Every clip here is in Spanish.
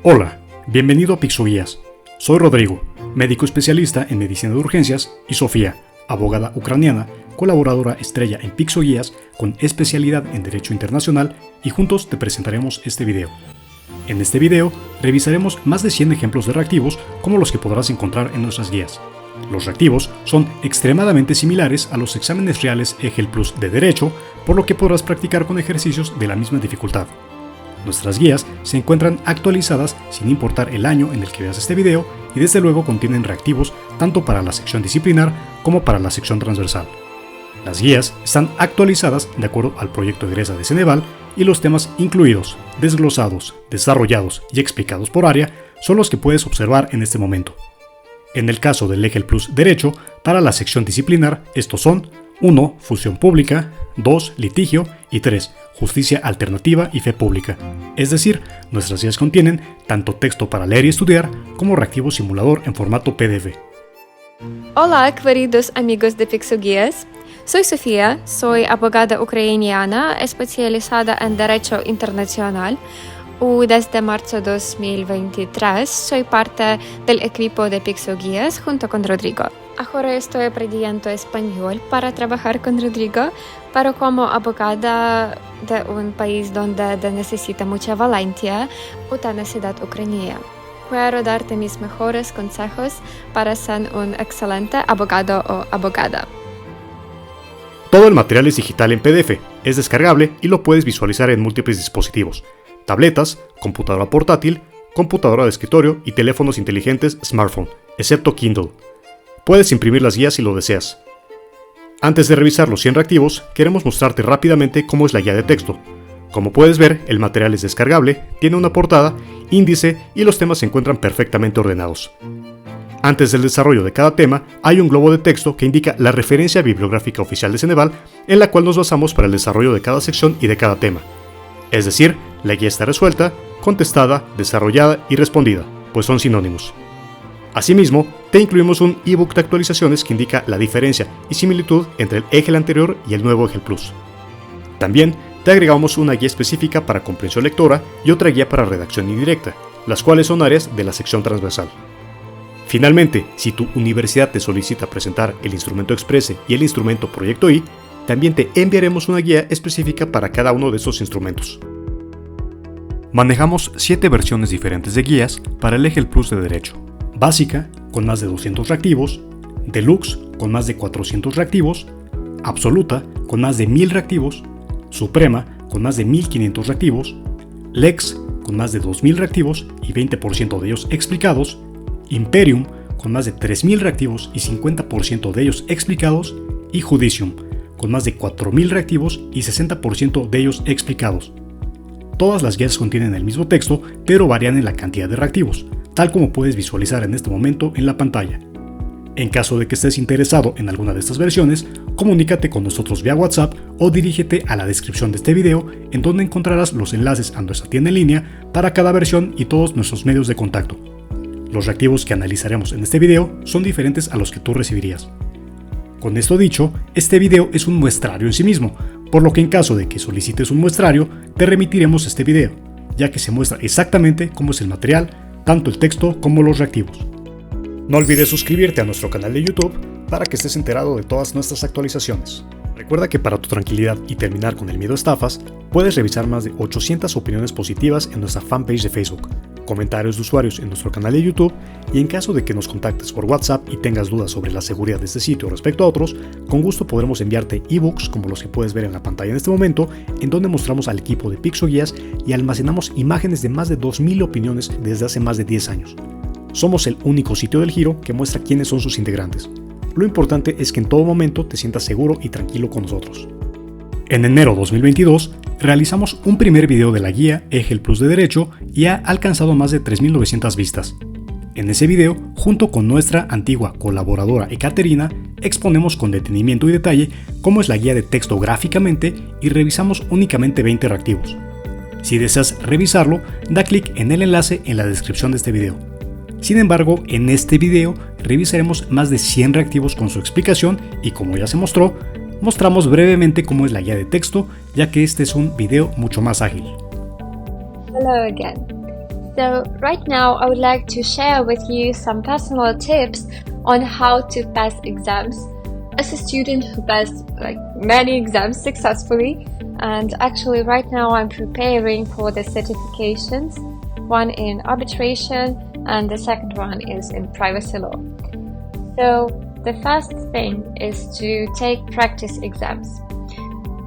Hola, bienvenido a Pixoguías. Soy Rodrigo, médico especialista en medicina de urgencias, y Sofía, abogada ucraniana, colaboradora estrella en Pixoguías con especialidad en Derecho Internacional, y juntos te presentaremos este video. En este video revisaremos más de 100 ejemplos de reactivos como los que podrás encontrar en nuestras guías. Los reactivos son extremadamente similares a los exámenes reales EGEL Plus de Derecho, por lo que podrás practicar con ejercicios de la misma dificultad. Nuestras guías se encuentran actualizadas sin importar el año en el que veas este video y desde luego contienen reactivos tanto para la sección disciplinar como para la sección transversal. Las guías están actualizadas de acuerdo al proyecto egresa de Ceneval y los temas incluidos, desglosados, desarrollados y explicados por área son los que puedes observar en este momento. En el caso del EGEL Plus Derecho, para la sección disciplinar, estos son 1. Función pública, 2. Litigio y 3. Justicia alternativa y fe pública. Es decir, nuestras guías contienen tanto texto para leer y estudiar como reactivo simulador en formato PDF. Hola, queridos amigos de Pixoguías. Soy Sofía, soy abogada ucraniana especializada en Derecho Internacional y desde marzo 2023 soy parte del equipo de Pixoguías junto con Rodrigo. Ahora estoy aprendiendo español para trabajar con Rodrigo, pero como abogada de un país donde necesita mucha valentía o tenacidad ucraniana. Quiero darte mis mejores consejos para ser un excelente abogado o abogada. Todo el material es digital en PDF, es descargable y lo puedes visualizar en múltiples dispositivos: tabletas, computadora portátil, computadora de escritorio y teléfonos inteligentes smartphone, excepto Kindle. Puedes imprimir las guías si lo deseas. Antes de revisar los 100 reactivos, queremos mostrarte rápidamente cómo es la guía de texto. Como puedes ver, el material es descargable, tiene una portada, índice y los temas se encuentran perfectamente ordenados. Antes del desarrollo de cada tema, hay un globo de texto que indica la referencia bibliográfica oficial de Ceneval, en la cual nos basamos para el desarrollo de cada sección y de cada tema. Es decir, la guía está resuelta, contestada, desarrollada y respondida, pues son sinónimos. Asimismo, te incluimos un ebook de actualizaciones que indica la diferencia y similitud entre el EGEL anterior y el nuevo EGEL Plus. También te agregamos una guía específica para comprensión lectora y otra guía para redacción indirecta, las cuales son áreas de la sección transversal. Finalmente, si tu universidad te solicita presentar el instrumento Exprese y el instrumento Proyecto I, también te enviaremos una guía específica para cada uno de estos instrumentos. Manejamos 7 versiones diferentes de guías para el EGEL Plus de Derecho. Básica, con más de 200 reactivos; Deluxe, con más de 400 reactivos; Absoluta, con más de 1000 reactivos; Suprema, con más de 1500 reactivos; Lex, con más de 2000 reactivos y 20% de ellos explicados; Imperium, con más de 3000 reactivos y 50% de ellos explicados; y Judicium, con más de 4000 reactivos y 60% de ellos explicados. Todas las guías contienen el mismo texto, pero varían en la cantidad de reactivos, tal como puedes visualizar en este momento en la pantalla. En caso de que estés interesado en alguna de estas versiones, comunícate con nosotros vía WhatsApp o dirígete a la descripción de este video, en donde encontrarás los enlaces a nuestra tienda en línea para cada versión y todos nuestros medios de contacto. Los reactivos que analizaremos en este video son diferentes a los que tú recibirías. Con esto dicho, este video es un muestrario en sí mismo, por lo que en caso de que solicites un muestrario, te remitiremos este video, ya que se muestra exactamente cómo es el material, tanto el texto como los reactivos. No olvides suscribirte a nuestro canal de YouTube para que estés enterado de todas nuestras actualizaciones. Recuerda que para tu tranquilidad y terminar con el miedo a estafas, puedes revisar más de 800 opiniones positivas en nuestra fanpage de Facebook, comentarios de usuarios en nuestro canal de YouTube, y en caso de que nos contactes por WhatsApp y tengas dudas sobre la seguridad de este sitio respecto a otros, con gusto podremos enviarte ebooks como los que puedes ver en la pantalla en este momento, en donde mostramos al equipo de Pixoguías y almacenamos imágenes de más de 2000 opiniones desde hace más de 10 años. Somos el único sitio del Giro que muestra quiénes son sus integrantes. Lo importante es que en todo momento te sientas seguro y tranquilo con nosotros. En enero 2022, realizamos un primer video de la guía EGEL Plus de Derecho y ha alcanzado más de 3.900 vistas. En ese video, junto con nuestra antigua colaboradora Ekaterina, exponemos con detenimiento y detalle cómo es la guía de texto gráficamente y revisamos únicamente 20 reactivos. Si deseas revisarlo, da clic en el enlace en la descripción de este video. Sin embargo, en este video revisaremos más de 100 reactivos con su explicación y, como ya se mostró, mostramos brevemente cómo es la guía de texto, ya que este es un video mucho más ágil. Hello again. So right now I would like to share with you some personal tips on how to pass exams. As a student who passed many exams successfully, and actually right now I'm preparing for the certifications, one in arbitration and the second one is in privacy law. So the first thing is to take practice exams.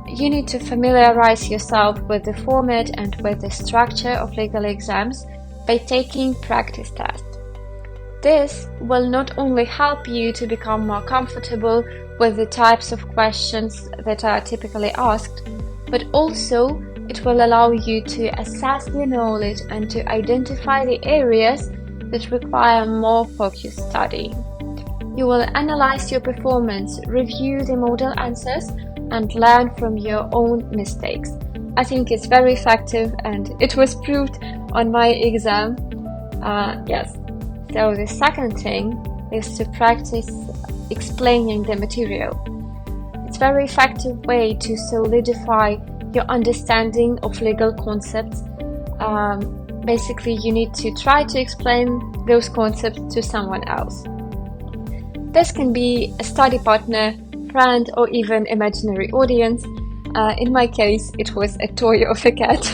You need to familiarize yourself with the format and with the structure of legal exams by taking practice tests. This will not only help you to become more comfortable with the types of questions that are typically asked, but also it will allow you to assess your knowledge and to identify the areas that require more focused study. You will analyze your performance, review the model answers, and learn from your own mistakes. I think it's very effective and it was proved on my exam. Yes. So the second thing is to practice explaining the material. It's a very effective way to solidify your understanding of legal concepts. Basically, you need to try to explain those concepts to someone else. This can be a study partner, friend, or even imaginary audience. In my case, it was a toy of a cat.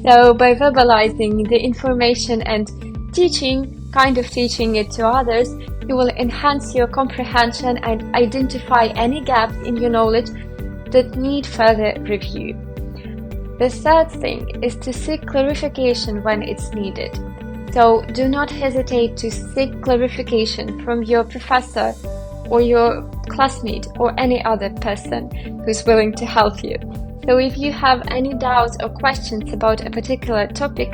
So by verbalizing the information and teaching it to others, you will enhance your comprehension and identify any gaps in your knowledge that need further review. The third thing is to seek clarification when it's needed. So do not hesitate to seek clarification from your professor or your classmate or any other person who's willing to help you. So if you have any doubts or questions about a particular topic,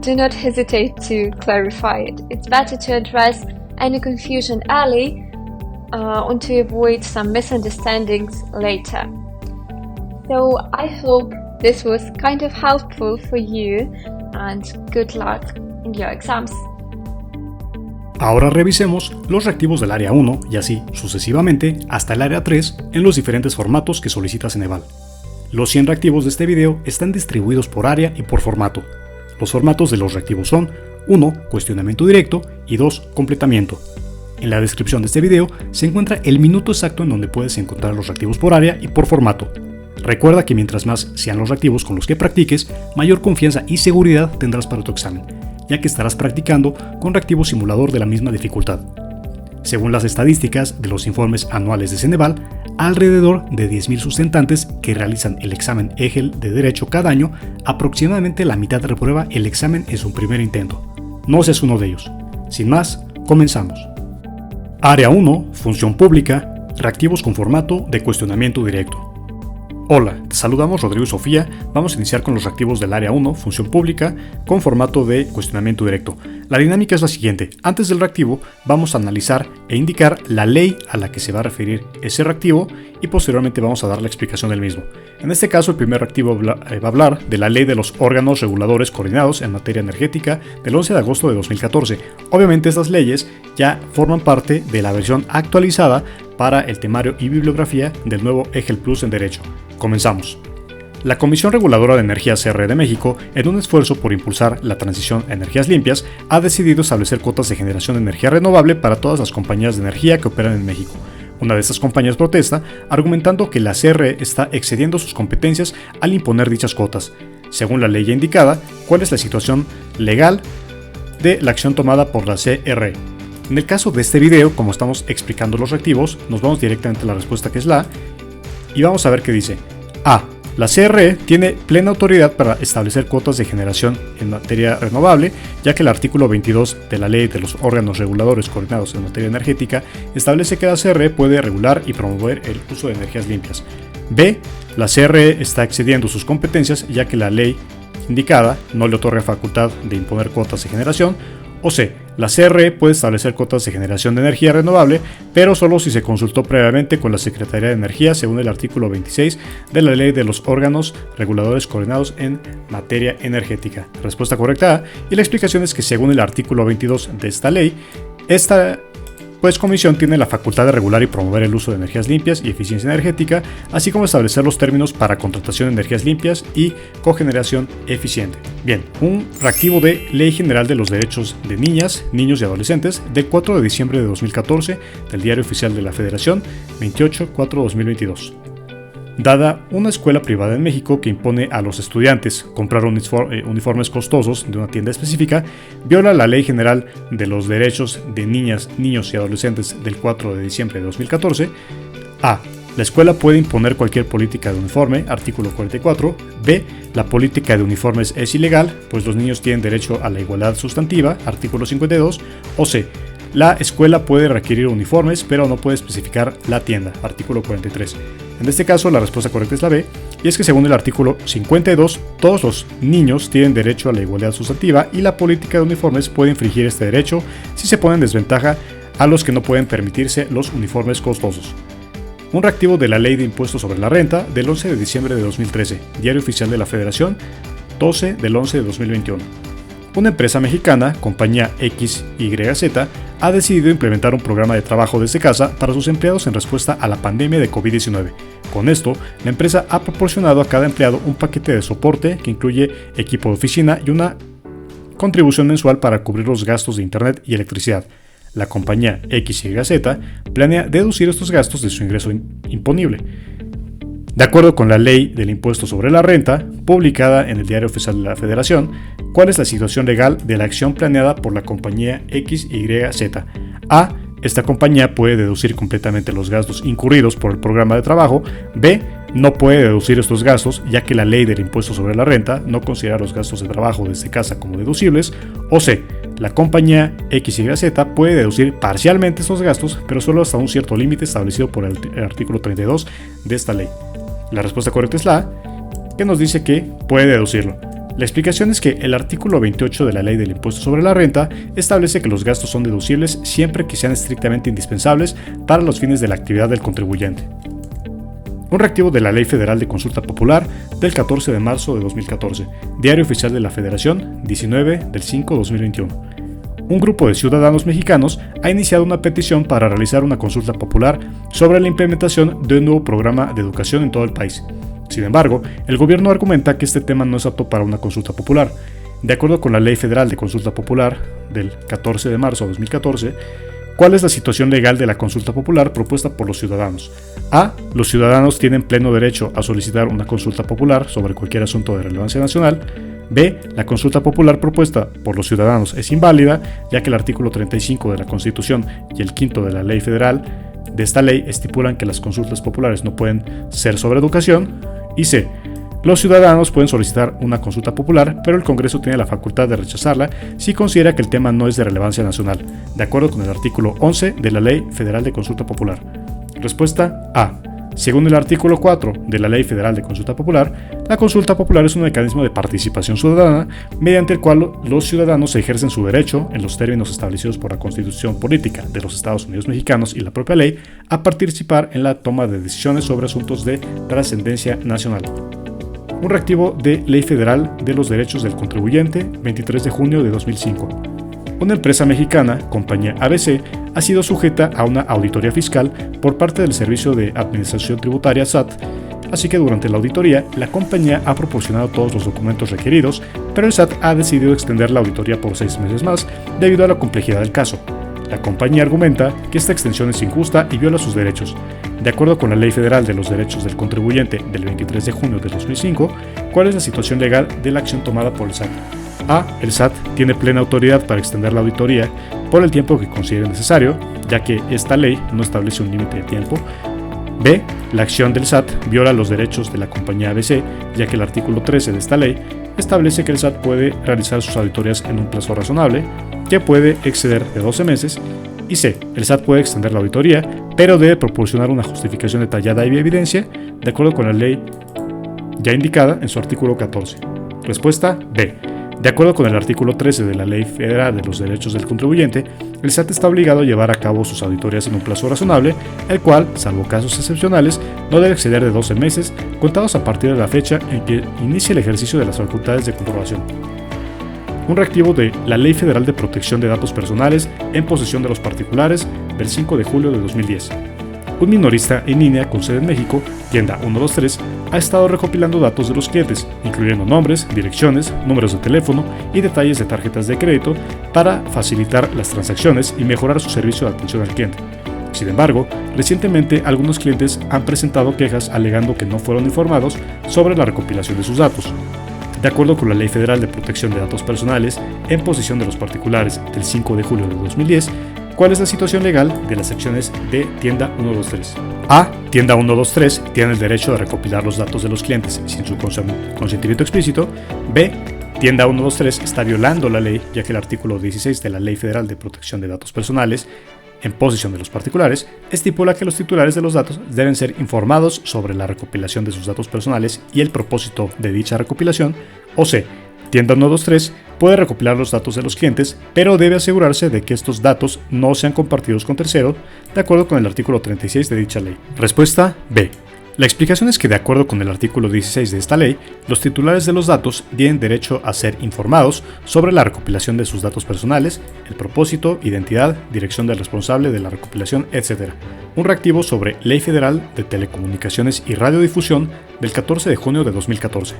do not hesitate to clarify it. It's better to address any confusion early and to avoid some misunderstandings later. So I hope this was kind of helpful for you and good luck in your exams. Ahora revisemos los reactivos del área 1 y así sucesivamente hasta el área 3 en los diferentes formatos que solicita Ceneval. Los 100 reactivos de este video están distribuidos por área y por formato. Los formatos de los reactivos son 1. Cuestionamiento directo y 2. Completamiento. En la descripción de este video se encuentra el minuto exacto en donde puedes encontrar los reactivos por área y por formato. Recuerda que mientras más sean los reactivos con los que practiques, mayor confianza y seguridad tendrás para tu examen, ya que estarás practicando con reactivo simulador de la misma dificultad. Según las estadísticas de los informes anuales de Ceneval, alrededor de 10.000 sustentantes que realizan el examen EGEL de Derecho cada año, aproximadamente la mitad reprueba el examen en su primer intento. No seas uno de ellos. Sin más, comenzamos. Área 1, Función Pública, reactivos con formato de cuestionamiento directo. Hola, te saludamos Rodrigo y Sofía. Vamos a iniciar con los reactivos del área 1, Función Pública, con formato de cuestionamiento directo. La dinámica es la siguiente. Antes del reactivo vamos a analizar e indicar la ley a la que se va a referir ese reactivo y posteriormente vamos a dar la explicación del mismo. En este caso, el primer reactivo va a hablar de la Ley de los Órganos Reguladores Coordinados en Materia Energética del 11 de agosto de 2014. Obviamente estas leyes ya forman parte de la versión actualizada para el temario y bibliografía del nuevo EGEL Plus en Derecho. Comenzamos. La Comisión Reguladora de Energía CRE de México, en un esfuerzo por impulsar la transición a energías limpias, ha decidido establecer cuotas de generación de energía renovable para todas las compañías de energía que operan en México. Una de estas compañías protesta, argumentando que la CRE está excediendo sus competencias al imponer dichas cuotas. Según la ley ya indicada, ¿cuál es la situación legal de la acción tomada por la CRE? En el caso de este video, como estamos explicando los reactivos, nos vamos directamente a la respuesta que es la A, y vamos a ver qué dice. A. La CRE tiene plena autoridad para establecer cuotas de generación en materia renovable, ya que el artículo 22 de la Ley de los Órganos Reguladores Coordinados en Materia Energética establece que la CRE puede regular y promover el uso de energías limpias. B. La CRE está excediendo sus competencias, ya que la ley indicada no le otorga facultad de imponer cuotas de generación. O C. La CRE puede establecer cuotas de generación de energía renovable, pero solo si se consultó previamente con la Secretaría de Energía según el artículo 26 de la Ley de los Órganos Reguladores Coordinados en Materia Energética. Respuesta correcta A. Y la explicación es que según el artículo 22 de esta ley, esta pues Comisión tiene la facultad de regular y promover el uso de energías limpias y eficiencia energética, así como establecer los términos para contratación de energías limpias y cogeneración eficiente. Bien, un reactivo de Ley General de los Derechos de Niñas, Niños y Adolescentes del 4 de diciembre de 2014 del Diario Oficial de la Federación, 28/4/2022. Dada una escuela privada en México que impone a los estudiantes comprar uniformes costosos de una tienda específica, viola la Ley General de los Derechos de Niñas, Niños y Adolescentes del 4 de diciembre de 2014. A. La escuela puede imponer cualquier política de uniforme, artículo 44. B. La política de uniformes es ilegal, pues los niños tienen derecho a la igualdad sustantiva, artículo 52. O C. La escuela puede requerir uniformes, pero no puede especificar la tienda, artículo 43. En este caso, la respuesta correcta es la B, y es que según el artículo 52, todos los niños tienen derecho a la igualdad sustantiva y la política de uniformes puede infringir este derecho si se pone en desventaja a los que no pueden permitirse los uniformes costosos. Un reactivo de la Ley de Impuestos sobre la Renta del 11 de diciembre de 2013, Diario Oficial de la Federación, 12 del 11 de 2021. Una empresa mexicana, compañía XYZ, ha decidido implementar un programa de trabajo desde casa para sus empleados en respuesta a la pandemia de COVID-19. Con esto, la empresa ha proporcionado a cada empleado un paquete de soporte que incluye equipo de oficina y una contribución mensual para cubrir los gastos de internet y electricidad. La compañía XYZ planea deducir estos gastos de su ingreso imponible. De acuerdo con la Ley del Impuesto sobre la Renta, publicada en el Diario Oficial de la Federación, ¿cuál es la situación legal de la acción planeada por la compañía XYZ? A. Esta compañía puede deducir completamente los gastos incurridos por el programa de trabajo. B. No puede deducir estos gastos, ya que la Ley del Impuesto sobre la Renta no considera los gastos de trabajo desde casa como deducibles. O C. La compañía XYZ puede deducir parcialmente estos gastos, pero solo hasta un cierto límite establecido por el artículo 32 de esta ley. La respuesta correcta es la A, que nos dice que puede deducirlo. La explicación es que el artículo 28 de la Ley del Impuesto sobre la Renta establece que los gastos son deducibles siempre que sean estrictamente indispensables para los fines de la actividad del contribuyente. Un reactivo de la Ley Federal de Consulta Popular del 14 de marzo de 2014, Diario Oficial de la Federación, 19 del 5 de 2021. Un grupo de ciudadanos mexicanos ha iniciado una petición para realizar una consulta popular sobre la implementación de un nuevo programa de educación en todo el país. Sin embargo, el gobierno argumenta que este tema no es apto para una consulta popular. De acuerdo con la Ley Federal de Consulta Popular del 14 de marzo de 2014, ¿cuál es la situación legal de la consulta popular propuesta por los ciudadanos? A. Los ciudadanos tienen pleno derecho a solicitar una consulta popular sobre cualquier asunto de relevancia nacional. B. La consulta popular propuesta por los ciudadanos es inválida, ya que el artículo 35 de la Constitución y el 5º de la Ley Federal de esta ley estipulan que las consultas populares no pueden ser sobre educación. Y C. Los ciudadanos pueden solicitar una consulta popular, pero el Congreso tiene la facultad de rechazarla si considera que el tema no es de relevancia nacional, de acuerdo con el artículo 11 de la Ley Federal de Consulta Popular. Respuesta A. Según el artículo 4 de la Ley Federal de Consulta Popular, la consulta popular es un mecanismo de participación ciudadana mediante el cual los ciudadanos ejercen su derecho, en los términos establecidos por la Constitución Política de los Estados Unidos Mexicanos y la propia ley, a participar en la toma de decisiones sobre asuntos de trascendencia nacional. Un reactivo de Ley Federal de los Derechos del Contribuyente, 23 de junio de 2005. Una empresa mexicana, compañía ABC, ha sido sujeta a una auditoría fiscal por parte del Servicio de Administración Tributaria SAT, así que durante la auditoría la compañía ha proporcionado todos los documentos requeridos, pero el SAT ha decidido extender la auditoría por 6 meses más debido a la complejidad del caso. La compañía argumenta que esta extensión es injusta y viola sus derechos. De acuerdo con la Ley Federal de los Derechos del Contribuyente del 23 de junio de 2005, ¿cuál es la situación legal de la acción tomada por el SAT? A. El SAT tiene plena autoridad para extender la auditoría por el tiempo que considere necesario, ya que esta ley no establece un límite de tiempo. B. La acción del SAT viola los derechos de la compañía ABC, ya que el artículo 13 de esta ley establece que el SAT puede realizar sus auditorías en un plazo razonable, que puede exceder de 12 meses. Y C. El SAT puede extender la auditoría, pero debe proporcionar una justificación detallada y evidencia, de acuerdo con la ley ya indicada en su artículo 14. Respuesta B. De acuerdo con el artículo 13 de la Ley Federal de los Derechos del Contribuyente, el SAT está obligado a llevar a cabo sus auditorías en un plazo razonable, el cual, salvo casos excepcionales, no debe exceder de 12 meses, contados a partir de la fecha en que inicie el ejercicio de las facultades de comprobación. Un reactivo de la Ley Federal de Protección de Datos Personales en posesión de los particulares del 5 de julio de 2010. Un minorista en línea con sede en México, Tienda 123, ha estado recopilando datos de los clientes, incluyendo nombres, direcciones, números de teléfono y detalles de tarjetas de crédito para facilitar las transacciones y mejorar su servicio de atención al cliente. Sin embargo, recientemente algunos clientes han presentado quejas alegando que no fueron informados sobre la recopilación de sus datos. De acuerdo con la Ley Federal de Protección de Datos Personales en posesión de los particulares del 5 de julio de 2010, ¿cuál es la situación legal de las acciones de Tienda 123? A. Tienda 123 tiene el derecho de recopilar los datos de los clientes sin su consentimiento explícito. B. Tienda 123 está violando la ley, ya que el artículo 16 de la Ley Federal de Protección de Datos Personales en posesión de los particulares, estipula que los titulares de los datos deben ser informados sobre la recopilación de sus datos personales y el propósito de dicha recopilación. O C. Tienda 123 puede recopilar los datos de los clientes, pero debe asegurarse de que estos datos no sean compartidos con terceros, de acuerdo con el artículo 36 de dicha ley. Respuesta B. La explicación es que, de acuerdo con el artículo 16 de esta ley, los titulares de los datos tienen derecho a ser informados sobre la recopilación de sus datos personales, el propósito, identidad, dirección del responsable de la recopilación, etc. Un reactivo sobre Ley Federal de Telecomunicaciones y Radiodifusión del 14 de junio de 2014.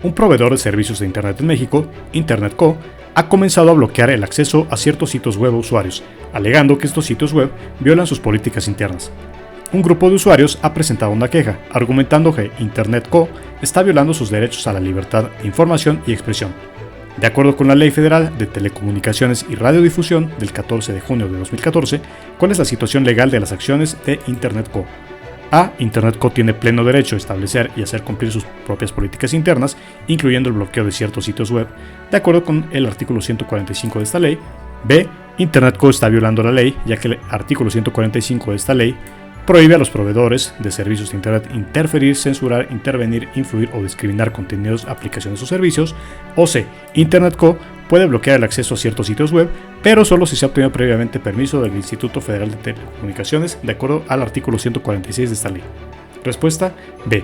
Un proveedor de servicios de Internet en México, Internet Co., ha comenzado a bloquear el acceso a ciertos sitios web a usuarios, alegando que estos sitios web violan sus políticas internas. Un grupo de usuarios ha presentado una queja, argumentando que Internet Co. está violando sus derechos a la libertad de información y expresión. De acuerdo con la Ley Federal de Telecomunicaciones y Radiodifusión del 14 de junio de 2014, ¿cuál es la situación legal de las acciones de Internet Co.? A. Internet Co. tiene pleno derecho a establecer y hacer cumplir sus propias políticas internas, incluyendo el bloqueo de ciertos sitios web, de acuerdo con el artículo 145 de esta ley. B. Internet Co. está violando la ley, ya que el artículo 145 de esta ley prohíbe a los proveedores de servicios de Internet interferir, censurar, intervenir, influir o discriminar contenidos, aplicaciones o servicios. O C. Internet Co. puede bloquear el acceso a ciertos sitios web, pero solo si se ha obtenido previamente permiso del Instituto Federal de Telecomunicaciones, de acuerdo al artículo 146 de esta ley. Respuesta B.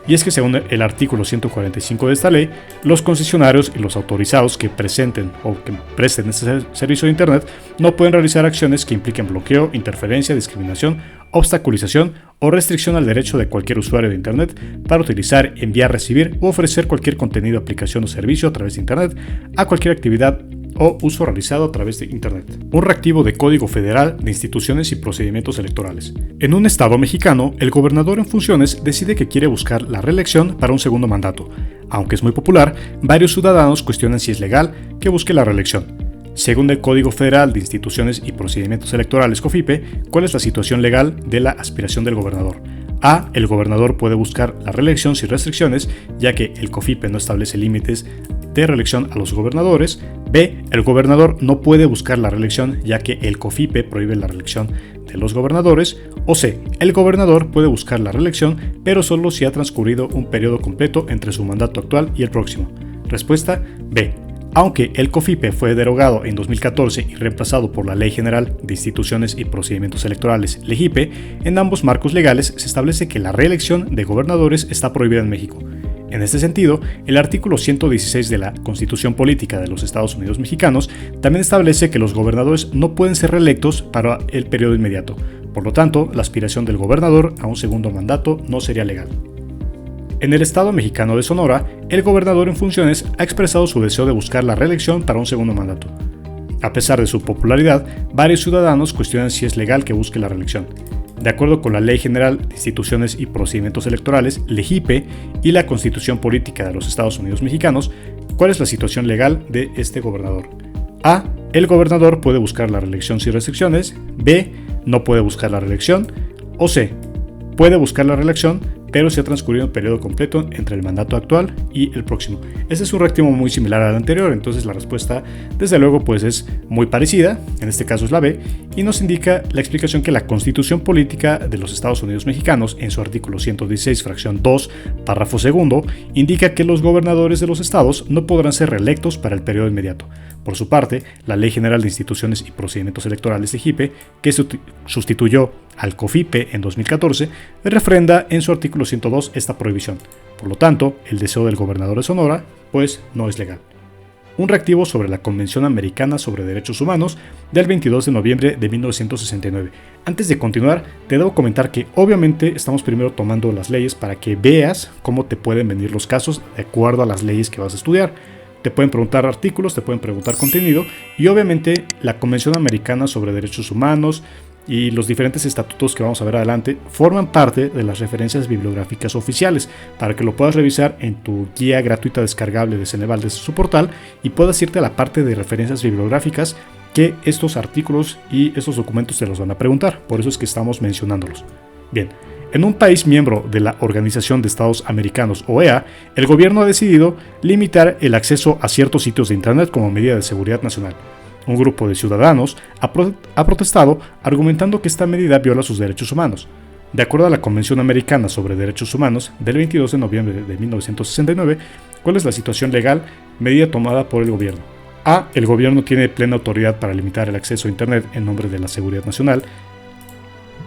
Y es que según el artículo 145 de esta ley, los concesionarios y los autorizados que presenten o que presten este servicio de Internet no pueden realizar acciones que impliquen bloqueo, interferencia, discriminación, obstaculización o restricción al derecho de cualquier usuario de Internet para utilizar, enviar, recibir u ofrecer cualquier contenido, aplicación o servicio a través de Internet a cualquier actividad o uso realizado a través de Internet. Un reactivo de Código Federal de Instituciones y Procedimientos Electorales. En un estado mexicano, el gobernador en funciones decide que quiere buscar la reelección para un segundo mandato. Aunque es muy popular, varios ciudadanos cuestionan si es legal que busque la reelección. Según el Código Federal de Instituciones y Procedimientos Electorales COFIPE, ¿cuál es la situación legal de la aspiración del gobernador? A. El gobernador puede buscar la reelección sin restricciones, ya que el COFIPE no establece límites de reelección a los gobernadores. B. El gobernador no puede buscar la reelección, ya que el COFIPE prohíbe la reelección de los gobernadores. O C. El gobernador puede buscar la reelección, pero solo si ha transcurrido un periodo completo entre su mandato actual y el próximo. Respuesta B. Aunque el COFIPE fue derogado en 2014 y reemplazado por la Ley General de Instituciones y Procedimientos Electorales, LEGIPE, en ambos marcos legales se establece que la reelección de gobernadores está prohibida en México. En este sentido, el artículo 116 de la Constitución Política de los Estados Unidos Mexicanos también establece que los gobernadores no pueden ser reelectos para el periodo inmediato. Por lo tanto, la aspiración del gobernador a un segundo mandato no sería legal. En el estado mexicano de Sonora, el gobernador en funciones ha expresado su deseo de buscar la reelección para un segundo mandato. A pesar de su popularidad, varios ciudadanos cuestionan si es legal que busque la reelección. De acuerdo con la Ley General de Instituciones y Procedimientos Electorales, LEGIPE, y la Constitución Política de los Estados Unidos Mexicanos, ¿cuál es la situación legal de este gobernador? A. El gobernador puede buscar la reelección sin restricciones. B. No puede buscar la reelección. O C. Puede buscar la reelección, pero se ha transcurrido un periodo completo entre el mandato actual y el próximo. Este es un reactivo muy similar al anterior, entonces la respuesta desde luego pues es muy parecida, en este caso es la B, y nos indica la explicación que la Constitución Política de los Estados Unidos Mexicanos, en su artículo 116, fracción 2, párrafo 2, indica que los gobernadores de los estados no podrán ser reelectos para el periodo inmediato. Por su parte, la Ley General de Instituciones y Procedimientos Electorales LEGIPE, que sustituyó al COFIPE en 2014, refrenda en su artículo 102 esta prohibición. Por lo tanto, el deseo del gobernador de Sonora, pues, no es legal. un reactivo sobre la Convención Americana sobre Derechos Humanos del 22 de noviembre de 1969. Antes de continuar, te debo comentar que obviamente estamos primero tomando las leyes para que veas cómo te pueden venir los casos de acuerdo a las leyes que vas a estudiar. Te pueden preguntar artículos, te pueden preguntar contenido y obviamente la Convención Americana sobre Derechos Humanos y los diferentes estatutos que vamos a ver adelante forman parte de las referencias bibliográficas oficiales para que lo puedas revisar en tu guía gratuita descargable de Ceneval desde su portal y puedas irte a la parte de referencias bibliográficas que estos artículos y estos documentos te los van a preguntar, por eso es que estamos mencionándolos. Bien, en un país miembro de la Organización de Estados Americanos, OEA, el gobierno ha decidido limitar el acceso a ciertos sitios de Internet como medida de seguridad nacional. Un grupo de ciudadanos ha protestado argumentando que esta medida viola sus derechos humanos. De acuerdo a la Convención Americana sobre Derechos Humanos del 22 de noviembre de 1969, ¿cuál es la situación legal medida tomada por el gobierno? A. El gobierno tiene plena autoridad para limitar el acceso a Internet en nombre de la seguridad nacional.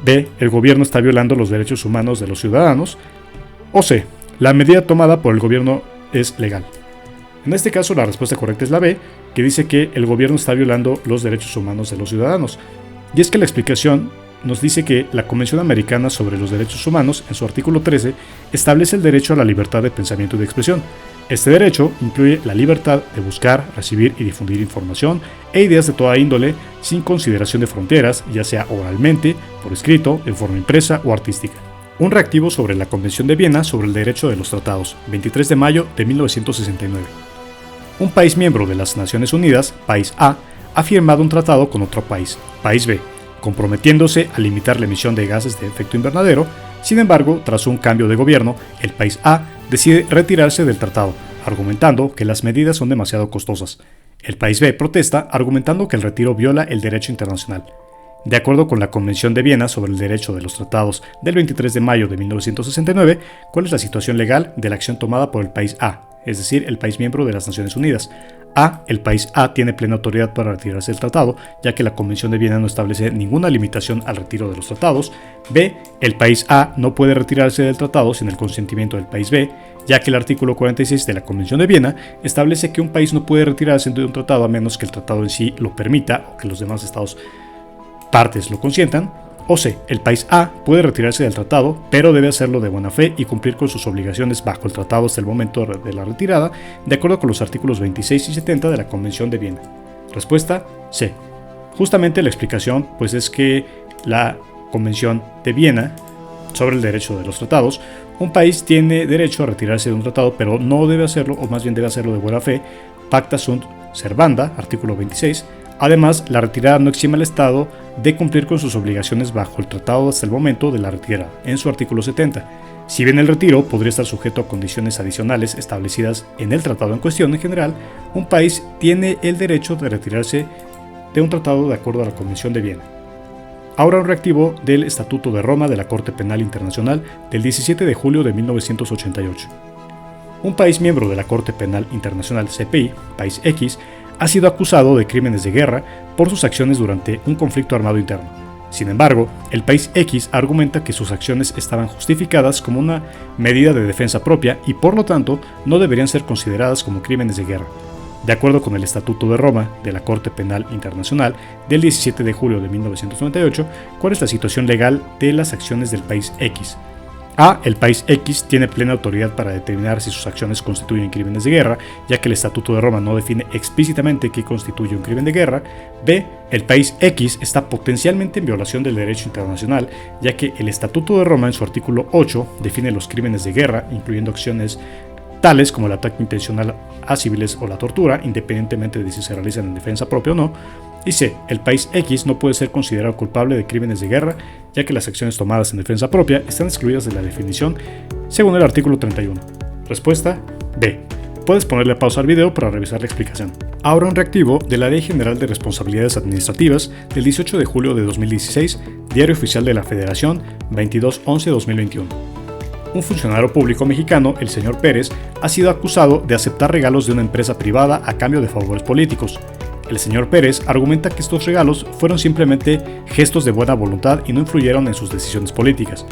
B. El gobierno está violando los derechos humanos de los ciudadanos. O C. La medida tomada por el gobierno es legal. En este caso, la respuesta correcta es la B, que dice que el gobierno está violando los derechos humanos de los ciudadanos. Y es que la explicación nos dice que la Convención Americana sobre los Derechos Humanos, en su artículo 13, establece el derecho a la libertad de pensamiento y de expresión. Este derecho incluye la libertad de buscar, recibir y difundir información e ideas de toda índole, sin consideración de fronteras, ya sea oralmente, por escrito, en forma impresa o artística. Un reactivo sobre la Convención de Viena sobre el derecho de los tratados, 23 de mayo de 1969. Un país miembro de las Naciones Unidas, país A, ha firmado un tratado con otro país, país B, comprometiéndose a limitar la emisión de gases de efecto invernadero. Sin embargo, tras un cambio de gobierno, el país A decide retirarse del tratado, argumentando que las medidas son demasiado costosas. El país B protesta, argumentando que el retiro viola el derecho internacional. De acuerdo con la Convención de Viena sobre el derecho de los tratados del 23 de mayo de 1969, ¿cuál es la situación legal de la acción tomada por el país A? Es decir, el país miembro de las Naciones Unidas. A. El país A tiene plena autoridad para retirarse del tratado, ya que la Convención de Viena no establece ninguna limitación al retiro de los tratados. B. El país A no puede retirarse del tratado sin el consentimiento del país B, ya que el artículo 46 de la Convención de Viena establece que un país no puede retirarse de un tratado a menos que el tratado en sí lo permita o que los demás estados partes lo consientan. O C. El país A puede retirarse del tratado, pero debe hacerlo de buena fe y cumplir con sus obligaciones bajo el tratado hasta el momento de la retirada, de acuerdo con los artículos 26 y 70 de la Convención de Viena. Respuesta C. Justamente la explicación pues es que la Convención de Viena sobre el derecho de los tratados, un país tiene derecho a retirarse de un tratado, pero no debe hacerlo, o más bien debe hacerlo de buena fe, pacta sunt servanda, artículo 26. Además, la retirada no exime al Estado de cumplir con sus obligaciones bajo el tratado hasta el momento de la retirada, en su artículo 70. Si bien el retiro podría estar sujeto a condiciones adicionales establecidas en el tratado en cuestión, en general, un país tiene el derecho de retirarse de un tratado de acuerdo a la Convención de Viena. Ahora un reactivo del Estatuto de Roma de la Corte Penal Internacional del 17 de julio de 1988. Un país miembro de la Corte Penal Internacional CPI, país X, ha sido acusado de crímenes de guerra por sus acciones durante un conflicto armado interno. Sin embargo, el país X argumenta que sus acciones estaban justificadas como una medida de defensa propia y por lo tanto no deberían ser consideradas como crímenes de guerra. De acuerdo con el Estatuto de Roma de la Corte Penal Internacional del 17 de julio de 1998, ¿cuál es la situación legal de las acciones del país X? A. El país X tiene plena autoridad para determinar si sus acciones constituyen crímenes de guerra, ya que el Estatuto de Roma no define explícitamente qué constituye un crimen de guerra. B. El país X está potencialmente en violación del derecho internacional, ya que el Estatuto de Roma en su artículo 8 define los crímenes de guerra, incluyendo acciones tales como el ataque intencional a civiles o la tortura, independientemente de si se realizan en defensa propia o no. Y C. El país X no puede ser considerado culpable de crímenes de guerra, ya que las acciones tomadas en defensa propia están excluidas de la definición según el artículo 31. Respuesta B. Puedes ponerle pausa al video para revisar la explicación. Ahora un reactivo de la Ley General de Responsabilidades Administrativas del 18 de julio de 2016, Diario Oficial de la Federación, 22/11/2021. Un funcionario público mexicano, el señor Pérez, ha sido acusado de aceptar regalos de una empresa privada a cambio de favores políticos. El señor Pérez argumenta que estos regalos fueron simplemente gestos de buena voluntad y no influyeron en sus decisiones políticas.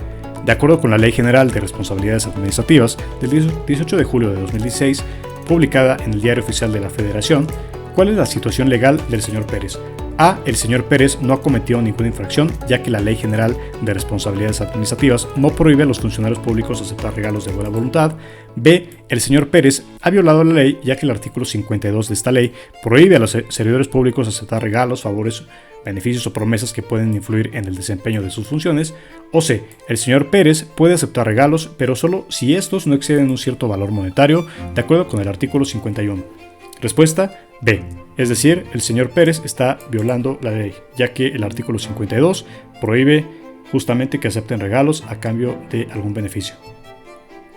De acuerdo con la Ley General de Responsabilidades Administrativas del 18 de julio de 2016, publicada en el Diario Oficial de la Federación, ¿cuál es la situación legal del señor Pérez? A. El señor Pérez no ha cometido ninguna infracción, ya que la Ley General de Responsabilidades Administrativas no prohíbe a los funcionarios públicos aceptar regalos de buena voluntad. B. El señor Pérez ha violado la ley, ya que el artículo 52 de esta ley prohíbe a los servidores públicos aceptar regalos, favores, beneficios o promesas que pueden influir en el desempeño de sus funciones. O C. El señor Pérez puede aceptar regalos, pero solo si estos no exceden un cierto valor monetario, de acuerdo con el artículo 51. Respuesta B. Es decir, el señor Pérez está violando la ley, ya que el artículo 52 prohíbe justamente que acepten regalos a cambio de algún beneficio.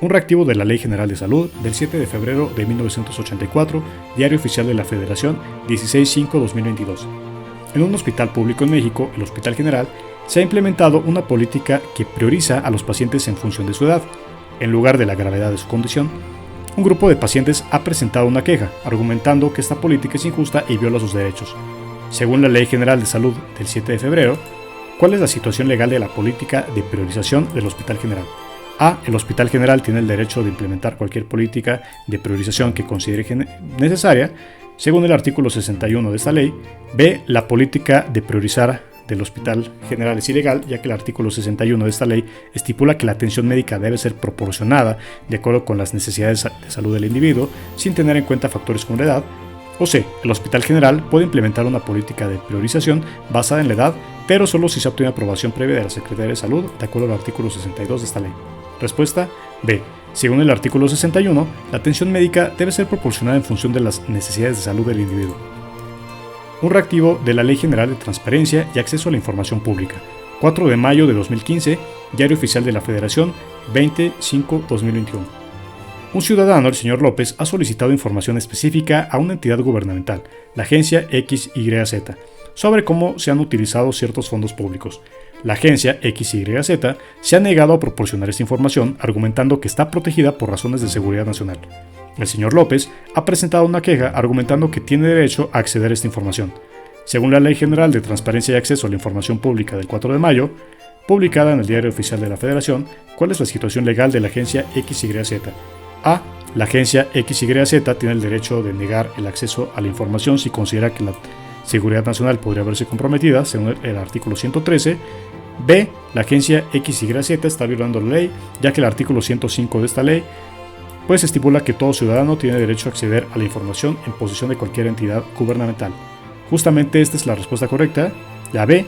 Un reactivo de la Ley General de Salud del 7 de febrero de 1984, Diario Oficial de la Federación, 16/5/2022. En un hospital público en México, el Hospital General, se ha implementado una política que prioriza a los pacientes en función de su edad, en lugar de la gravedad de su condición. Un grupo de pacientes ha presentado una queja, argumentando que esta política es injusta y viola sus derechos. Según la Ley General de Salud del 7 de febrero, ¿cuál es la situación legal de la política de priorización del Hospital General? A. El Hospital General tiene el derecho de implementar cualquier política de priorización que considere necesaria, según el artículo 61 de esta ley. B. La política de priorizar del Hospital General es ilegal, ya que el artículo 61 de esta ley estipula que la atención médica debe ser proporcionada de acuerdo con las necesidades de salud del individuo, sin tener en cuenta factores como la edad. O C. El Hospital General puede implementar una política de priorización basada en la edad, pero solo si se obtiene aprobación previa de la Secretaría de Salud, de acuerdo al artículo 62 de esta ley. Respuesta B. Según el artículo 61, la atención médica debe ser proporcionada en función de las necesidades de salud del individuo. Un reactivo de la Ley General de Transparencia y Acceso a la Información Pública, 4 de mayo de 2015, Diario Oficial de la Federación, 20/5/2021. Un ciudadano, el señor López, ha solicitado información específica a una entidad gubernamental, la agencia XYZ, sobre cómo se han utilizado ciertos fondos públicos. La agencia XYZ se ha negado a proporcionar esta información, argumentando que está protegida por razones de seguridad nacional. El señor López ha presentado una queja argumentando que tiene derecho a acceder a esta información. Según la Ley General de Transparencia y Acceso a la Información Pública del 4 de mayo, publicada en el Diario Oficial de la Federación, ¿cuál es la situación legal de la agencia XYZ? A. La agencia XYZ tiene el derecho de negar el acceso a la información si considera que la seguridad nacional podría verse comprometida, según el artículo 113. B. La agencia XYZ está violando la ley, ya que el artículo 105 de esta ley pues estipula que todo ciudadano tiene derecho a acceder a la información en posesión de cualquier entidad gubernamental. Justamente esta es la respuesta correcta, la B,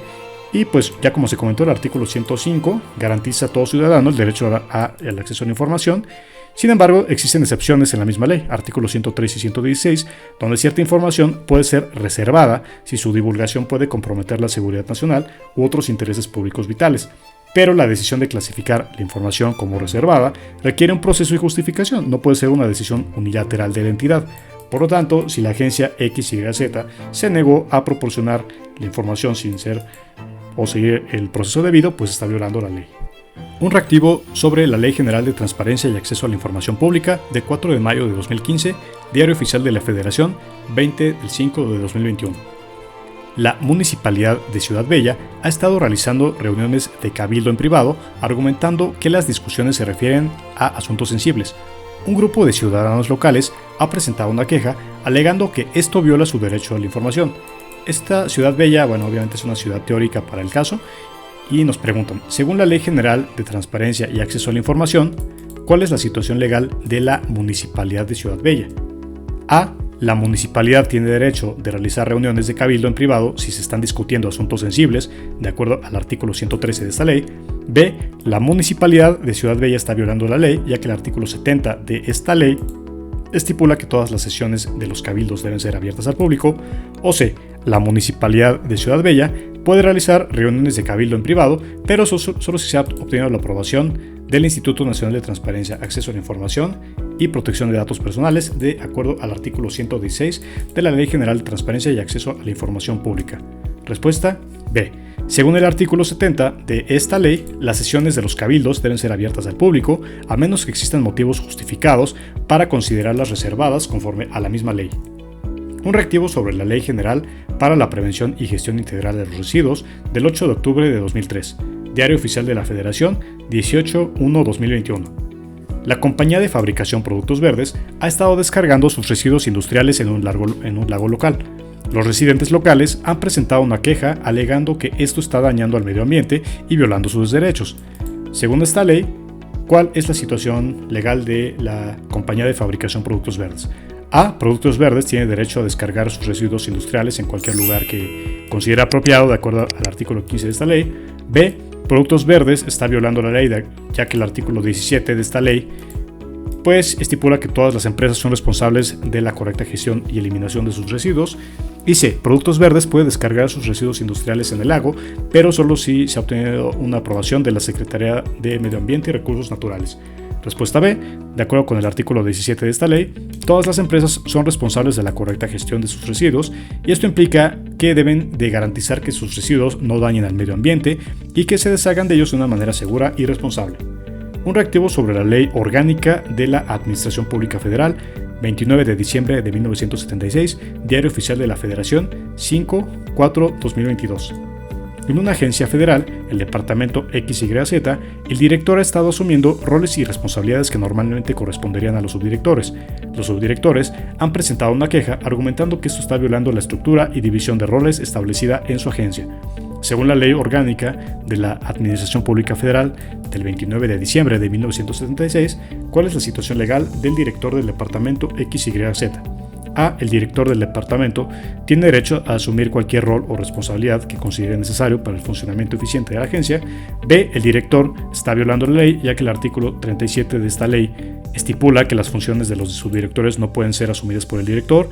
y pues ya como se comentó, el artículo 105 garantiza a todo ciudadano el derecho al acceso a la información. Sin embargo, existen excepciones en la misma ley, artículos 103 y 116, donde cierta información puede ser reservada si su divulgación puede comprometer la seguridad nacional u otros intereses públicos vitales. Pero la decisión de clasificar la información como reservada requiere un proceso y justificación, no puede ser una decisión unilateral de la entidad. Por lo tanto, si la agencia XYZ se negó a proporcionar la información sin ser o seguir el proceso debido, pues está violando la ley. Un reactivo sobre la Ley General de Transparencia y Acceso a la Información Pública de 4 de mayo de 2015, Diario Oficial de la Federación, 20/5/2021. La Municipalidad de Ciudad Bella ha estado realizando reuniones de cabildo en privado, argumentando que las discusiones se refieren a asuntos sensibles. Un grupo de ciudadanos locales ha presentado una queja, alegando que esto viola su derecho a la información. Esta Ciudad Bella, obviamente es una ciudad teórica para el caso, y nos preguntan, según la Ley General de Transparencia y Acceso a la Información, ¿cuál es la situación legal de la Municipalidad de Ciudad Bella? A. La municipalidad tiene derecho de realizar reuniones de cabildo en privado si se están discutiendo asuntos sensibles, de acuerdo al artículo 113 de esta ley. B. La municipalidad de Ciudad Bella está violando la ley, ya que el artículo 70 de esta ley estipula que todas las sesiones de los cabildos deben ser abiertas al público. O C. La municipalidad de Ciudad Bella puede realizar reuniones de cabildo en privado, pero solo si se ha obtenido la aprobación del Instituto Nacional de Transparencia, Acceso a la Información y Protección de Datos Personales, de acuerdo al artículo 116 de la Ley General de Transparencia y Acceso a la Información Pública. Respuesta B. Según el artículo 70 de esta ley, las sesiones de los cabildos deben ser abiertas al público, a menos que existan motivos justificados para considerarlas reservadas conforme a la misma ley. Un reactivo sobre la Ley General para la Prevención y Gestión Integral de los Residuos del 8 de octubre de 2003, Diario Oficial de la Federación, 18/1/2021. La compañía de fabricación Productos Verdes ha estado descargando sus residuos industriales en un lago local. Los residentes locales han presentado una queja alegando que esto está dañando al medio ambiente y violando sus derechos. Según esta ley, ¿cuál es la situación legal de la compañía de fabricación Productos Verdes? A. Productos Verdes tiene derecho a descargar sus residuos industriales en cualquier lugar que considere apropiado de acuerdo al artículo 15 de esta ley. B. Productos Verdes está violando la ley, ya que el artículo 17 de esta ley pues estipula que todas las empresas son responsables de la correcta gestión y eliminación de sus residuos. Y C. Productos Verdes puede descargar sus residuos industriales en el lago, pero solo si se ha obtenido una aprobación de la Secretaría de Medio Ambiente y Recursos Naturales. Respuesta B. De acuerdo con el artículo 17 de esta ley, todas las empresas son responsables de la correcta gestión de sus residuos, y esto implica que deben de garantizar que sus residuos no dañen al medio ambiente y que se deshagan de ellos de una manera segura y responsable. Un reactivo sobre la Ley Orgánica de la Administración Pública Federal, 29 de diciembre de 1976, Diario Oficial de la Federación, 5-4-2022. En una agencia federal, el departamento XYZ, el director ha estado asumiendo roles y responsabilidades que normalmente corresponderían a los subdirectores. Los subdirectores han presentado una queja argumentando que esto está violando la estructura y división de roles establecida en su agencia. Según la Ley Orgánica de la Administración Pública Federal del 29 de diciembre de 1976, ¿cuál es la situación legal del director del departamento XYZ? A. El director del departamento tiene derecho a asumir cualquier rol o responsabilidad que considere necesario para el funcionamiento eficiente de la agencia. B. El director está violando la ley, ya que el artículo 37 de esta ley estipula que las funciones de los subdirectores no pueden ser asumidas por el director.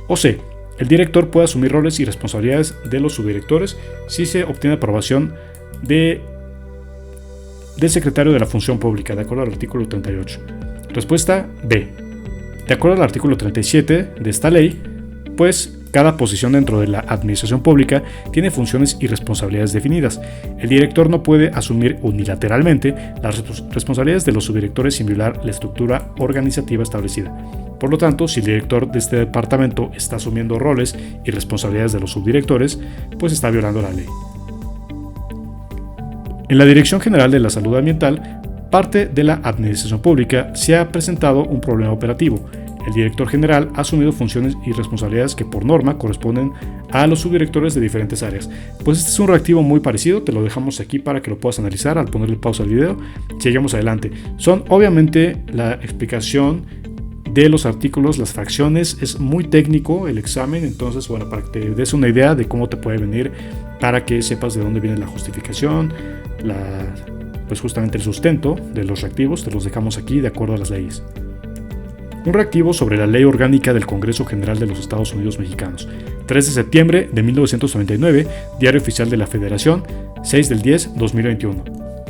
O C. El director puede asumir roles y responsabilidades de los subdirectores si se obtiene aprobación del secretario de la Función Pública, de acuerdo al artículo 38. Respuesta B. De acuerdo al artículo 37 de esta ley, pues cada posición dentro de la administración pública tiene funciones y responsabilidades definidas. El director no puede asumir unilateralmente las responsabilidades de los subdirectores sin violar la estructura organizativa establecida. Por lo tanto, si el director de este departamento está asumiendo roles y responsabilidades de los subdirectores, pues está violando la ley. En la Dirección General de la Salud Ambiental, parte de la administración pública, se ha presentado un problema operativo. El director general ha asumido funciones y responsabilidades que por norma corresponden a los subdirectores de diferentes áreas. Pues este es un reactivo muy parecido, te lo dejamos aquí para que lo puedas analizar al ponerle pausa al video. Seguimos adelante. Son obviamente la explicación de los artículos, las fracciones, es muy técnico el examen, entonces bueno, para que te des una idea de cómo te puede venir, para que sepas de dónde viene la justificación, pues justamente el sustento de los reactivos, te los dejamos aquí de acuerdo a las leyes. Un reactivo sobre la Ley Orgánica del Congreso General de los Estados Unidos Mexicanos, 3 de septiembre de 1999, Diario Oficial de la Federación, 6 del 10, 2021.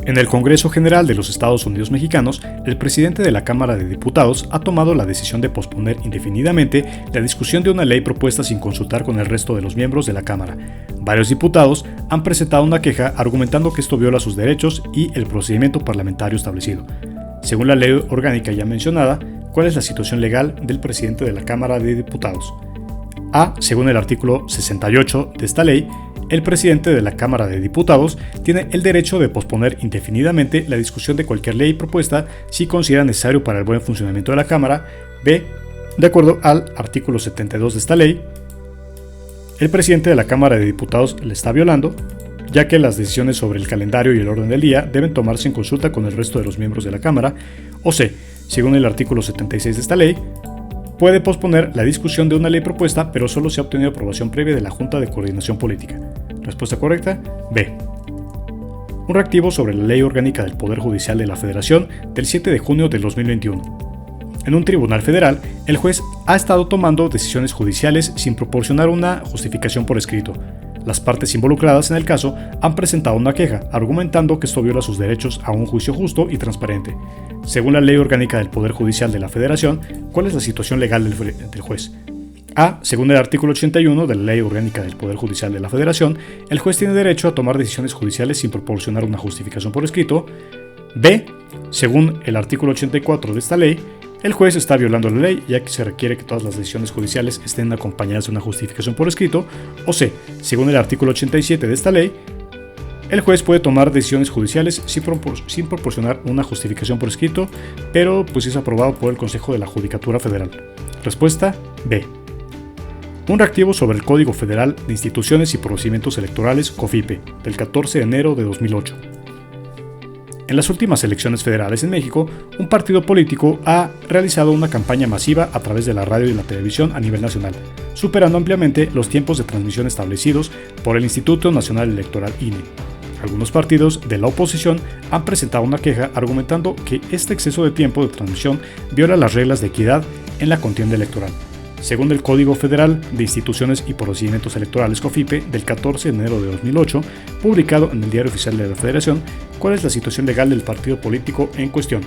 En el Congreso General de los Estados Unidos Mexicanos, el presidente de la Cámara de Diputados ha tomado la decisión de posponer indefinidamente la discusión de una ley propuesta sin consultar con el resto de los miembros de la Cámara. Varios diputados han presentado una queja argumentando que esto viola sus derechos y el procedimiento parlamentario establecido. Según la ley orgánica ya mencionada, ¿cuál es la situación legal del presidente de la Cámara de Diputados? A. Según el artículo 68 de esta ley, el presidente de la Cámara de Diputados tiene el derecho de posponer indefinidamente la discusión de cualquier ley propuesta si considera necesario para el buen funcionamiento de la Cámara. B. De acuerdo al artículo 72 de esta ley, el presidente de la Cámara de Diputados le está violando, ya que las decisiones sobre el calendario y el orden del día deben tomarse en consulta con el resto de los miembros de la Cámara. O C. Según el artículo 76 de esta ley, puede posponer la discusión de una ley propuesta, pero solo se ha obtenido aprobación previa de la Junta de Coordinación Política. Respuesta correcta, B. Un reactivo sobre la Ley Orgánica del Poder Judicial de la Federación del 7 de junio del 2021. En un tribunal federal, el juez ha estado tomando decisiones judiciales sin proporcionar una justificación por escrito. Las partes involucradas en el caso han presentado una queja, argumentando que esto viola sus derechos a un juicio justo y transparente. Según la Ley Orgánica del Poder Judicial de la Federación, ¿cuál es la situación legal del juez? A. Según el artículo 81 de la Ley Orgánica del Poder Judicial de la Federación, el juez tiene derecho a tomar decisiones judiciales sin proporcionar una justificación por escrito. B. Según el artículo 84 de esta ley, el juez está violando la ley, ya que se requiere que todas las decisiones judiciales estén acompañadas de una justificación por escrito. O C. Según el artículo 87 de esta ley, El juez puede tomar decisiones judiciales sin proporcionar una justificación por escrito, pero pues es aprobado por el Consejo de la Judicatura Federal. Respuesta B. Un reactivo sobre el Código Federal de Instituciones y Procedimientos Electorales, COFIPE, del 14 de enero de 2008. En las últimas elecciones federales en México, un partido político ha realizado una campaña masiva a través de la radio y la televisión a nivel nacional, superando ampliamente los tiempos de transmisión establecidos por el Instituto Nacional Electoral INE. Algunos partidos de la oposición han presentado una queja argumentando que este exceso de tiempo de transmisión viola las reglas de equidad en la contienda electoral. Según el Código Federal de Instituciones y Procedimientos Electorales COFIPE del 14 de enero de 2008, publicado en el Diario Oficial de la Federación, ¿cuál es la situación legal del partido político en cuestión?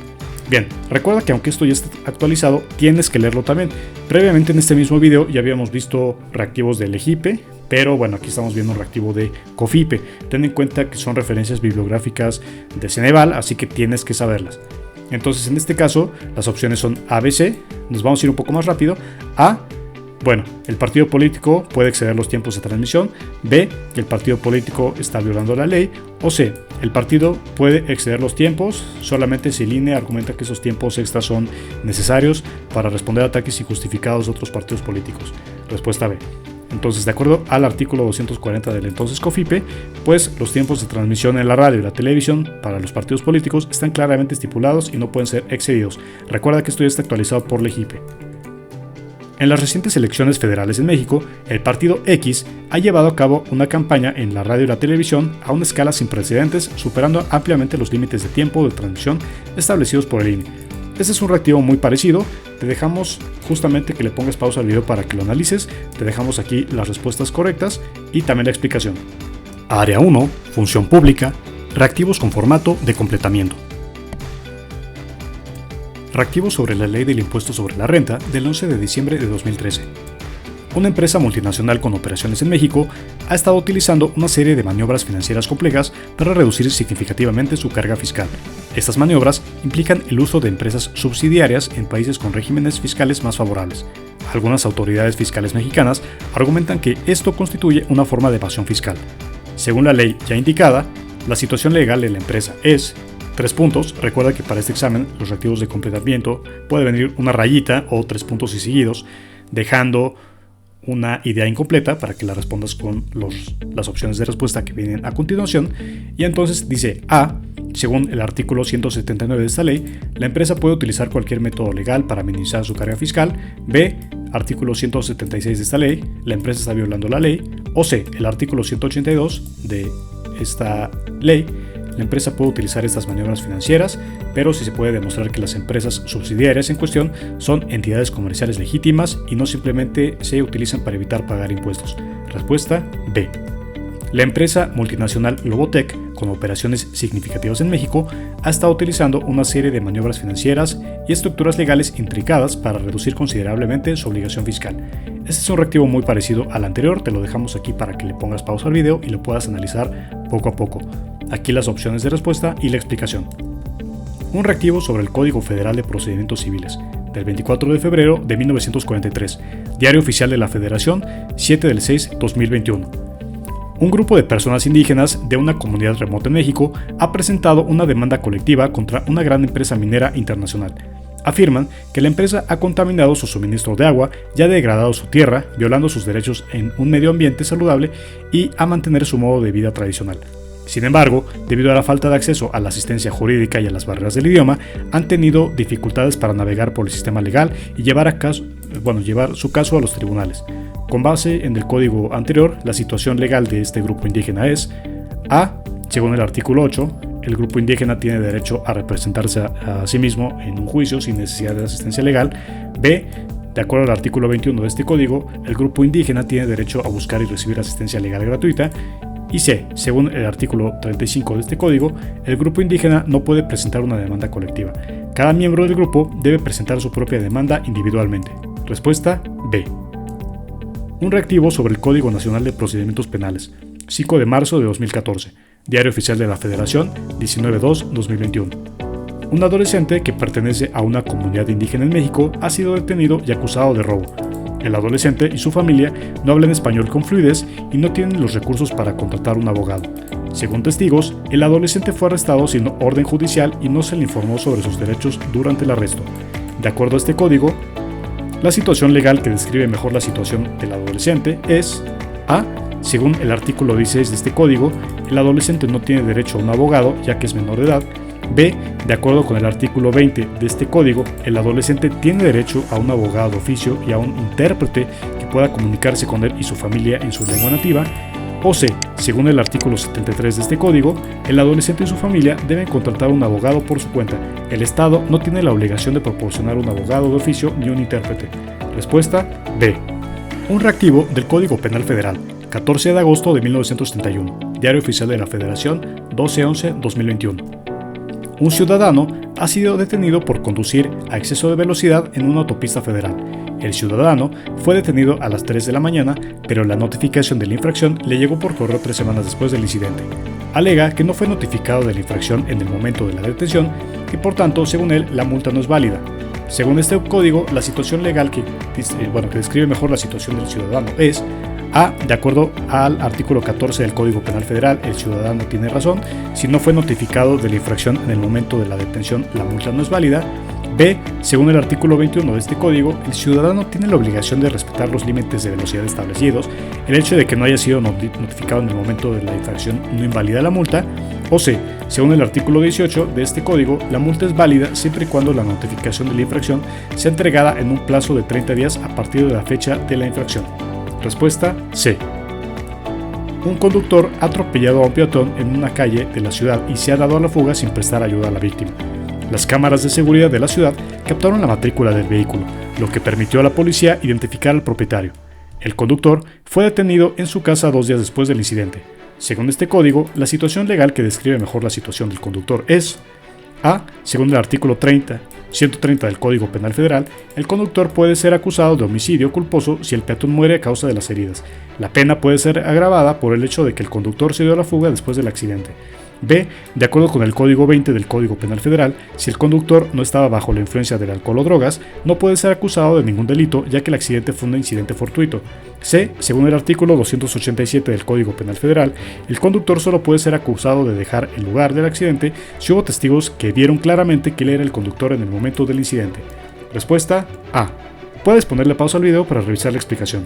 Bien, recuerda que aunque esto ya está actualizado, tienes que leerlo también. Previamente en este mismo video ya habíamos visto reactivos del EJIPE, pero bueno, aquí estamos viendo un reactivo de COFIPE. Ten en cuenta que son referencias bibliográficas de Ceneval, así que tienes que saberlas. Entonces, en este caso, las opciones son A, B, C. Nos vamos a ir un poco más rápido. A, bueno, el partido político puede exceder los tiempos de transmisión. B, el partido político está violando la ley. O C, el partido puede exceder los tiempos solamente si el INE argumenta que esos tiempos extras son necesarios para responder a ataques injustificados de otros partidos políticos. Respuesta B. Entonces, de acuerdo al artículo 240 del entonces COFIPE, pues los tiempos de transmisión en la radio y la televisión para los partidos políticos están claramente estipulados y no pueden ser excedidos. Recuerda que esto ya está actualizado por la EJIPE. En las recientes elecciones federales en México, el partido X ha llevado a cabo una campaña en la radio y la televisión a una escala sin precedentes, superando ampliamente los límites de tiempo de transmisión establecidos por el INE. Este es un reactivo muy parecido. Te dejamos justamente que le pongas pausa al video para que lo analices. Te dejamos aquí las respuestas correctas y también la explicación. Área 1, función pública, reactivos con formato de completamiento. Reactivos sobre la Ley del Impuesto sobre la Renta del 11 de diciembre de 2013. Una empresa multinacional con operaciones en México ha estado utilizando una serie de maniobras financieras complejas para reducir significativamente su carga fiscal. Estas maniobras implican el uso de empresas subsidiarias en países con regímenes fiscales más favorables. Algunas autoridades fiscales mexicanas argumentan que esto constituye una forma de evasión fiscal. Según la ley ya indicada, la situación legal de la empresa es 3 puntos. Recuerda que para este examen los reactivos de completamiento puede venir una rayita o 3 puntos y seguidos, dejando una idea incompleta para que la respondas con las opciones de respuesta que vienen a continuación. Y entonces dice A, según el artículo 179 de esta ley, la empresa puede utilizar cualquier método legal para minimizar su carga fiscal. B, artículo 176 de esta ley, la empresa está violando la ley. O C, el artículo 182 de esta ley, la empresa puede utilizar estas maniobras financieras, pero si se puede demostrar que las empresas subsidiarias en cuestión son entidades comerciales legítimas y no simplemente se utilizan para evitar pagar impuestos. Respuesta B. La empresa multinacional Globotec, con operaciones significativas en México, ha estado utilizando una serie de maniobras financieras y estructuras legales intricadas para reducir considerablemente su obligación fiscal. Este es un reactivo muy parecido al anterior, te lo dejamos aquí para que le pongas pausa al video y lo puedas analizar poco a poco. Aquí las opciones de respuesta y la explicación. Un reactivo sobre el Código Federal de Procedimientos Civiles, del 24 de febrero de 1943, Diario Oficial de la Federación, 7 del 6 2021. Un grupo de personas indígenas de una comunidad remota en México ha presentado una demanda colectiva contra una gran empresa minera internacional. Afirman que la empresa ha contaminado su suministro de agua y ha degradado su tierra, violando sus derechos en un medio ambiente saludable y a mantener su modo de vida tradicional. Sin embargo, debido a la falta de acceso a la asistencia jurídica y a las barreras del idioma, han tenido dificultades para navegar por el sistema legal y llevar su caso a los tribunales. Con base en el código anterior, la situación legal de este grupo indígena es A. Según el artículo 8, el grupo indígena tiene derecho a representarse a sí mismo en un juicio sin necesidad de asistencia legal. B. De acuerdo al artículo 21 de este código, el grupo indígena tiene derecho a buscar y recibir asistencia legal gratuita. Y C. Según el artículo 35 de este código, el grupo indígena no puede presentar una demanda colectiva. Cada miembro del grupo debe presentar su propia demanda individualmente. Respuesta B. Un reactivo sobre el Código Nacional de Procedimientos Penales, 5 de marzo de 2014, Diario Oficial de la Federación, 19/2/2021. Un adolescente que pertenece a una comunidad indígena en México ha sido detenido y acusado de robo. El adolescente y su familia no hablan español con fluidez y no tienen los recursos para contratar un abogado. Según testigos, el adolescente fue arrestado sin orden judicial y no se le informó sobre sus derechos durante el arresto. De acuerdo a este código, la situación legal que describe mejor la situación del adolescente es A. Según el artículo 16 de este código, el adolescente no tiene derecho a un abogado ya que es menor de edad. B. De acuerdo con el artículo 20 de este código, el adolescente tiene derecho a un abogado de oficio y a un intérprete que pueda comunicarse con él y su familia en su lengua nativa. O C. Según el artículo 73 de este código, el adolescente y su familia deben contratar un abogado por su cuenta. El Estado no tiene la obligación de proporcionar un abogado de oficio ni un intérprete. Respuesta B. Un reactivo del Código Penal Federal, 14 de agosto de 1971, Diario Oficial de la Federación, 12-11-2021. Un ciudadano ha sido detenido por conducir a exceso de velocidad en una autopista federal. El ciudadano fue detenido a las 3 de la mañana, pero la notificación de la infracción le llegó por correo 3 semanas después del incidente. Alega que no fue notificado de la infracción en el momento de la detención y por tanto, según él, la multa no es válida. Según este código, la situación legal que describe mejor la situación del ciudadano es A. De acuerdo al artículo 14 del Código Penal Federal, el ciudadano tiene razón. Si no fue notificado de la infracción en el momento de la detención, la multa no es válida. B. Según el artículo 21 de este código, el ciudadano tiene la obligación de respetar los límites de velocidad establecidos. El hecho de que no haya sido notificado en el momento de la infracción no invalida la multa. O C. Según el artículo 18 de este código, la multa es válida siempre y cuando la notificación de la infracción sea entregada en un plazo de 30 días a partir de la fecha de la infracción. Respuesta C. Un conductor ha atropellado a un peatón en una calle de la ciudad y se ha dado a la fuga sin prestar ayuda a la víctima. Las cámaras de seguridad de la ciudad captaron la matrícula del vehículo, lo que permitió a la policía identificar al propietario. El conductor fue detenido en su casa 2 días después del incidente. Según este código, la situación legal que describe mejor la situación del conductor es A. Según el artículo 130 del Código Penal Federal, el conductor puede ser acusado de homicidio culposo si el peatón muere a causa de las heridas. La pena puede ser agravada por el hecho de que el conductor se dio a la fuga después del accidente. B. De acuerdo con el Código 20 del Código Penal Federal, si el conductor no estaba bajo la influencia del alcohol o drogas, no puede ser acusado de ningún delito, ya que el accidente fue un incidente fortuito. C. Según el artículo 287 del Código Penal Federal, el conductor solo puede ser acusado de dejar el lugar del accidente si hubo testigos que vieron claramente que él era el conductor en el momento del incidente. Respuesta A. Puedes ponerle pausa al video para revisar la explicación.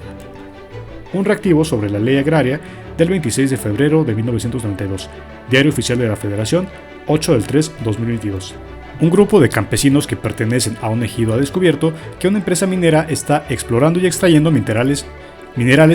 Un reactivo sobre la ley agraria del 26 de febrero de 1992, Diario Oficial de la Federación, 8/3/2022. Un grupo de campesinos que pertenecen a un ejido ha descubierto que una empresa minera está explorando y extrayendo minerales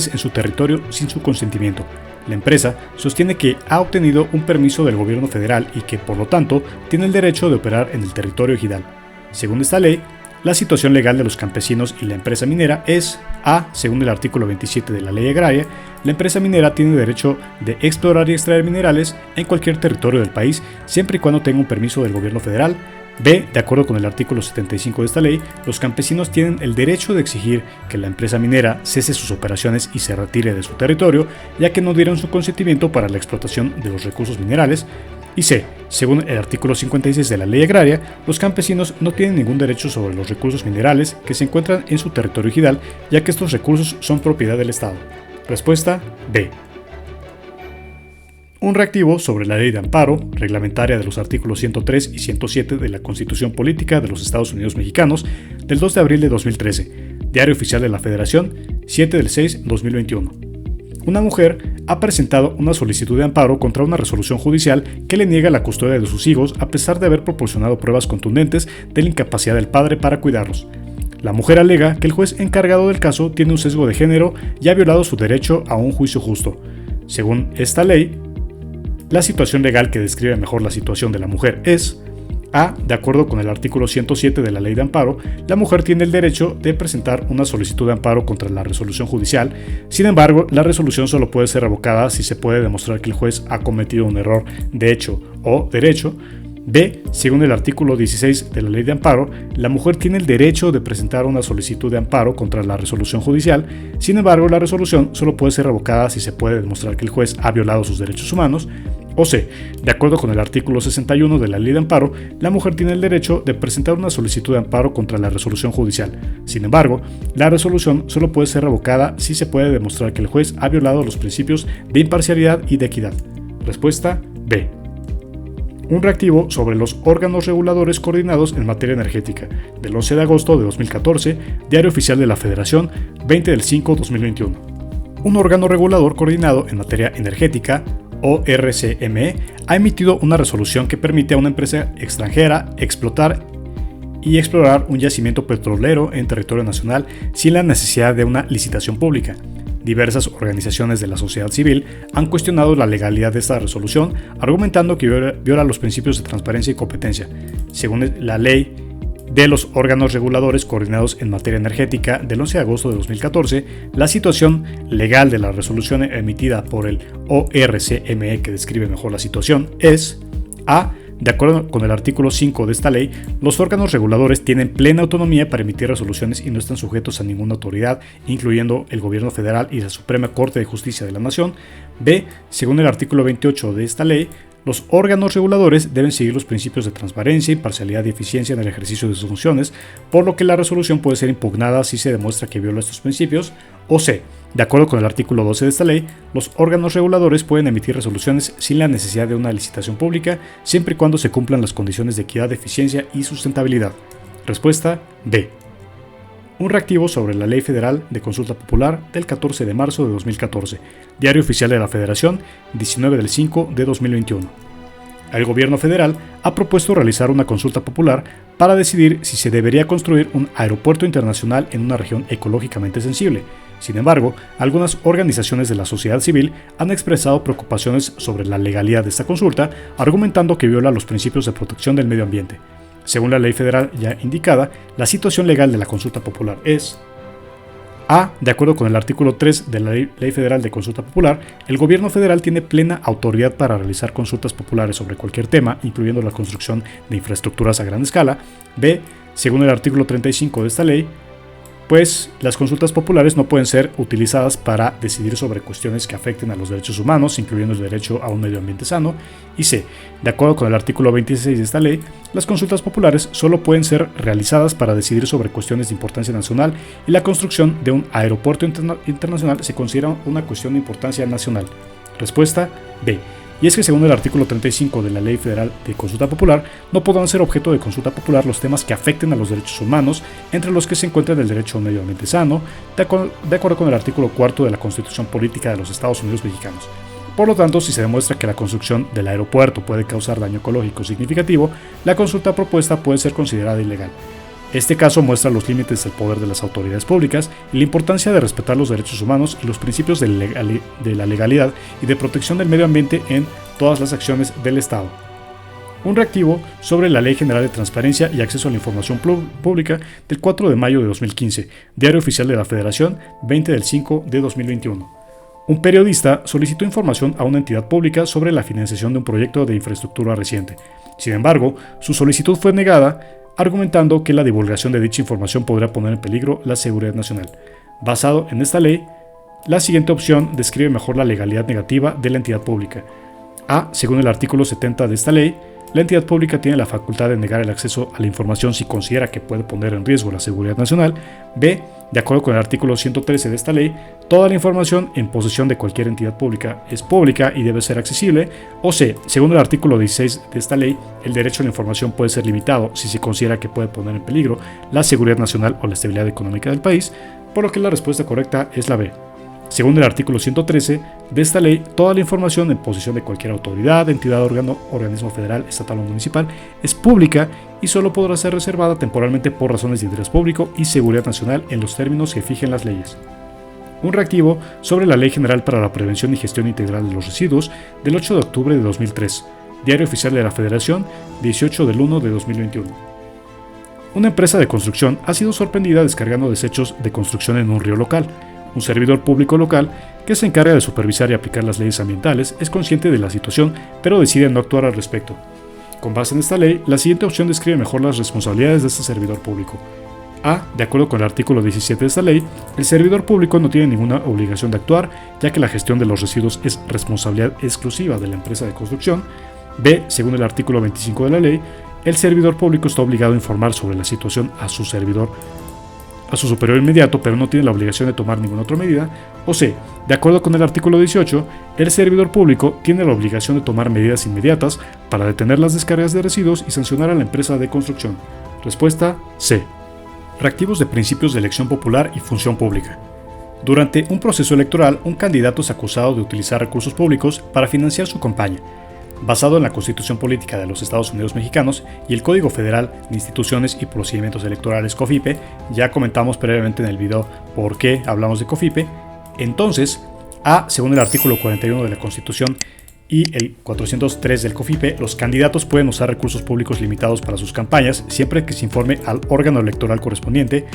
en su territorio sin su consentimiento. La empresa sostiene que ha obtenido un permiso del gobierno federal y que, por lo tanto, tiene el derecho de operar en el territorio ejidal. Según esta ley, la situación legal de los campesinos y la empresa minera es A. Según el artículo 27 de la Ley Agraria, la empresa minera tiene derecho de explorar y extraer minerales en cualquier territorio del país, siempre y cuando tenga un permiso del gobierno federal. B. De acuerdo con el artículo 75 de esta ley, los campesinos tienen el derecho de exigir que la empresa minera cese sus operaciones y se retire de su territorio, ya que no dieron su consentimiento para la explotación de los recursos minerales. Y C. Según el artículo 56 de la Ley Agraria, los campesinos no tienen ningún derecho sobre los recursos minerales que se encuentran en su territorio ejidal, ya que estos recursos son propiedad del Estado. Respuesta B. Un reactivo sobre la Ley de Amparo, reglamentaria de los artículos 103 y 107 de la Constitución Política de los Estados Unidos Mexicanos, del 2 de abril de 2013, Diario Oficial de la Federación, 7/6/2021. Una mujer ha presentado una solicitud de amparo contra una resolución judicial que le niega la custodia de sus hijos a pesar de haber proporcionado pruebas contundentes de la incapacidad del padre para cuidarlos. La mujer alega que el juez encargado del caso tiene un sesgo de género y ha violado su derecho a un juicio justo. Según esta ley, la situación legal que describe mejor la situación de la mujer es A. De acuerdo con el artículo 107 de la Ley de Amparo, la mujer tiene el derecho de presentar una solicitud de amparo contra la resolución judicial. Sin embargo, la resolución solo puede ser revocada si se puede demostrar que el juez ha cometido un error de hecho o derecho. B. Según el artículo 16 de la Ley de Amparo, la mujer tiene el derecho de presentar una solicitud de amparo contra la resolución judicial. Sin embargo, la resolución solo puede ser revocada si se puede demostrar que el juez ha violado sus derechos humanos. O C. De acuerdo con el artículo 61 de la Ley de Amparo, la mujer tiene el derecho de presentar una solicitud de amparo contra la resolución judicial. Sin embargo, la resolución solo puede ser revocada si se puede demostrar que el juez ha violado los principios de imparcialidad y de equidad. Respuesta B. Un reactivo sobre los órganos reguladores coordinados en materia energética, del 11 de agosto de 2014, Diario Oficial de la Federación, 20 del 5 de 2021. Un órgano regulador coordinado en materia energética, ORCME, ha emitido una resolución que permite a una empresa extranjera explotar y explorar un yacimiento petrolero en territorio nacional sin la necesidad de una licitación pública. Diversas organizaciones de la sociedad civil han cuestionado la legalidad de esta resolución, argumentando que viola los principios de transparencia y competencia. Según la ley de los órganos reguladores coordinados en materia energética del 11 de agosto de 2014, la situación legal de la resolución emitida por el ORCME, que describe mejor la situación, es A. De acuerdo con el artículo 5 de esta ley, los órganos reguladores tienen plena autonomía para emitir resoluciones y no están sujetos a ninguna autoridad, incluyendo el Gobierno federal y la Suprema Corte de Justicia de la Nación. B. Según el artículo 28 de esta ley, los órganos reguladores deben seguir los principios de transparencia, imparcialidad y eficiencia en el ejercicio de sus funciones, por lo que la resolución puede ser impugnada si se demuestra que viola estos principios. O C. De acuerdo con el artículo 12 de esta ley, los órganos reguladores pueden emitir resoluciones sin la necesidad de una licitación pública, siempre y cuando se cumplan las condiciones de equidad, eficiencia y sustentabilidad. Respuesta B. Un reactivo sobre la Ley Federal de Consulta Popular del 14 de marzo de 2014, Diario Oficial de la Federación, 19 del 5 de 2021. El gobierno federal ha propuesto realizar una consulta popular para decidir si se debería construir un aeropuerto internacional en una región ecológicamente sensible. Sin embargo, algunas organizaciones de la sociedad civil han expresado preocupaciones sobre la legalidad de esta consulta, argumentando que viola los principios de protección del medio ambiente. Según la ley federal ya indicada, la situación legal de la consulta popular es: A. De acuerdo con el artículo 3 de la Ley Federal de Consulta Popular, el gobierno federal tiene plena autoridad para realizar consultas populares sobre cualquier tema, incluyendo la construcción de infraestructuras a gran escala. B. Según el artículo 35 de esta ley, pues las consultas populares no pueden ser utilizadas para decidir sobre cuestiones que afecten a los derechos humanos, incluyendo el derecho a un medio ambiente sano. Y C. De acuerdo con el artículo 26 de esta ley, las consultas populares solo pueden ser realizadas para decidir sobre cuestiones de importancia nacional y la construcción de un aeropuerto internacional se considera una cuestión de importancia nacional. Respuesta B. Y es que según el artículo 35 de la Ley Federal de Consulta Popular, no podrán ser objeto de consulta popular los temas que afecten a los derechos humanos, entre los que se encuentran el derecho a un medio ambiente sano, de acuerdo con el artículo 4 de la Constitución Política de los Estados Unidos Mexicanos. Por lo tanto, si se demuestra que la construcción del aeropuerto puede causar daño ecológico significativo, la consulta propuesta puede ser considerada ilegal. Este caso muestra los límites del poder de las autoridades públicas y la importancia de respetar los derechos humanos y los principios de la legalidad y de protección del medio ambiente en todas las acciones del Estado. Un reactivo sobre la Ley General de Transparencia y Acceso a la Información Pública del 4 de mayo de 2015, Diario Oficial de la Federación, 20 del 5 de 2021. Un periodista solicitó información a una entidad pública sobre la financiación de un proyecto de infraestructura reciente. Sin embargo, su solicitud fue negada, argumentando que la divulgación de dicha información podría poner en peligro la seguridad nacional. Basado en esta ley, la siguiente opción describe mejor la legalidad negativa de la entidad pública. A. Según el artículo 70 de esta ley, la entidad pública tiene la facultad de negar el acceso a la información si considera que puede poner en riesgo la seguridad nacional. B. De acuerdo con el artículo 113 de esta ley, toda la información en posesión de cualquier entidad pública es pública y debe ser accesible. O C. Según el artículo 16 de esta ley, el derecho a la información puede ser limitado si se considera que puede poner en peligro la seguridad nacional o la estabilidad económica del país, por lo que la respuesta correcta es la B. Según el artículo 113 de esta ley, toda la información en posesión de cualquier autoridad, entidad, órgano, organismo federal, estatal o municipal es pública y solo podrá ser reservada temporalmente por razones de interés público y seguridad nacional en los términos que fijen las leyes. Un reactivo sobre la Ley General para la Prevención y Gestión Integral de los Residuos del 8 de octubre de 2003, Diario Oficial de la Federación, 18 del 1 de 2021. Una empresa de construcción ha sido sorprendida descargando desechos de construcción en un río local. Un servidor público local que se encarga de supervisar y aplicar las leyes ambientales es consciente de la situación, pero decide no actuar al respecto. Con base en esta ley, la siguiente opción describe mejor las responsabilidades de este servidor público. A. De acuerdo con el artículo 17 de esta ley, el servidor público no tiene ninguna obligación de actuar, ya que la gestión de los residuos es responsabilidad exclusiva de la empresa de construcción. B. Según el artículo 25 de la ley, el servidor público está obligado a informar sobre la situación a su a su superior inmediato pero no tiene la obligación de tomar ninguna otra medida, o C, de acuerdo con el artículo 18, el servidor público tiene la obligación de tomar medidas inmediatas para detener las descargas de residuos y sancionar a la empresa de construcción. Respuesta C. Reactivos de principios de elección popular y función pública. Durante un proceso electoral, un candidato es acusado de utilizar recursos públicos para financiar su campaña. Basado en la Constitución Política de los Estados Unidos Mexicanos y el Código Federal de Instituciones y Procedimientos Electorales COFIPE, ya comentamos previamente en el video por qué hablamos de COFIPE, entonces, según el artículo 41 de la Constitución y el 403 del COFIPE, los candidatos pueden usar recursos públicos limitados para sus campañas siempre que se informe al órgano electoral correspondiente.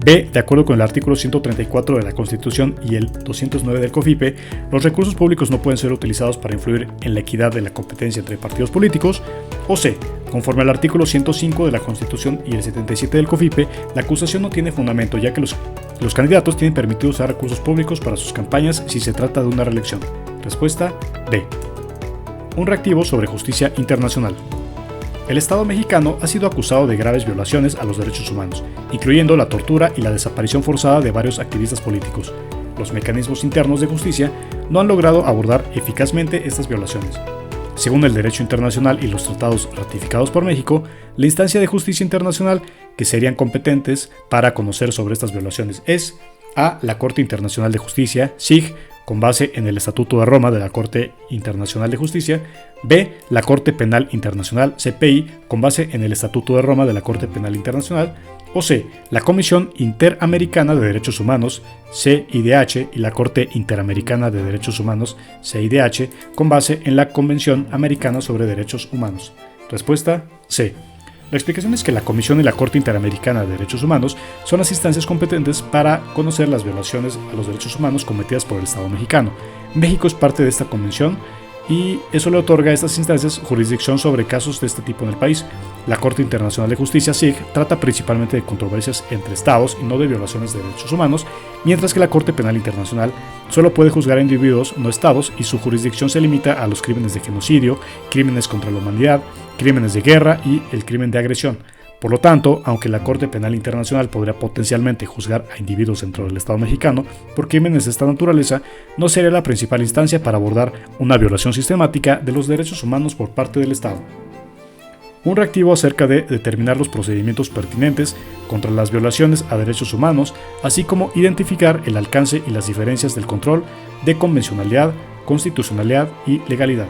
B, de acuerdo con el artículo 134 de la Constitución y el 209 del COFIPE, los recursos públicos no pueden ser utilizados para influir en la equidad de la competencia entre partidos políticos. O C, conforme al artículo 105 de la Constitución y el 77 del COFIPE, la acusación no tiene fundamento, ya que los candidatos tienen permitido usar recursos públicos para sus campañas si se trata de una reelección. Respuesta B. Un reactivo sobre justicia internacional. El Estado mexicano ha sido acusado de graves violaciones a los derechos humanos, incluyendo la tortura y la desaparición forzada de varios activistas políticos. Los mecanismos internos de justicia no han logrado abordar eficazmente estas violaciones. Según el derecho internacional y los tratados ratificados por México, la instancia de justicia internacional que serían competentes para conocer sobre estas violaciones es A. La Corte Internacional de Justicia, CIJ, con base en el Estatuto de Roma de la Corte Internacional de Justicia. B. La Corte Penal Internacional, CPI, con base en el Estatuto de Roma de la Corte Penal Internacional. O C. La Comisión Interamericana de Derechos Humanos, CIDH, y la Corte Interamericana de Derechos Humanos, CIDH, con base en la Convención Americana sobre Derechos Humanos. Respuesta C. La explicación es que la Comisión y la Corte Interamericana de Derechos Humanos son las instancias competentes para conocer las violaciones a los derechos humanos cometidas por el Estado mexicano. México es parte de esta convención y eso le otorga a estas instancias jurisdicción sobre casos de este tipo en el país. La Corte Internacional de Justicia, CIJ, trata principalmente de controversias entre estados y no de violaciones de derechos humanos, mientras que la Corte Penal Internacional solo puede juzgar a individuos, no estados, y su jurisdicción se limita a los crímenes de genocidio, crímenes contra la humanidad, crímenes de guerra y el crimen de agresión. Por lo tanto, aunque la Corte Penal Internacional podría potencialmente juzgar a individuos dentro del Estado mexicano por crímenes de esta naturaleza, no sería la principal instancia para abordar una violación sistemática de los derechos humanos por parte del Estado. Un reactivo acerca de determinar los procedimientos pertinentes contra las violaciones a derechos humanos, así como identificar el alcance y las diferencias del control de convencionalidad, constitucionalidad y legalidad.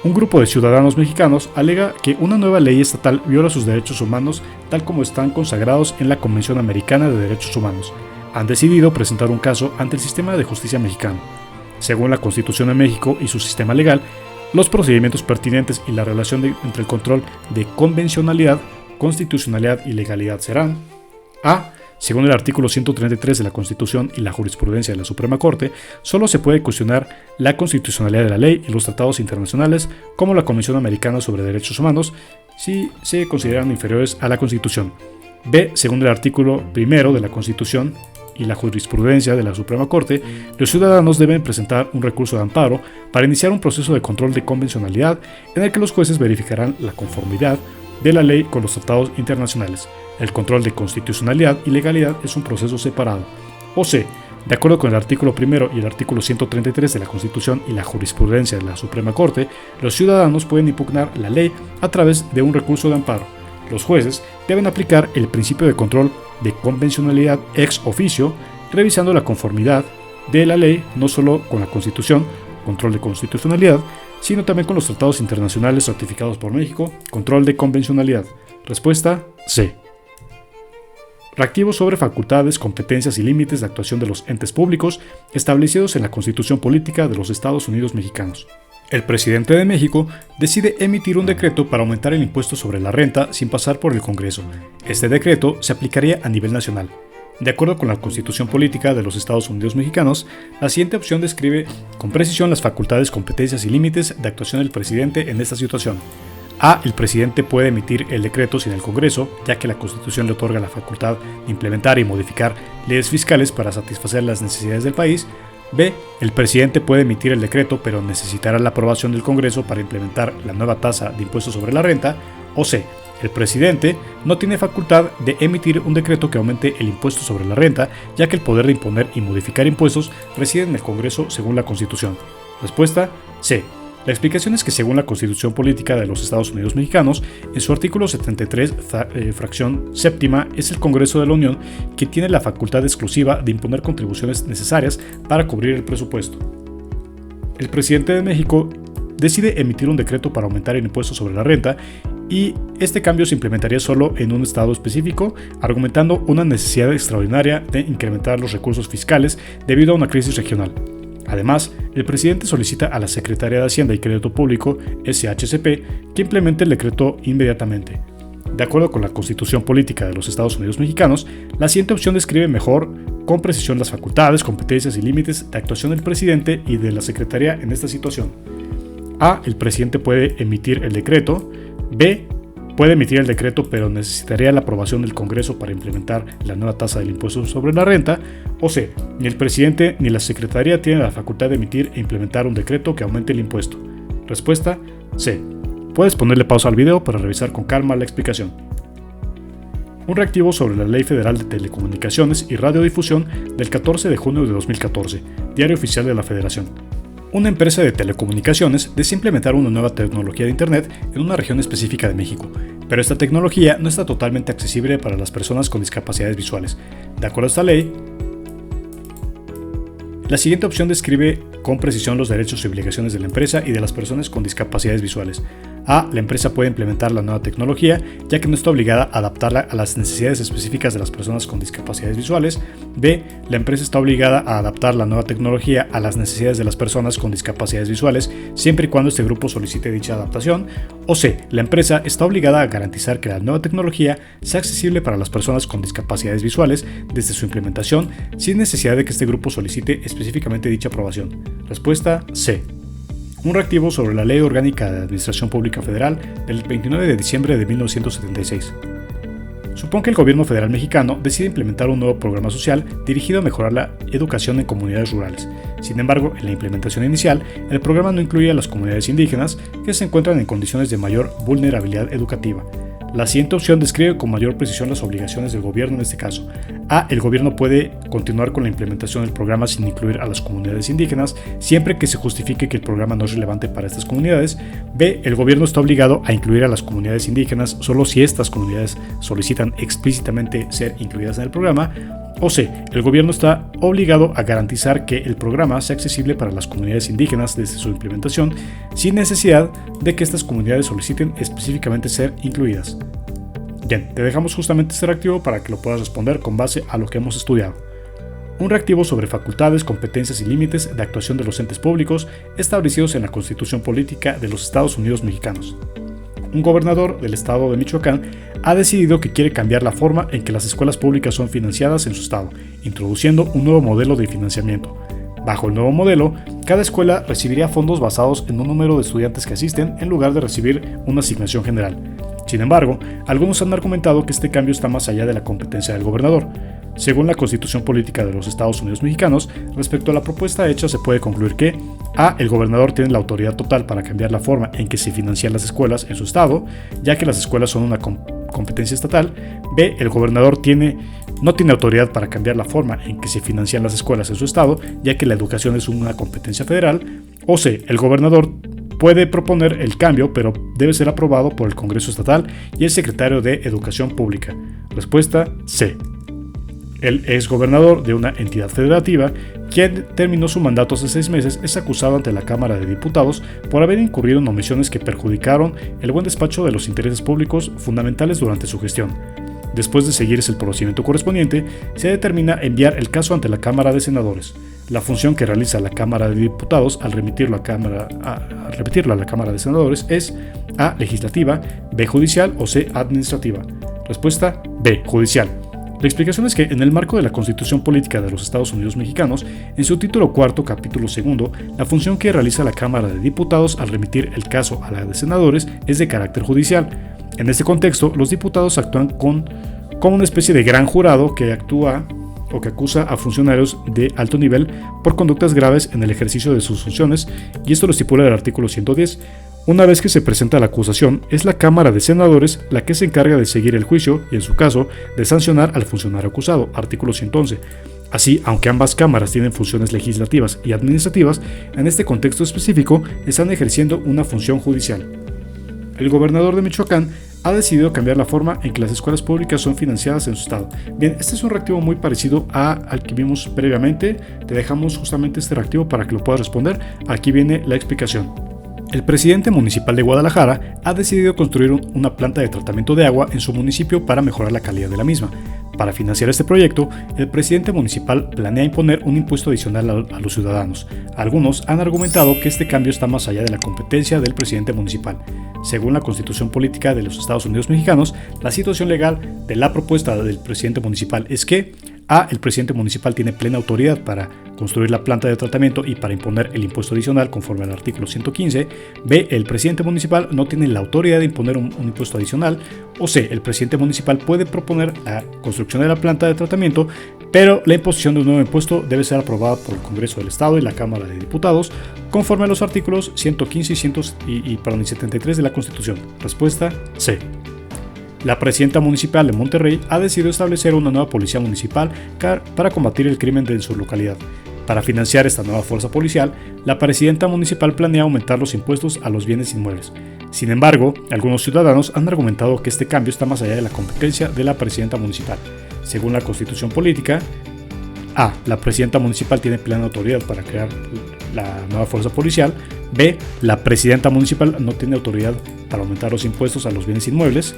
Un grupo de ciudadanos mexicanos alega que una nueva ley estatal viola sus derechos humanos tal como están consagrados en la Convención Americana de Derechos Humanos. Han decidido presentar un caso ante el sistema de justicia mexicano. Según la Constitución de México y su sistema legal, los procedimientos pertinentes y la relación entre el control de convencionalidad, constitucionalidad y legalidad serán A. Según el artículo 133 de la Constitución y la jurisprudencia de la Suprema Corte, solo se puede cuestionar la constitucionalidad de la ley y los tratados internacionales como la Convención Americana sobre Derechos Humanos si se consideran inferiores a la Constitución. B. Según el artículo 1 de la Constitución y la jurisprudencia de la Suprema Corte, los ciudadanos deben presentar un recurso de amparo para iniciar un proceso de control de convencionalidad en el que los jueces verificarán la conformidad de la ley con los tratados internacionales. El control de constitucionalidad y legalidad es un proceso separado. O C. De acuerdo con el artículo 1 y el artículo 133 de la Constitución y la jurisprudencia de la Suprema Corte, los ciudadanos pueden impugnar la ley a través de un recurso de amparo. Los jueces deben aplicar el principio de control de convencionalidad ex oficio, revisando la conformidad de la ley no solo con la Constitución, control de constitucionalidad, sino también con los tratados internacionales ratificados por México, control de convencionalidad. Respuesta C. Reactivos sobre facultades, competencias y límites de actuación de los entes públicos establecidos en la Constitución Política de los Estados Unidos Mexicanos. El presidente de México decide emitir un decreto para aumentar el impuesto sobre la renta sin pasar por el Congreso. Este decreto se aplicaría a nivel nacional. De acuerdo con la Constitución Política de los Estados Unidos Mexicanos, la siguiente opción describe con precisión las facultades, competencias y límites de actuación del presidente en esta situación. A. El presidente puede emitir el decreto sin el Congreso, ya que la Constitución le otorga la facultad de implementar y modificar leyes fiscales para satisfacer las necesidades del país. B. El presidente puede emitir el decreto, pero necesitará la aprobación del Congreso para implementar la nueva tasa de impuesto sobre la renta. O C. El presidente no tiene facultad de emitir un decreto que aumente el impuesto sobre la renta, ya que el poder de imponer y modificar impuestos reside en el Congreso según la Constitución. Respuesta C. La explicación es que según la Constitución Política de los Estados Unidos Mexicanos, en su artículo 73, fracción séptima, es el Congreso de la Unión quien tiene la facultad exclusiva de imponer contribuciones necesarias para cubrir el presupuesto. El presidente de México decide emitir un decreto para aumentar el impuesto sobre la renta y este cambio se implementaría solo en un estado específico, argumentando una necesidad extraordinaria de incrementar los recursos fiscales debido a una crisis regional. Además, el presidente solicita a la Secretaría de Hacienda y Crédito Público, SHCP, que implemente el decreto inmediatamente. De acuerdo con la Constitución Política de los Estados Unidos Mexicanos, la siguiente opción describe mejor con precisión las facultades, competencias y límites de actuación del presidente y de la Secretaría en esta situación. A. El presidente puede emitir el decreto. B. Puede emitir el decreto, pero necesitaría la aprobación del Congreso para implementar la nueva tasa del impuesto sobre la renta. O C. Ni el presidente ni la Secretaría tienen la facultad de emitir e implementar un decreto que aumente el impuesto. Respuesta C. Puedes ponerle pausa al video para revisar con calma la explicación. Un reactivo sobre la Ley Federal de Telecomunicaciones y Radiodifusión del 14 de junio de 2014, Diario Oficial de la Federación. Una empresa de telecomunicaciones desea implementar una nueva tecnología de Internet en una región específica de México, pero esta tecnología no está totalmente accesible para las personas con discapacidades visuales. De acuerdo a esta ley, la siguiente opción describe con precisión los derechos y obligaciones de la empresa y de las personas con discapacidades visuales. A. La empresa puede implementar la nueva tecnología, ya que no está obligada a adaptarla a las necesidades específicas de las personas con discapacidades visuales. B. La empresa está obligada a adaptar la nueva tecnología a las necesidades de las personas con discapacidades visuales, siempre y cuando este grupo solicite dicha adaptación. O C. La empresa está obligada a garantizar que la nueva tecnología sea accesible para las personas con discapacidades visuales desde su implementación, sin necesidad de que este grupo solicite específicamente dicha aprobación. Respuesta C. Un reactivo sobre la Ley Orgánica de Administración Pública Federal del 29 de diciembre de 1976. Supón que el gobierno federal mexicano decide implementar un nuevo programa social dirigido a mejorar la educación en comunidades rurales. Sin embargo, en la implementación inicial, el programa no incluye a las comunidades indígenas que se encuentran en condiciones de mayor vulnerabilidad educativa. La siguiente opción describe con mayor precisión las obligaciones del gobierno en este caso. A. El gobierno puede continuar con la implementación del programa sin incluir a las comunidades indígenas, siempre que se justifique que el programa no es relevante para estas comunidades. B. El gobierno está obligado a incluir a las comunidades indígenas solo si estas comunidades solicitan explícitamente ser incluidas en el programa. O C. El gobierno está obligado a garantizar que el programa sea accesible para las comunidades indígenas desde su implementación, sin necesidad de que estas comunidades soliciten específicamente ser incluidas. Bien, te dejamos justamente este reactivo para que lo puedas responder con base a lo que hemos estudiado. Un reactivo sobre facultades, competencias y límites de actuación de los entes públicos establecidos en la Constitución Política de los Estados Unidos Mexicanos. Un gobernador del estado de Michoacán ha decidido que quiere cambiar la forma en que las escuelas públicas son financiadas en su estado, introduciendo un nuevo modelo de financiamiento. Bajo el nuevo modelo, cada escuela recibiría fondos basados en un número de estudiantes que asisten en lugar de recibir una asignación general. Sin embargo, algunos han argumentado que este cambio está más allá de la competencia del gobernador. Según la Constitución Política de los Estados Unidos Mexicanos, respecto a la propuesta hecha se puede concluir que A. El gobernador tiene la autoridad total para cambiar la forma en que se financian las escuelas en su estado, ya que las escuelas son una competencia estatal. B. El gobernador no tiene autoridad para cambiar la forma en que se financian las escuelas en su estado, ya que la educación es una competencia federal. O C. El gobernador puede proponer el cambio, pero debe ser aprobado por el Congreso Estatal y el Secretario de Educación Pública. Respuesta C. El exgobernador de una entidad federativa, quien terminó su mandato hace 6 meses, es acusado ante la Cámara de Diputados por haber incurrido en omisiones que perjudicaron el buen despacho de los intereses públicos fundamentales durante su gestión. Después de seguirse el procedimiento correspondiente, se determina enviar el caso ante la Cámara de Senadores. La función que realiza la Cámara de Diputados al repetirlo a la Cámara de Senadores es A. Legislativa, B. Judicial o C. Administrativa. Respuesta B. Judicial. La explicación es que en el marco de la Constitución Política de los Estados Unidos Mexicanos, en su título cuarto, capítulo segundo, la función que realiza la Cámara de Diputados al remitir el caso a la de senadores es de carácter judicial. En este contexto, los diputados actúan como una especie de gran jurado que actúa o que acusa a funcionarios de alto nivel por conductas graves en el ejercicio de sus funciones, y esto lo estipula el artículo 110. Una vez que se presenta la acusación, es la Cámara de Senadores la que se encarga de seguir el juicio y, en su caso, de sancionar al funcionario acusado, artículo 111. Así, aunque ambas cámaras tienen funciones legislativas y administrativas, en este contexto específico están ejerciendo una función judicial. El gobernador de Michoacán ha decidido cambiar la forma en que las escuelas públicas son financiadas en su estado. Bien, este es un reactivo muy parecido al que vimos previamente. Te dejamos justamente este reactivo para que lo puedas responder. Aquí viene la explicación. El presidente municipal de Guadalajara ha decidido construir una planta de tratamiento de agua en su municipio para mejorar la calidad de la misma. Para financiar este proyecto, el presidente municipal planea imponer un impuesto adicional a los ciudadanos. Algunos han argumentado que este cambio está más allá de la competencia del presidente municipal. Según la Constitución Política de los Estados Unidos Mexicanos, la situación legal de la propuesta del presidente municipal es que A. El presidente municipal tiene plena autoridad para construir la planta de tratamiento y para imponer el impuesto adicional conforme al artículo 115. B. El presidente municipal no tiene la autoridad de imponer un impuesto adicional. O C. El presidente municipal puede proponer la construcción de la planta de tratamiento, pero la imposición de un nuevo impuesto debe ser aprobada por el Congreso del Estado y la Cámara de Diputados conforme a los artículos 115 y 73 de la Constitución. Respuesta C. La presidenta municipal de Monterrey ha decidido establecer una nueva policía municipal para combatir el crimen de su localidad. Para financiar esta nueva fuerza policial, la presidenta municipal planea aumentar los impuestos a los bienes inmuebles. Sin embargo, algunos ciudadanos han argumentado que este cambio está más allá de la competencia de la presidenta municipal. Según la Constitución Política, A. La presidenta municipal tiene plena autoridad para crear la nueva fuerza policial. B. La presidenta municipal no tiene autoridad para aumentar los impuestos a los bienes inmuebles.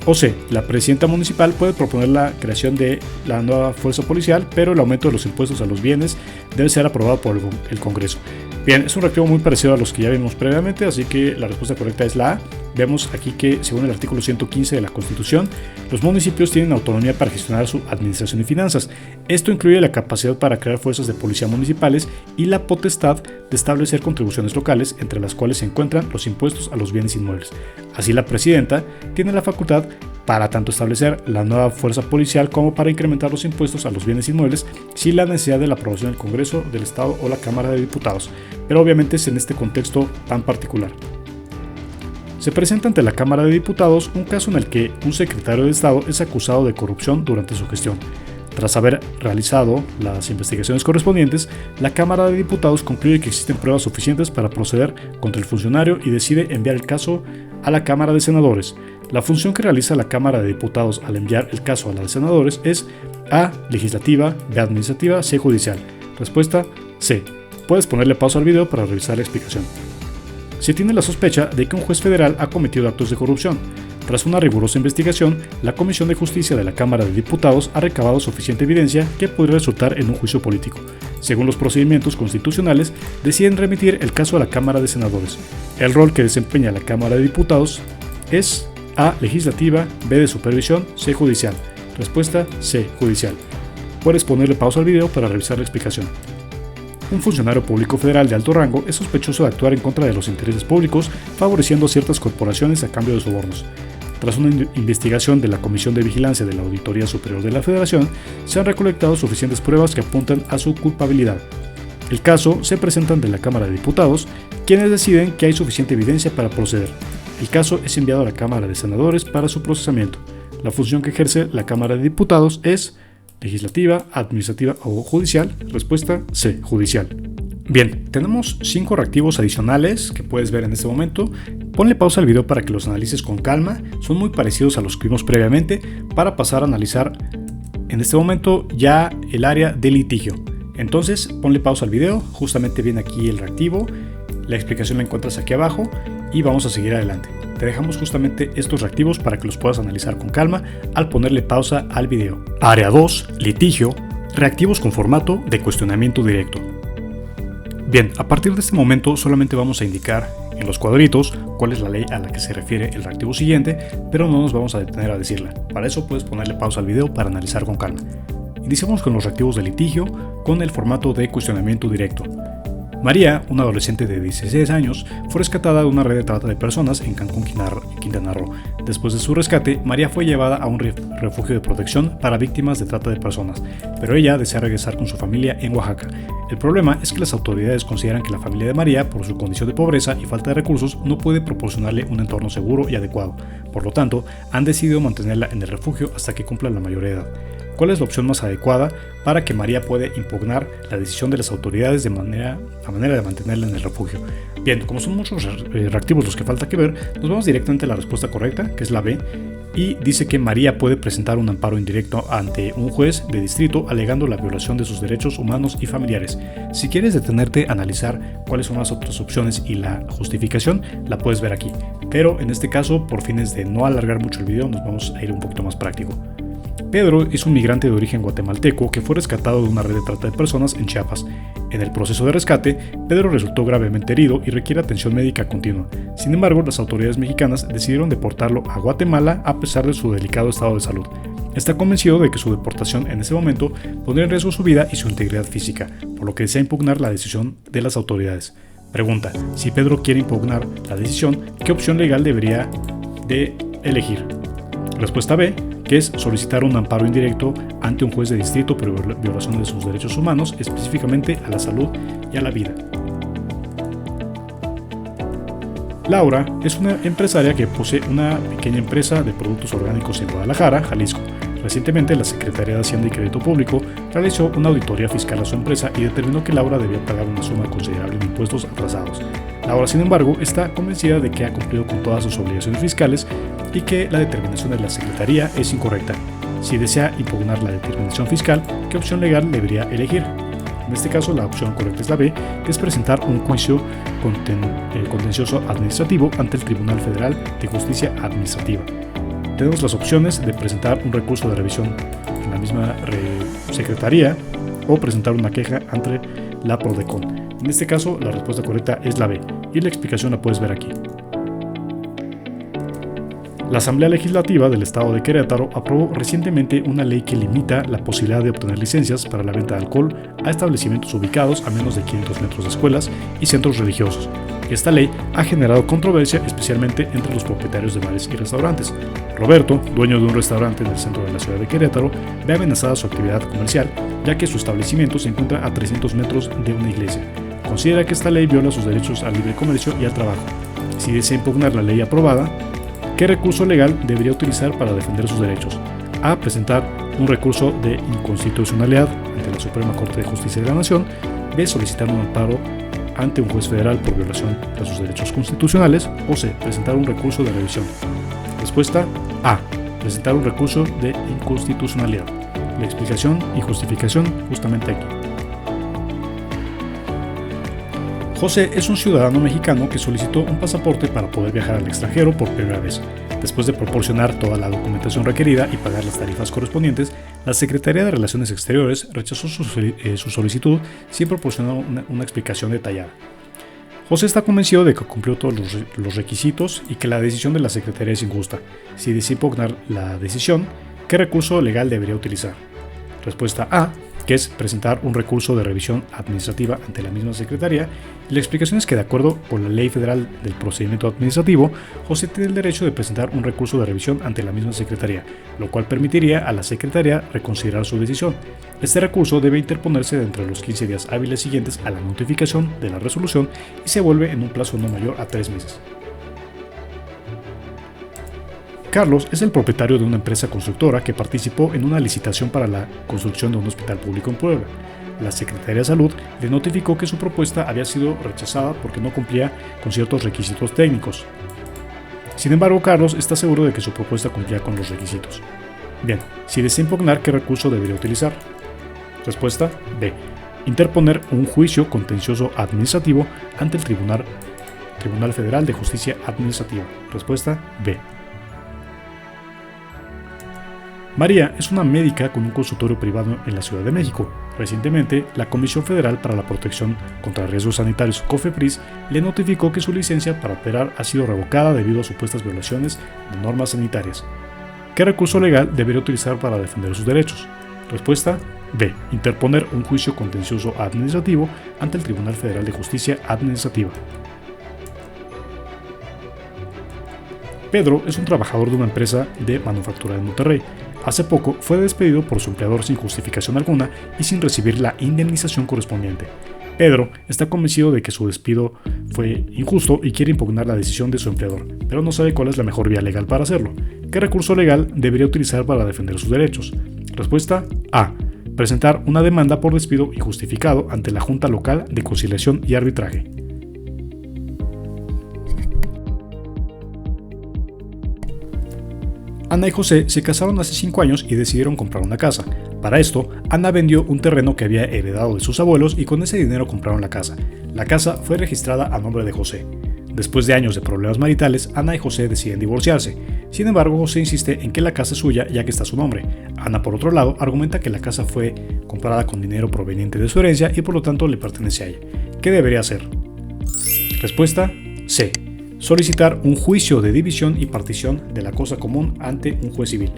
O C. La presidenta municipal puede proponer la creación de la nueva fuerza policial, pero el aumento de los impuestos a los bienes debe ser aprobado por el Congreso. Bien, es un reactivo muy parecido a los que ya vimos previamente, así que la respuesta correcta es la A. Vemos aquí que, según el artículo 115 de la Constitución, los municipios tienen autonomía para gestionar su administración y finanzas. Esto incluye la capacidad para crear fuerzas de policía municipales y la potestad de establecer contribuciones locales, entre las cuales se encuentran los impuestos a los bienes inmuebles. Así, la presidenta tiene la facultad para tanto establecer la nueva fuerza policial como para incrementar los impuestos a los bienes inmuebles sin la necesidad de la aprobación del Congreso, del Estado o la Cámara de Diputados, pero obviamente es en este contexto tan particular. Se presenta ante la Cámara de Diputados un caso en el que un secretario de Estado es acusado de corrupción durante su gestión. Tras haber realizado las investigaciones correspondientes, la Cámara de Diputados concluye que existen pruebas suficientes para proceder contra el funcionario y decide enviar el caso a la Cámara de Senadores. La función que realiza la Cámara de Diputados al enviar el caso a la de Senadores es A. Legislativa, B. Administrativa, C. Judicial. Respuesta C. Puedes ponerle pausa al video para revisar la explicación. Se tiene la sospecha de que un juez federal ha cometido actos de corrupción. Tras una rigurosa investigación, la Comisión de Justicia de la Cámara de Diputados ha recabado suficiente evidencia que podría resultar en un juicio político. Según los procedimientos constitucionales, deciden remitir el caso a la Cámara de Senadores. El rol que desempeña la Cámara de Diputados es A. Legislativa, B. de supervisión, C. Judicial. Respuesta C. Judicial. Puedes ponerle pausa al video para revisar la explicación. Un funcionario público federal de alto rango es sospechoso de actuar en contra de los intereses públicos, favoreciendo a ciertas corporaciones a cambio de sobornos. Tras una investigación de la Comisión de Vigilancia de la Auditoría Superior de la Federación, se han recolectado suficientes pruebas que apuntan a su culpabilidad. El caso se presenta ante la Cámara de Diputados, quienes deciden que hay suficiente evidencia para proceder. El caso es enviado a la Cámara de Senadores para su procesamiento. La función que ejerce la Cámara de Diputados es legislativa, administrativa o judicial. Respuesta C. Judicial. Bien, tenemos 5 reactivos adicionales que puedes ver en este momento. Ponle pausa al video para que los analices con calma. Son muy parecidos a los que vimos previamente para pasar a analizar en este momento ya el área de litigio. Entonces, ponle pausa al video. Justamente viene aquí el reactivo. La explicación la encuentras aquí abajo y vamos a seguir adelante. Te dejamos justamente estos reactivos para que los puedas analizar con calma al ponerle pausa al video. Área 2, litigio, reactivos con formato de cuestionamiento directo. Bien, a partir de este momento solamente vamos a indicar en los cuadritos cuál es la ley a la que se refiere el reactivo siguiente, pero no nos vamos a detener a decirla. Para eso puedes ponerle pausa al video para analizar con calma. Iniciamos con los reactivos de litigio con el formato de cuestionamiento directo. María, una adolescente de 16 años, fue rescatada de una red de trata de personas en Cancún, Quintana Roo. Después de su rescate, María fue llevada a un refugio de protección para víctimas de trata de personas, pero ella desea regresar con su familia en Oaxaca. El problema es que las autoridades consideran que la familia de María, por su condición de pobreza y falta de recursos, no puede proporcionarle un entorno seguro y adecuado. Por lo tanto, han decidido mantenerla en el refugio hasta que cumpla la mayoría de edad. ¿Cuál es la opción más adecuada para que María pueda impugnar la decisión de las autoridades a manera de mantenerla en el refugio? Bien, como son muchos reactivos los que falta que ver, nos vamos directamente a la respuesta correcta, que es la B, y dice que María puede presentar un amparo indirecto ante un juez de distrito alegando la violación de sus derechos humanos y familiares. Si quieres detenerte a analizar cuáles son las otras opciones y la justificación, la puedes ver aquí. Pero en este caso, por fines de no alargar mucho el video, nos vamos a ir un poquito más práctico. Pedro es un migrante de origen guatemalteco que fue rescatado de una red de trata de personas en Chiapas. En el proceso de rescate, Pedro resultó gravemente herido y requiere atención médica continua. Sin embargo, las autoridades mexicanas decidieron deportarlo a Guatemala a pesar de su delicado estado de salud. Está convencido de que su deportación en ese momento pondría en riesgo su vida y su integridad física, por lo que desea impugnar la decisión de las autoridades. Pregunta: si Pedro quiere impugnar la decisión, ¿qué opción legal debería de elegir? Respuesta B, que es solicitar un amparo indirecto ante un juez de distrito por violación de sus derechos humanos, específicamente a la salud y a la vida. Laura es una empresaria que posee una pequeña empresa de productos orgánicos en Guadalajara, Jalisco. Recientemente, la Secretaría de Hacienda y Crédito Público realizó una auditoría fiscal a su empresa y determinó que Laura debía pagar una suma considerable de impuestos atrasados. Laura, sin embargo, está convencida de que ha cumplido con todas sus obligaciones fiscales y que la determinación de la Secretaría es incorrecta. Si desea impugnar la determinación fiscal, ¿qué opción legal debería elegir? En este caso, la opción correcta es la B, que es presentar un juicio contencioso administrativo ante el Tribunal Federal de Justicia Administrativa. Tenemos las opciones de presentar un recurso de revisión en la misma Secretaría o presentar una queja ante la PRODECON. En este caso, la respuesta correcta es la B, y la explicación la puedes ver aquí. La Asamblea Legislativa del Estado de Querétaro aprobó recientemente una ley que limita la posibilidad de obtener licencias para la venta de alcohol a establecimientos ubicados a menos de 500 metros de escuelas y centros religiosos. Esta ley ha generado controversia, especialmente entre los propietarios de bares y restaurantes. Roberto, dueño de un restaurante en el centro de la ciudad de Querétaro, ve amenazada su actividad comercial, ya que su establecimiento se encuentra a 300 metros de una iglesia. Considera que esta ley viola sus derechos al libre comercio y al trabajo. Si desea impugnar la ley aprobada, ¿qué recurso legal debería utilizar para defender sus derechos? A. Presentar un recurso de inconstitucionalidad ante la Suprema Corte de Justicia de la Nación. B. Solicitar un amparo ante un juez federal por violación de sus derechos constitucionales. O C. Presentar un recurso de revisión. Respuesta A. Presentar un recurso de inconstitucionalidad. La explicación y justificación justamente aquí. José es un ciudadano mexicano que solicitó un pasaporte para poder viajar al extranjero por primera vez. Después de proporcionar toda la documentación requerida y pagar las tarifas correspondientes, la Secretaría de Relaciones Exteriores rechazó su solicitud sin proporcionar una explicación detallada. José está convencido de que cumplió todos los requisitos y que la decisión de la Secretaría es injusta. Si decide impugnar la decisión, ¿qué recurso legal debería utilizar? Respuesta A, que es presentar un recurso de revisión administrativa ante la misma Secretaría. La explicación es que, de acuerdo con la Ley Federal del Procedimiento Administrativo, José tiene el derecho de presentar un recurso de revisión ante la misma Secretaría, lo cual permitiría a la Secretaría reconsiderar su decisión. Este recurso debe interponerse dentro de los 15 días hábiles siguientes a la notificación de la resolución y se vuelve en un plazo no mayor a 3 meses. Carlos es el propietario de una empresa constructora que participó en una licitación para la construcción de un hospital público en Puebla. La Secretaría de Salud le notificó que su propuesta había sido rechazada porque no cumplía con ciertos requisitos técnicos. Sin embargo, Carlos está seguro de que su propuesta cumplía con los requisitos. Bien, si desea impugnar, ¿qué recurso debería utilizar? Respuesta B. Interponer un juicio contencioso administrativo ante el Tribunal Federal de Justicia Administrativa. Respuesta B. María es una médica con un consultorio privado en la Ciudad de México. Recientemente, la Comisión Federal para la Protección contra Riesgos Sanitarios, COFEPRIS, le notificó que su licencia para operar ha sido revocada debido a supuestas violaciones de normas sanitarias. ¿Qué recurso legal debería utilizar para defender sus derechos? Respuesta B. Interponer un juicio contencioso administrativo ante el Tribunal Federal de Justicia Administrativa. Pedro es un trabajador de una empresa de manufactura de Monterrey. Hace poco fue despedido por su empleador sin justificación alguna y sin recibir la indemnización correspondiente. Pedro está convencido de que su despido fue injusto y quiere impugnar la decisión de su empleador, pero no sabe cuál es la mejor vía legal para hacerlo. ¿Qué recurso legal debería utilizar para defender sus derechos? Respuesta A. Presentar una demanda por despido injustificado ante la Junta Local de Conciliación y Arbitraje. Ana y José se casaron hace 5 años y decidieron comprar una casa. Para esto, Ana vendió un terreno que había heredado de sus abuelos y con ese dinero compraron la casa. La casa fue registrada a nombre de José. Después de años de problemas maritales, Ana y José deciden divorciarse. Sin embargo, José insiste en que la casa es suya ya que está su nombre. Ana, por otro lado, argumenta que la casa fue comprada con dinero proveniente de su herencia y por lo tanto le pertenece a ella. ¿Qué debería hacer? Respuesta C. Solicitar un juicio de división y partición de la cosa común ante un juez civil.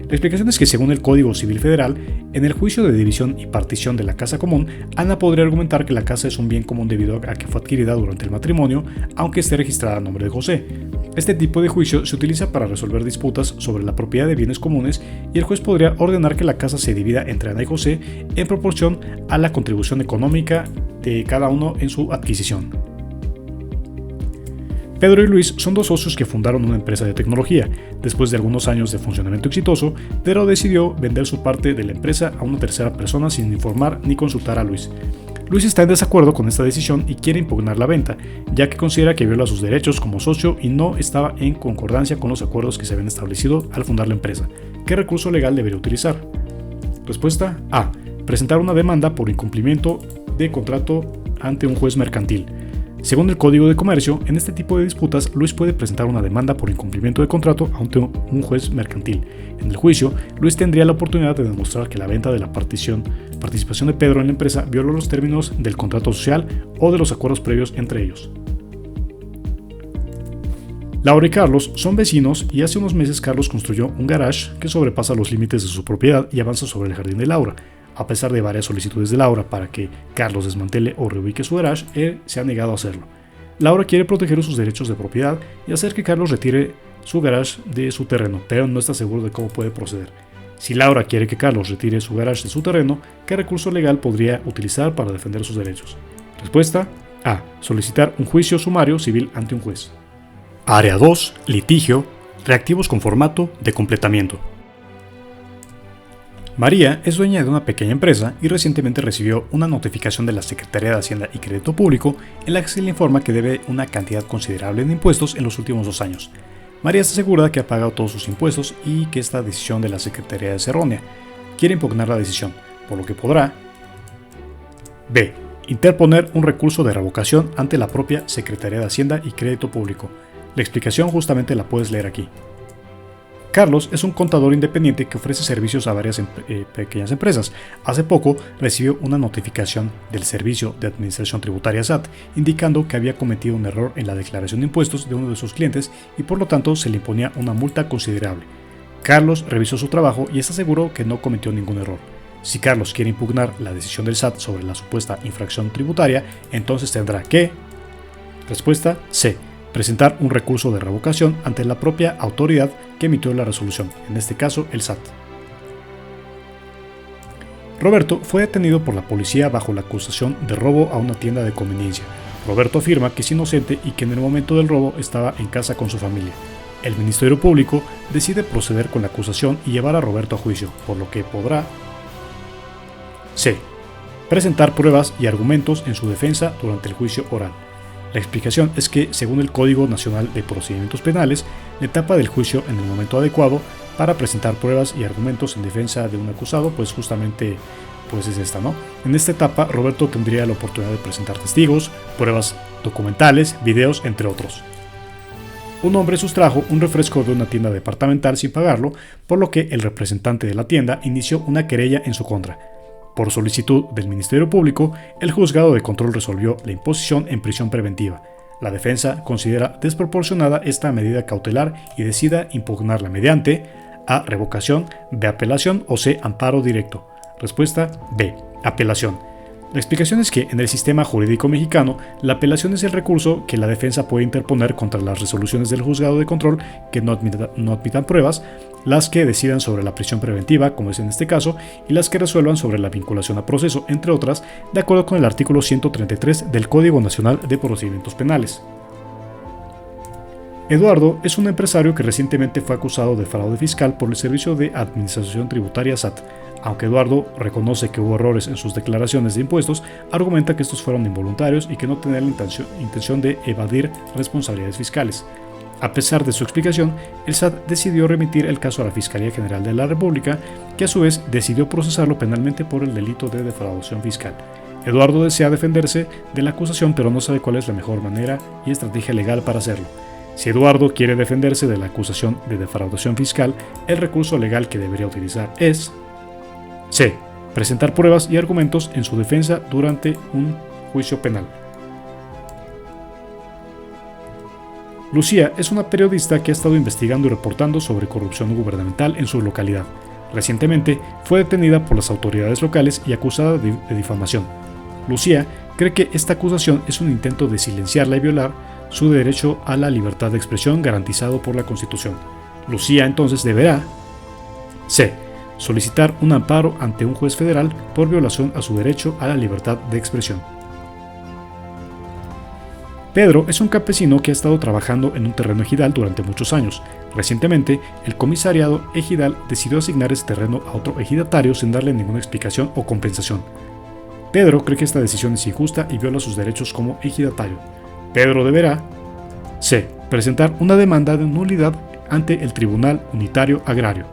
La explicación es que según el Código Civil Federal, en el juicio de división y partición de la casa común, Ana podría argumentar que la casa es un bien común debido a que fue adquirida durante el matrimonio, aunque esté registrada a nombre de José. Este tipo de juicio se utiliza para resolver disputas sobre la propiedad de bienes comunes y el juez podría ordenar que la casa se divida entre Ana y José en proporción a la contribución económica de cada uno en su adquisición. Pedro y Luis son dos socios que fundaron una empresa de tecnología. Después de algunos años de funcionamiento exitoso, Pedro decidió vender su parte de la empresa a una tercera persona sin informar ni consultar a Luis. Luis está en desacuerdo con esta decisión y quiere impugnar la venta, ya que considera que viola sus derechos como socio y no estaba en concordancia con los acuerdos que se habían establecido al fundar la empresa. ¿Qué recurso legal debería utilizar? Respuesta A. Presentar una demanda por incumplimiento de contrato ante un juez mercantil. Según el Código de Comercio, en este tipo de disputas, Luis puede presentar una demanda por incumplimiento de contrato ante un juez mercantil. En el juicio, Luis tendría la oportunidad de demostrar que la venta de la participación de Pedro en la empresa violó los términos del contrato social o de los acuerdos previos entre ellos. Laura y Carlos son vecinos y hace unos meses Carlos construyó un garage que sobrepasa los límites de su propiedad y avanza sobre el jardín de Laura. A pesar de varias solicitudes de Laura para que Carlos desmantele o reubique su garage, él se ha negado a hacerlo. Laura quiere proteger sus derechos de propiedad y hacer que Carlos retire su garage de su terreno, pero no está seguro de cómo puede proceder. Si Laura quiere que Carlos retire su garage de su terreno, ¿qué recurso legal podría utilizar para defender sus derechos? Respuesta A. Solicitar un juicio sumario civil ante un juez. Área 2. Litigio. Reactivos con formato de completamiento. María es dueña de una pequeña empresa y recientemente recibió una notificación de la Secretaría de Hacienda y Crédito Público en la que se le informa que debe una cantidad considerable de impuestos en los últimos 2 años. María está segura que ha pagado todos sus impuestos y que esta decisión de la Secretaría es errónea. Quiere impugnar la decisión, por lo que podrá B. Interponer un recurso de revocación ante la propia Secretaría de Hacienda y Crédito Público. La explicación justamente la puedes leer aquí. Carlos es un contador independiente que ofrece servicios a varias pequeñas empresas. Hace poco recibió una notificación del Servicio de Administración Tributaria SAT indicando que había cometido un error en la declaración de impuestos de uno de sus clientes y por lo tanto se le imponía una multa considerable. Carlos revisó su trabajo y está seguro que no cometió ningún error. Si Carlos quiere impugnar la decisión del SAT sobre la supuesta infracción tributaria, entonces tendrá que... Respuesta C. Presentar un recurso de revocación ante la propia autoridad que emitió la resolución, en este caso el SAT. Roberto fue detenido por la policía bajo la acusación de robo a una tienda de conveniencia. Roberto afirma que es inocente y que en el momento del robo estaba en casa con su familia. El Ministerio Público decide proceder con la acusación y llevar a Roberto a juicio, por lo que podrá C. Presentar pruebas y argumentos en su defensa durante el juicio oral. La explicación es que, según el Código Nacional de Procedimientos Penales, la etapa del juicio en el momento adecuado para presentar pruebas y argumentos en defensa de un acusado, pues justamente es esta, ¿no? En esta etapa, Roberto tendría la oportunidad de presentar testigos, pruebas documentales, videos, entre otros. Un hombre sustrajo un refresco de una tienda departamental sin pagarlo, por lo que el representante de la tienda inició una querella en su contra. Por solicitud del Ministerio Público, el juzgado de control resolvió la imposición en prisión preventiva. La defensa considera desproporcionada esta medida cautelar y decida impugnarla mediante A. Revocación, B. Apelación o C. Amparo directo. Respuesta B. Apelación. La explicación es que en el sistema jurídico mexicano, la apelación es el recurso que la defensa puede interponer contra las resoluciones del juzgado de control que no admitan pruebas, las que decidan sobre la prisión preventiva, como es en este caso, y las que resuelvan sobre la vinculación a proceso, entre otras, de acuerdo con el artículo 133 del Código Nacional de Procedimientos Penales. Eduardo es un empresario que recientemente fue acusado de fraude fiscal por el Servicio de Administración Tributaria SAT. Aunque Eduardo reconoce que hubo errores en sus declaraciones de impuestos, argumenta que estos fueron involuntarios y que no tenía la intención de evadir responsabilidades fiscales. A pesar de su explicación, el SAT decidió remitir el caso a la Fiscalía General de la República, que a su vez decidió procesarlo penalmente por el delito de defraudación fiscal. Eduardo desea defenderse de la acusación, pero no sabe cuál es la mejor manera y estrategia legal para hacerlo. Si Eduardo quiere defenderse de la acusación de defraudación fiscal, el recurso legal que debería utilizar es C. Presentar pruebas y argumentos en su defensa durante un juicio penal. Lucía es una periodista que ha estado investigando y reportando sobre corrupción gubernamental en su localidad. Recientemente fue detenida por las autoridades locales y acusada de difamación. Lucía cree que esta acusación es un intento de silenciarla y violar su derecho a la libertad de expresión garantizado por la Constitución. Lucía entonces deberá C. Solicitar un amparo ante un juez federal por violación a su derecho a la libertad de expresión. Pedro es un campesino que ha estado trabajando en un terreno ejidal durante muchos años. Recientemente, el comisariado ejidal decidió asignar ese terreno a otro ejidatario sin darle ninguna explicación o compensación. Pedro cree que esta decisión es injusta y viola sus derechos como ejidatario. Pedro deberá C. Presentar una demanda de nulidad ante el Tribunal Unitario Agrario.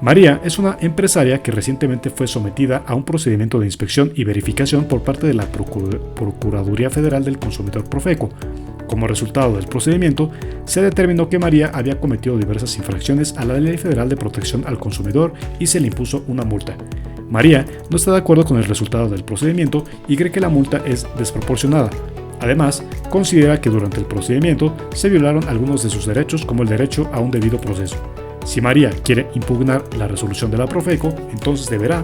María es una empresaria que recientemente fue sometida a un procedimiento de inspección y verificación por parte de la Procuraduría Federal del Consumidor Profeco. Como resultado del procedimiento, se determinó que María había cometido diversas infracciones a la Ley Federal de Protección al Consumidor y se le impuso una multa. María no está de acuerdo con el resultado del procedimiento y cree que la multa es desproporcionada. Además, considera que durante el procedimiento se violaron algunos de sus derechos, como el derecho a un debido proceso. Si María quiere impugnar la resolución de la Profeco, entonces deberá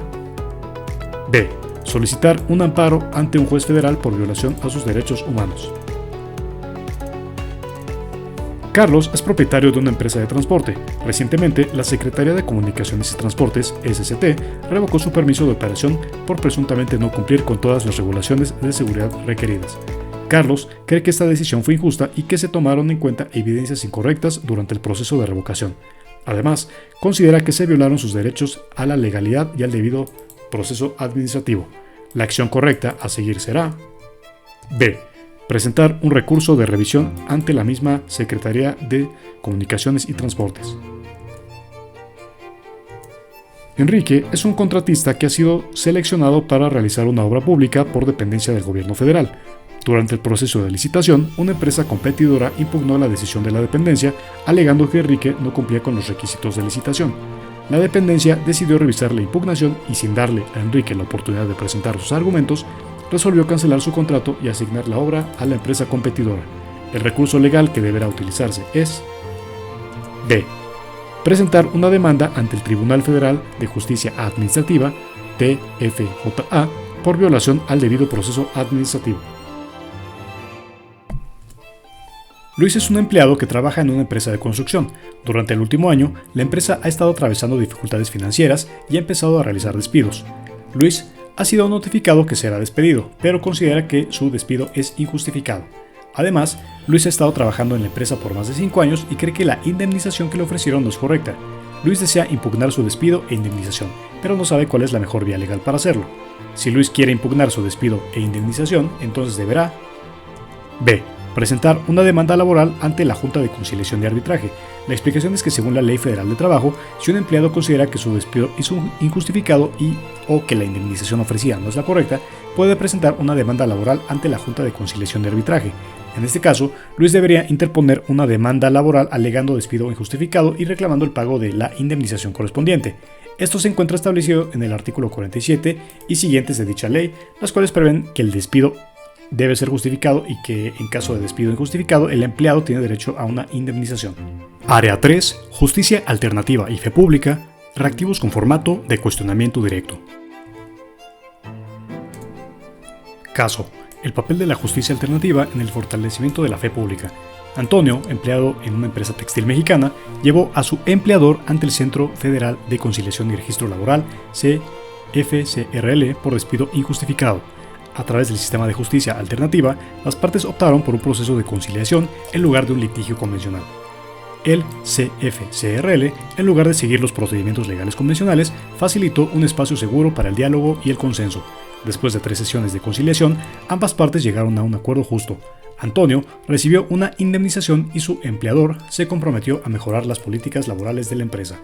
B. Solicitar un amparo ante un juez federal por violación a sus derechos humanos. Carlos es propietario de una empresa de transporte. Recientemente, la Secretaría de Comunicaciones y Transportes, SCT, revocó su permiso de operación por presuntamente no cumplir con todas las regulaciones de seguridad requeridas. Carlos cree que esta decisión fue injusta y que se tomaron en cuenta evidencias incorrectas durante el proceso de revocación. Además, considera que se violaron sus derechos a la legalidad y al debido proceso administrativo. La acción correcta a seguir será B. Presentar un recurso de revisión ante la misma Secretaría de Comunicaciones y Transportes. Enrique es un contratista que ha sido seleccionado para realizar una obra pública por dependencia del gobierno federal. Durante el proceso de licitación, una empresa competidora impugnó la decisión de la dependencia, alegando que Enrique no cumplía con los requisitos de licitación. La dependencia decidió revisar la impugnación y, sin darle a Enrique la oportunidad de presentar sus argumentos, resolvió cancelar su contrato y asignar la obra a la empresa competidora. El recurso legal que deberá utilizarse es D. Presentar una demanda ante el Tribunal Federal de Justicia Administrativa, TFJA, por violación al debido proceso administrativo. Luis es un empleado que trabaja en una empresa de construcción. Durante el último año, la empresa ha estado atravesando dificultades financieras y ha empezado a realizar despidos. Luis ha sido notificado que será despedido, pero considera que su despido es injustificado. Además, Luis ha estado trabajando en la empresa por más de 5 años y cree que la indemnización que le ofrecieron no es correcta. Luis desea impugnar su despido e indemnización, pero no sabe cuál es la mejor vía legal para hacerlo. Si Luis quiere impugnar su despido e indemnización, entonces deberá B. Presentar una demanda laboral ante la Junta de Conciliación y Arbitraje. La explicación es que según la Ley Federal de Trabajo, si un empleado considera que su despido es injustificado o que la indemnización ofrecida no es la correcta, puede presentar una demanda laboral ante la Junta de Conciliación y Arbitraje. En este caso, Luis debería interponer una demanda laboral alegando despido injustificado y reclamando el pago de la indemnización correspondiente. Esto se encuentra establecido en el artículo 47 y siguientes de dicha ley, las cuales prevén que el despido debe ser justificado y que, en caso de despido injustificado, el empleado tiene derecho a una indemnización. Área 3. Justicia alternativa y fe pública. Reactivos con formato de cuestionamiento directo. Caso: el papel de la justicia alternativa en el fortalecimiento de la fe pública. Antonio, empleado en una empresa textil mexicana, llevó a su empleador ante el Centro Federal de Conciliación y Registro Laboral, CFCRL, por despido injustificado. A través del sistema de justicia alternativa, las partes optaron por un proceso de conciliación en lugar de un litigio convencional. El CFCRL, en lugar de seguir los procedimientos legales convencionales, facilitó un espacio seguro para el diálogo y el consenso. Después de 3 sesiones de conciliación, ambas partes llegaron a un acuerdo justo. Antonio recibió una indemnización y su empleador se comprometió a mejorar las políticas laborales de la empresa.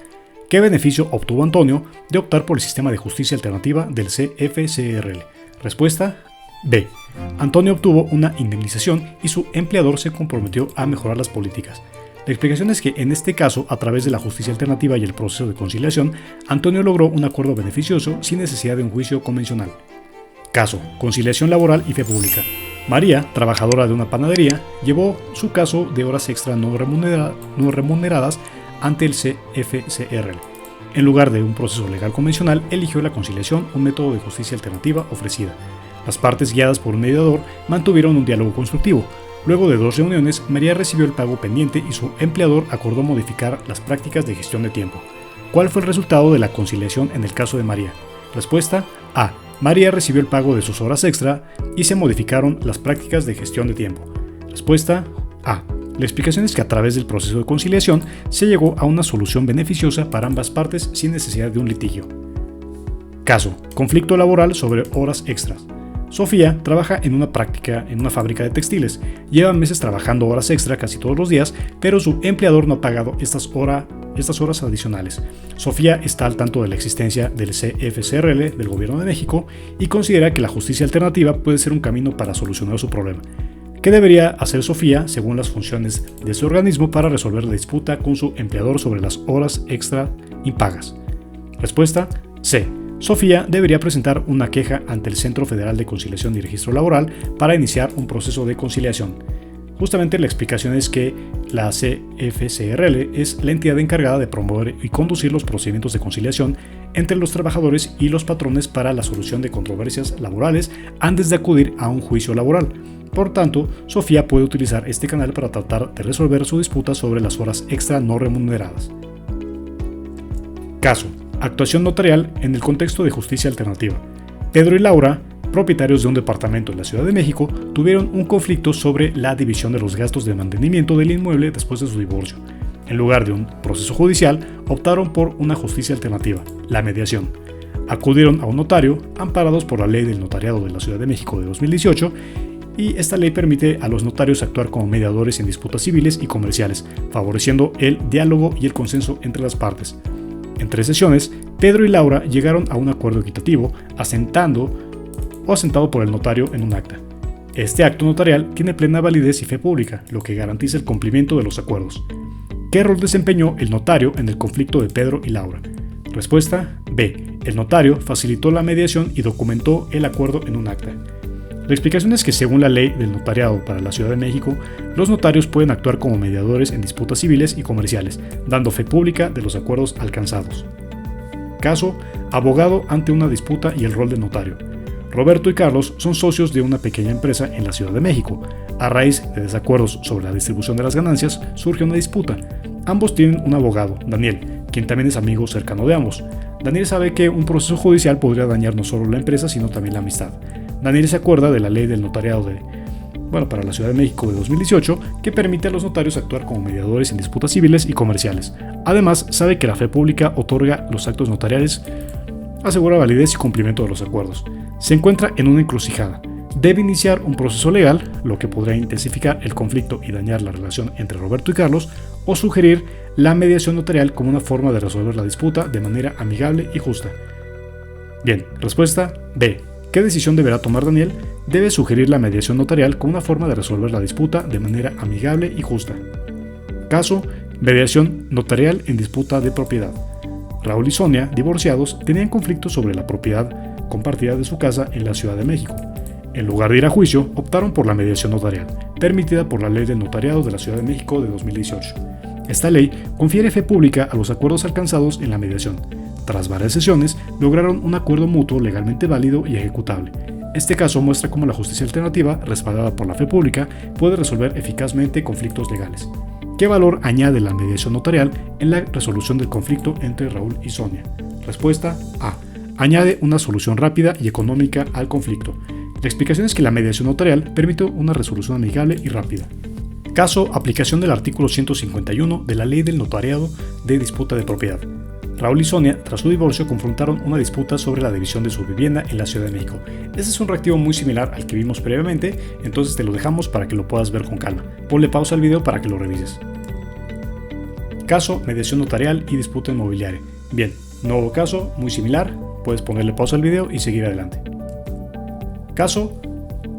¿Qué beneficio obtuvo Antonio de optar por el sistema de justicia alternativa del CFCRL? Respuesta: B. Antonio obtuvo una indemnización y su empleador se comprometió a mejorar las políticas. La explicación es que en este caso, a través de la justicia alternativa y el proceso de conciliación, Antonio logró un acuerdo beneficioso sin necesidad de un juicio convencional. Caso: conciliación laboral y fe pública. María, trabajadora de una panadería, llevó su caso de horas extra no remuneradas ante el CFCRL. En lugar de un proceso legal convencional, eligió la conciliación, un método de justicia alternativa ofrecida. Las partes, guiadas por un mediador, mantuvieron un diálogo constructivo. Luego de 2 reuniones, María recibió el pago pendiente y su empleador acordó modificar las prácticas de gestión de tiempo. ¿Cuál fue el resultado de la conciliación en el caso de María? Respuesta: A. María recibió el pago de sus horas extra y se modificaron las prácticas de gestión de tiempo. Respuesta: A. La explicación es que a través del proceso de conciliación se llegó a una solución beneficiosa para ambas partes sin necesidad de un litigio. Caso: conflicto laboral sobre horas extras. Sofía trabaja en una fábrica de textiles. Lleva meses trabajando horas extra casi todos los días, pero su empleador no ha pagado estas horas adicionales. Sofía está al tanto de la existencia del CFCRL del Gobierno de México y considera que la justicia alternativa puede ser un camino para solucionar su problema. ¿Qué debería hacer Sofía según las funciones de ese organismo para resolver la disputa con su empleador sobre las horas extra impagas? Respuesta: C. Sofía debería presentar una queja ante el Centro Federal de Conciliación y Registro Laboral para iniciar un proceso de conciliación. Justamente la explicación es que la CFCRL es la entidad encargada de promover y conducir los procedimientos de conciliación entre los trabajadores y los patrones para la solución de controversias laborales antes de acudir a un juicio laboral. Por tanto, Sofía puede utilizar este canal para tratar de resolver su disputa sobre las horas extra no remuneradas. Caso: actuación notarial en el contexto de justicia alternativa. Pedro y Laura, propietarios de un departamento en la Ciudad de México, tuvieron un conflicto sobre la división de los gastos de mantenimiento del inmueble después de su divorcio. En lugar de un proceso judicial, optaron por una justicia alternativa, la mediación. Acudieron a un notario, amparados por la Ley del Notariado de la Ciudad de México de 2018, y esta ley permite a los notarios actuar como mediadores en disputas civiles y comerciales, favoreciendo el diálogo y el consenso entre las partes. En 3 sesiones, Pedro y Laura llegaron a un acuerdo equitativo, asentado por el notario en un acta. Este acto notarial tiene plena validez y fe pública, lo que garantiza el cumplimiento de los acuerdos. ¿Qué rol desempeñó el notario en el conflicto de Pedro y Laura? Respuesta: B. El notario facilitó la mediación y documentó el acuerdo en un acta. La explicación es que según la Ley del Notariado para la Ciudad de México, los notarios pueden actuar como mediadores en disputas civiles y comerciales, dando fe pública de los acuerdos alcanzados. Caso: abogado ante una disputa y el rol del notario. Roberto y Carlos son socios de una pequeña empresa en la Ciudad de México. A raíz de desacuerdos sobre la distribución de las ganancias, surge una disputa. Ambos tienen un abogado, Daniel, quien también es amigo cercano de ambos. Daniel sabe que un proceso judicial podría dañar no solo la empresa, sino también la amistad. Daniel se acuerda de la Ley del Notariado para la Ciudad de México de 2018, que permite a los notarios actuar como mediadores en disputas civiles y comerciales. Además, sabe que la fe pública otorga los actos notariales, asegura validez y cumplimiento de los acuerdos. Se encuentra en una encrucijada. Debe iniciar un proceso legal, lo que podría intensificar el conflicto y dañar la relación entre Roberto y Carlos, o sugerir la mediación notarial como una forma de resolver la disputa de manera amigable y justa. Bien, respuesta B. ¿Qué decisión deberá tomar Daniel? Debe sugerir la mediación notarial como una forma de resolver la disputa de manera amigable y justa. Caso: mediación notarial en disputa de propiedad. Raúl y Sonia, divorciados, tenían conflictos sobre la propiedad compartida de su casa en la Ciudad de México. En lugar de ir a juicio, optaron por la mediación notarial, permitida por la Ley del Notariado de la Ciudad de México de 2018. Esta ley confiere fe pública a los acuerdos alcanzados en la mediación. Tras varias sesiones, lograron un acuerdo mutuo legalmente válido y ejecutable. Este caso muestra cómo la justicia alternativa, respaldada por la fe pública, puede resolver eficazmente conflictos legales. ¿Qué valor añade la mediación notarial en la resolución del conflicto entre Raúl y Sonia? Respuesta A. Añade una solución rápida y económica al conflicto. La explicación es que la mediación notarial permite una resolución amigable y rápida. Caso: aplicación del artículo 151 de la Ley del Notariado de Disputa de Propiedad. Raúl y Sonia, tras su divorcio, confrontaron una disputa sobre la división de su vivienda en la Ciudad de México. Este es un reactivo muy similar al que vimos previamente, entonces te lo dejamos para que lo puedas ver con calma. Ponle pausa al video para que lo revises. Caso: mediación notarial y disputa inmobiliaria. Bien, nuevo caso, muy similar, puedes ponerle pausa al video y seguir adelante. Caso: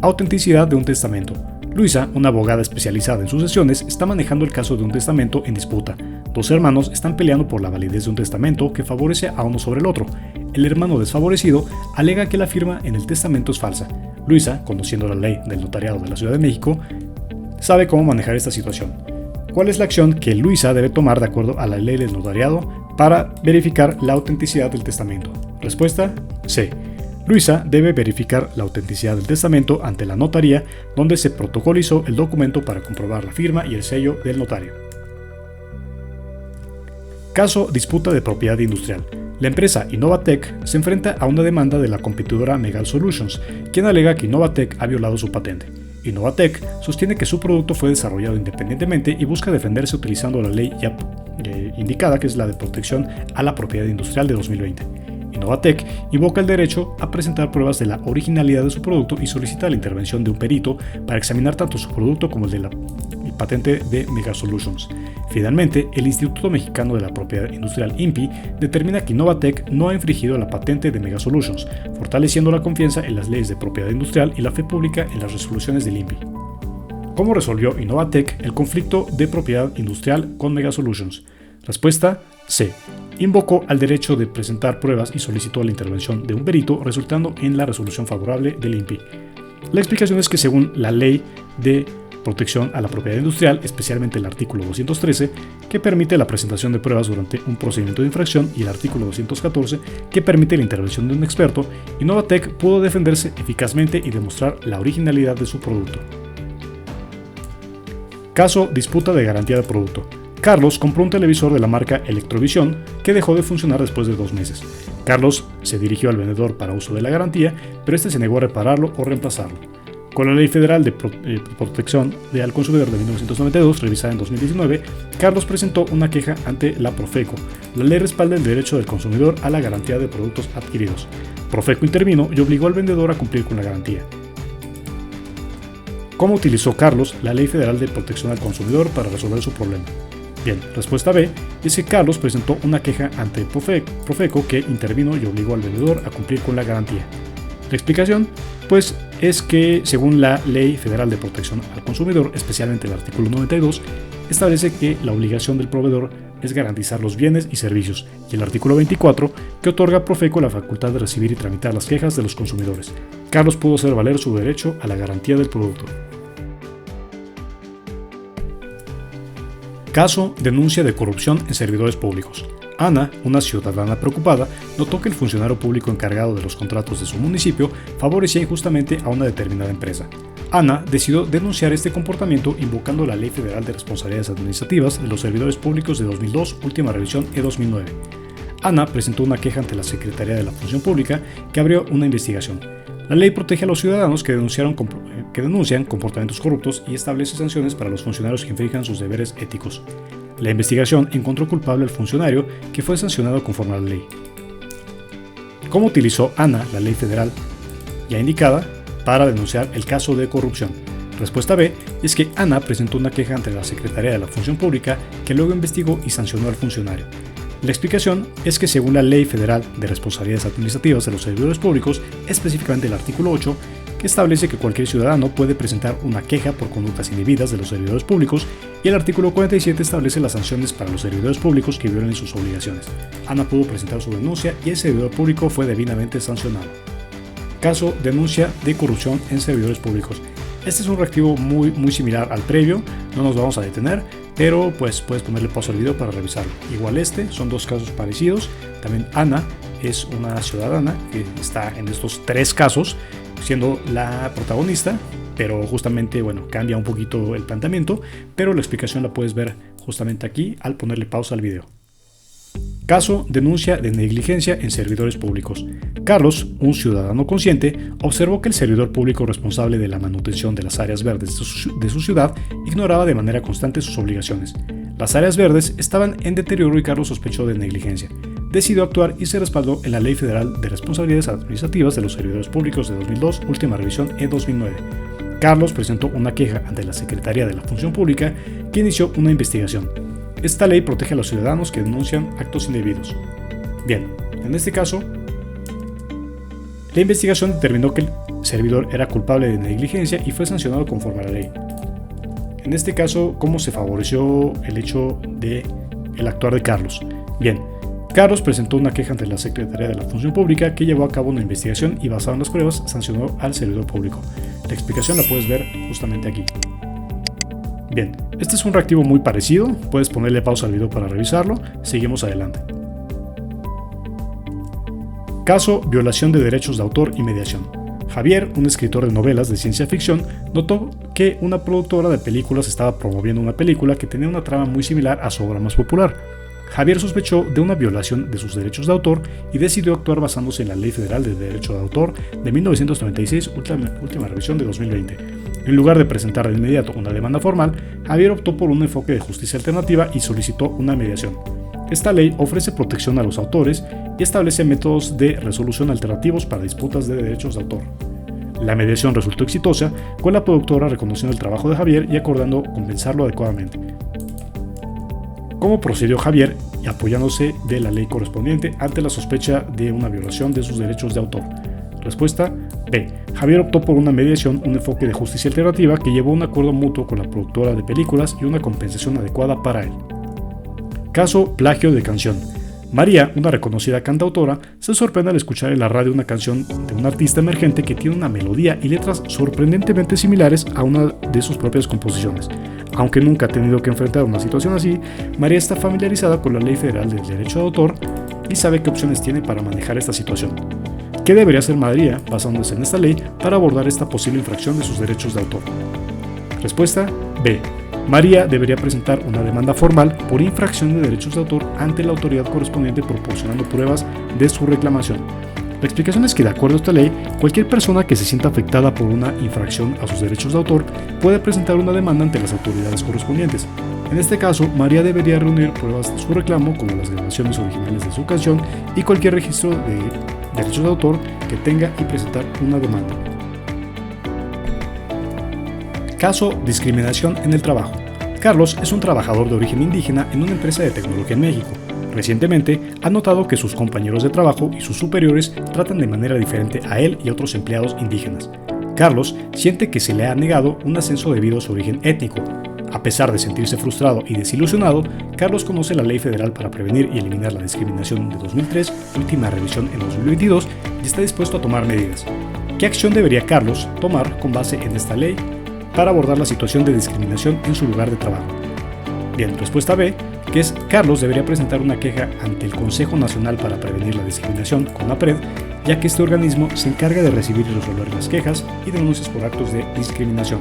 autenticidad de un testamento. Luisa, una abogada especializada en sucesiones, está manejando el caso de un testamento en disputa. Dos hermanos están peleando por la validez de un testamento que favorece a uno sobre el otro. El hermano desfavorecido alega que la firma en el testamento es falsa. Luisa, conociendo la ley del notariado de la Ciudad de México, sabe cómo manejar esta situación. ¿Cuál es la acción que Luisa debe tomar de acuerdo a la ley del notariado para verificar la autenticidad del testamento? Respuesta: C. Luisa debe verificar la autenticidad del testamento ante la notaría, donde se protocolizó el documento para comprobar la firma y el sello del notario. Caso: disputa de propiedad industrial. La empresa Innovatec se enfrenta a una demanda de la competidora Megal Solutions, quien alega que Innovatec ha violado su patente. Innovatec sostiene que su producto fue desarrollado independientemente y busca defenderse utilizando la ley ya indicada, que es la de protección a la propiedad industrial de 2020. Innovatec invoca el derecho a presentar pruebas de la originalidad de su producto y solicita la intervención de un perito para examinar tanto su producto como el de la patente de Megal Solutions. Finalmente, el Instituto Mexicano de la Propiedad Industrial INPI determina que Innovatec no ha infringido la patente de Megal Solutions, fortaleciendo la confianza en las leyes de propiedad industrial y la fe pública en las resoluciones del INPI. ¿Cómo resolvió Innovatec el conflicto de propiedad industrial con Megal Solutions? Respuesta: C. Invocó al derecho de presentar pruebas y solicitó la intervención de un perito, resultando en la resolución favorable del INPI. La explicación es que según la ley de protección a la propiedad industrial, especialmente el artículo 213, que permite la presentación de pruebas durante un procedimiento de infracción, y el artículo 214, que permite la intervención de un experto, Innovatec pudo defenderse eficazmente y demostrar la originalidad de su producto. Caso: disputa de garantía de producto. Carlos compró un televisor de la marca Electrovisión que dejó de funcionar después de 2 meses. Carlos se dirigió al vendedor para uso de la garantía, pero este se negó a repararlo o reemplazarlo. Con la Ley Federal de Protección al Consumidor de 1992, revisada en 2019, Carlos presentó una queja ante la Profeco. La ley respalda el derecho del consumidor a la garantía de productos adquiridos. Profeco intervino y obligó al vendedor a cumplir con la garantía. ¿Cómo utilizó Carlos la Ley Federal de Protección al Consumidor para resolver su problema? Bien, respuesta B es que Carlos presentó una queja ante Profeco, que intervino y obligó al vendedor a cumplir con la garantía. La explicación, pues, es que según la Ley Federal de Protección al Consumidor, especialmente el artículo 92, establece que la obligación del proveedor es garantizar los bienes y servicios, y el artículo 24, que otorga a Profeco la facultad de recibir y tramitar las quejas de los consumidores. Carlos pudo hacer valer su derecho a la garantía del producto. Caso: denuncia de corrupción en servidores públicos. Ana, una ciudadana preocupada, notó que el funcionario público encargado de los contratos de su municipio favorecía injustamente a una determinada empresa. Ana decidió denunciar este comportamiento invocando la Ley Federal de Responsabilidades Administrativas de los Servidores Públicos de 2002, última revisión E2009. Ana presentó una queja ante la Secretaría de la Función Pública, que abrió una investigación. La ley protege a los ciudadanos que denuncian comportamientos corruptos y establece sanciones para los funcionarios que infrinjan sus deberes éticos. La investigación encontró culpable al funcionario, que fue sancionado conforme a la ley. ¿Cómo utilizó Ana la ley federal ya indicada para denunciar el caso de corrupción? Respuesta B es que Ana presentó una queja ante la Secretaría de la Función Pública, que luego investigó y sancionó al funcionario. La explicación es que según la Ley Federal de Responsabilidades Administrativas de los Servidores Públicos, específicamente el artículo 8, que establece que cualquier ciudadano puede presentar una queja por conductas indebidas de los servidores públicos, y el artículo 47 establece las sanciones para los servidores públicos que violen sus obligaciones. Ana pudo presentar su denuncia y el servidor público fue debidamente sancionado. Caso: denuncia de corrupción en servidores públicos. Este es un reactivo muy similar al previo, no nos vamos a detener, pero pues puedes ponerle pausa al video para revisarlo. Igual son dos casos parecidos. También Ana es una ciudadana que está en estos tres casos siendo la protagonista, pero justamente, bueno, cambia un poquito el planteamiento, pero la explicación la puedes ver justamente aquí al ponerle pausa al video. Caso: denuncia de negligencia en servidores públicos. Carlos, un ciudadano consciente, observó que el servidor público responsable de la manutención de las áreas verdes de su ciudad ignoraba de manera constante sus obligaciones. Las áreas verdes estaban en deterioro y Carlos sospechó de negligencia. Decidió actuar y se respaldó en la Ley Federal de Responsabilidades Administrativas de los Servidores Públicos de 2002, última revisión en 2009. Carlos presentó una queja ante la Secretaría de la Función Pública, que inició una investigación. Esta ley protege a los ciudadanos que denuncian actos indebidos. Bien, en este caso, la investigación determinó que el servidor era culpable de negligencia y fue sancionado conforme a la ley. En este caso, ¿cómo se favoreció el hecho de el actuar de Carlos? Bien, Carlos presentó una queja ante la Secretaría de la Función Pública, que llevó a cabo una investigación y, basado en las pruebas, sancionó al servidor público. La explicación la puedes ver justamente aquí. Bien, este es un reactivo muy parecido, puedes ponerle pausa al video para revisarlo. Seguimos adelante. Caso: violación de derechos de autor y mediación. Javier, un escritor de novelas de ciencia ficción, notó que una productora de películas estaba promoviendo una película que tenía una trama muy similar a su obra más popular. Javier sospechó de una violación de sus derechos de autor y decidió actuar basándose en la Ley Federal de Derecho de Autor de 1996, última revisión de 2020. En lugar de presentar de inmediato una demanda formal, Javier optó por un enfoque de justicia alternativa y solicitó una mediación. Esta ley ofrece protección a los autores y establece métodos de resolución alternativos para disputas de derechos de autor. La mediación resultó exitosa, con la productora reconociendo el trabajo de Javier y acordando compensarlo adecuadamente. ¿Cómo procedió Javier? Apoyándose de la ley correspondiente ante la sospecha de una violación de sus derechos de autor. Respuesta B. Javier optó por una mediación, un enfoque de justicia alternativa que llevó a un acuerdo mutuo con la productora de películas y una compensación adecuada para él. Caso: plagio de canción. María, una reconocida cantautora, se sorprende al escuchar en la radio una canción de un artista emergente que tiene una melodía y letras sorprendentemente similares a una de sus propias composiciones. Aunque nunca ha tenido que enfrentar una situación así, María está familiarizada con la Ley Federal del Derecho de Autor y sabe qué opciones tiene para manejar esta situación. ¿Qué debería hacer María, basándose en esta ley, para abordar esta posible infracción de sus derechos de autor? Respuesta B. María debería presentar una demanda formal por infracción de derechos de autor ante la autoridad correspondiente, proporcionando pruebas de su reclamación. La explicación es que, de acuerdo a esta ley, cualquier persona que se sienta afectada por una infracción a sus derechos de autor puede presentar una demanda ante las autoridades correspondientes. En este caso, María debería reunir pruebas de su reclamo, como las grabaciones originales de su canción y cualquier registro de derechos de autor que tenga, y presentar una demanda. Caso: discriminación en el trabajo. Carlos es un trabajador de origen indígena en una empresa de tecnología en México. Recientemente ha notado que sus compañeros de trabajo y sus superiores tratan de manera diferente a él y a otros empleados indígenas. Carlos siente que se le ha negado un ascenso debido a su origen étnico. A pesar de sentirse frustrado y desilusionado, Carlos conoce la Ley Federal para prevenir y eliminar la discriminación de 2003, última revisión en 2022, y está dispuesto a tomar medidas. ¿Qué acción debería Carlos tomar con base en esta ley para abordar la situación de discriminación en su lugar de trabajo? Bien, respuesta B, que es: Carlos debería presentar una queja ante el Consejo Nacional para Prevenir la Discriminación, CONAPRED, ya que este organismo se encarga de recibir y resolver las quejas y denuncias por actos de discriminación.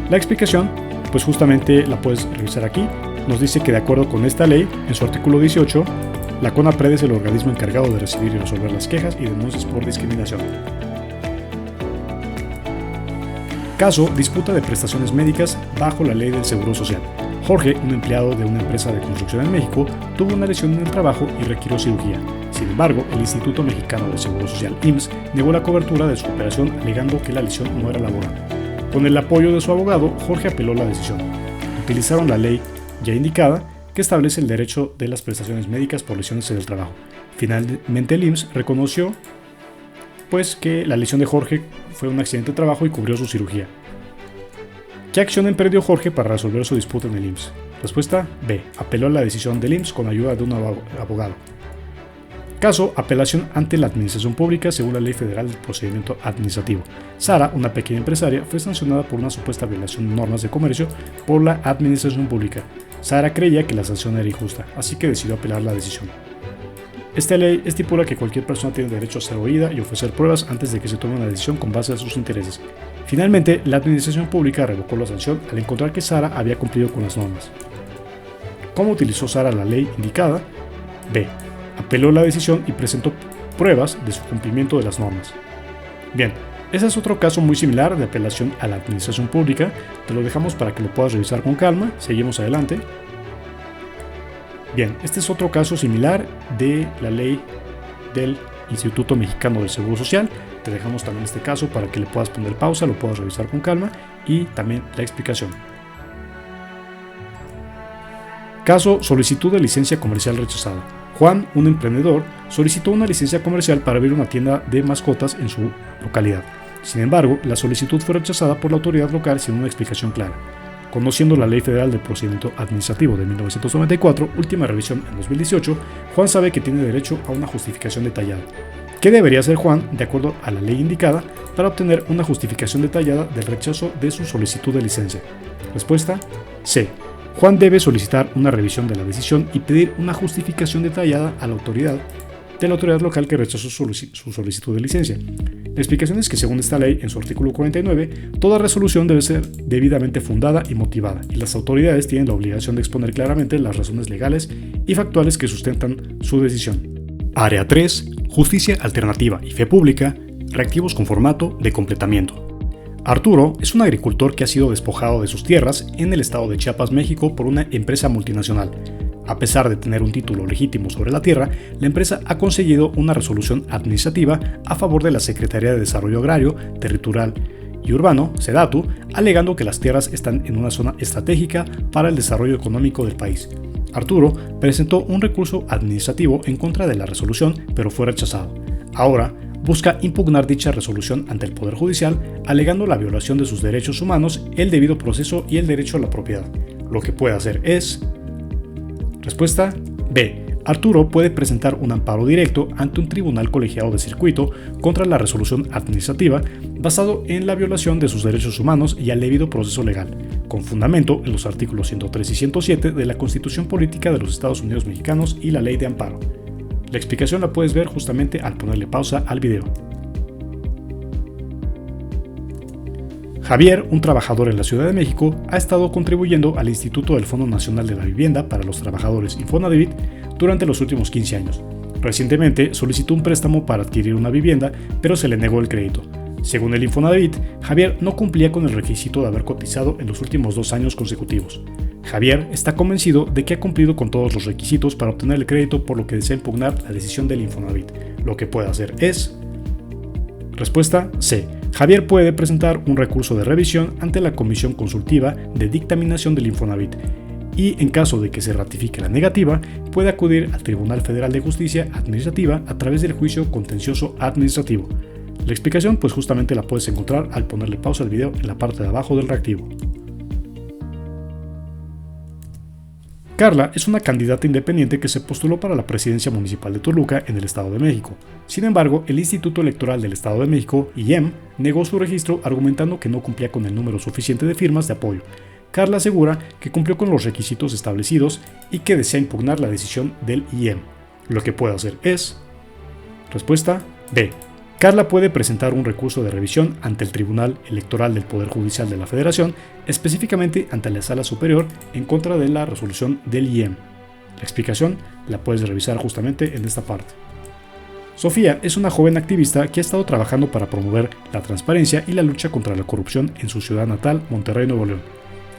La explicación, pues justamente la puedes revisar aquí. Nos dice que, de acuerdo con esta ley, en su artículo 18, la CONAPRED es el organismo encargado de recibir y resolver las quejas y denuncias por discriminación. Caso: disputa de prestaciones médicas bajo la ley del Seguro Social. Jorge, un empleado de una empresa de construcción en México, tuvo una lesión en el trabajo y requirió cirugía. Sin embargo, el Instituto Mexicano del Seguro Social, IMSS, negó la cobertura de su operación, alegando que la lesión no era laboral. Con el apoyo de su abogado, Jorge apeló la decisión. Utilizaron la ley ya indicada, que establece el derecho de las prestaciones médicas por lesiones en el trabajo. Finalmente, el IMSS reconoció pues que la lesión de Jorge fue un accidente de trabajo y cubrió su cirugía. ¿Qué acción emprendió Jorge para resolver su disputa en el IMSS? Respuesta B. Apeló a la decisión del IMSS con ayuda de un abogado. Caso: apelación ante la administración pública según la Ley Federal del Procedimiento Administrativo. Sara, una pequeña empresaria, fue sancionada por una supuesta violación de normas de comercio por la administración pública. Sara creía que la sanción era injusta, así que decidió apelar la decisión. Esta ley estipula que cualquier persona tiene derecho a ser oída y ofrecer pruebas antes de que se tome una decisión con base a sus intereses. Finalmente, la administración pública revocó la sanción al encontrar que Sara había cumplido con las normas. ¿Cómo utilizó Sara la ley indicada? B. Apeló la decisión y presentó pruebas de su cumplimiento de las normas. Bien, ese es otro caso muy similar de apelación a la administración pública. Te lo dejamos para que lo puedas revisar con calma. Seguimos adelante. Bien, este es otro caso similar de la ley del Instituto Mexicano del Seguro Social. Te dejamos también este caso para que le puedas poner pausa, lo puedas revisar con calma y también la explicación. Caso: solicitud de licencia comercial rechazada. Juan, un emprendedor, solicitó una licencia comercial para abrir una tienda de mascotas en su localidad. Sin embargo, la solicitud fue rechazada por la autoridad local sin una explicación clara. Conociendo la Ley Federal del Procedimiento Administrativo de 1994, última revisión en 2018, Juan sabe que tiene derecho a una justificación detallada. ¿Qué debería hacer Juan, de acuerdo a la ley indicada, para obtener una justificación detallada del rechazo de su solicitud de licencia? Respuesta: C. Juan debe solicitar una revisión de la decisión y pedir una justificación detallada a la autoridad local que rechazó su solicitud de licencia. La explicación es que, según esta ley, en su artículo 49, toda resolución debe ser debidamente fundada y motivada, y las autoridades tienen la obligación de exponer claramente las razones legales y factuales que sustentan su decisión. Área 3. Justicia alternativa y fe pública. Reactivos con formato de completamiento. Arturo es un agricultor que ha sido despojado de sus tierras en el estado de Chiapas, México, por una empresa multinacional. A pesar de tener un título legítimo sobre la tierra, la empresa ha conseguido una resolución administrativa a favor de la Secretaría de Desarrollo Agrario, Territorial y Urbano, SEDATU, alegando que las tierras están en una zona estratégica para el desarrollo económico del país. Arturo presentó un recurso administrativo en contra de la resolución, pero fue rechazado. Ahora busca impugnar dicha resolución ante el Poder Judicial, alegando la violación de sus derechos humanos, el debido proceso y el derecho a la propiedad. Lo que puede hacer es... Respuesta: B. Arturo puede presentar un amparo directo ante un tribunal colegiado de circuito contra la resolución administrativa basado en la violación de sus derechos humanos y al debido proceso legal, con fundamento en los artículos 103 y 107 de la Constitución Política de los Estados Unidos Mexicanos y la Ley de Amparo. La explicación la puedes ver justamente al ponerle pausa al video. Javier, un trabajador en la Ciudad de México, ha estado contribuyendo al Instituto del Fondo Nacional de la Vivienda para los Trabajadores Infonavit durante los últimos 15 años. Recientemente solicitó un préstamo para adquirir una vivienda, pero se le negó el crédito. Según el Infonavit, Javier no cumplía con el requisito de haber cotizado en los últimos 2 años consecutivos. Javier está convencido de que ha cumplido con todos los requisitos para obtener el crédito, por lo que desea impugnar la decisión del Infonavit. Lo que puede hacer es... Respuesta: C. Javier puede presentar un recurso de revisión ante la Comisión Consultiva de Dictaminación del Infonavit y, en caso de que se ratifique la negativa, puede acudir al Tribunal Federal de Justicia Administrativa a través del juicio contencioso administrativo. La explicación pues justamente la puedes encontrar al ponerle pausa al video en la parte de abajo del reactivo. Carla es una candidata independiente que se postuló para la presidencia municipal de Toluca en el Estado de México. Sin embargo, el Instituto Electoral del Estado de México, IEM, negó su registro argumentando que no cumplía con el número suficiente de firmas de apoyo. Carla asegura que cumplió con los requisitos establecidos y que desea impugnar la decisión del IEM. Lo que puede hacer es... Respuesta: B. Carla puede presentar un recurso de revisión ante el Tribunal Electoral del Poder Judicial de la Federación, específicamente ante la Sala Superior, en contra de la resolución del IEM. La explicación la puedes revisar justamente en esta parte. Sofía es una joven activista que ha estado trabajando para promover la transparencia y la lucha contra la corrupción en su ciudad natal, Monterrey, Nuevo León.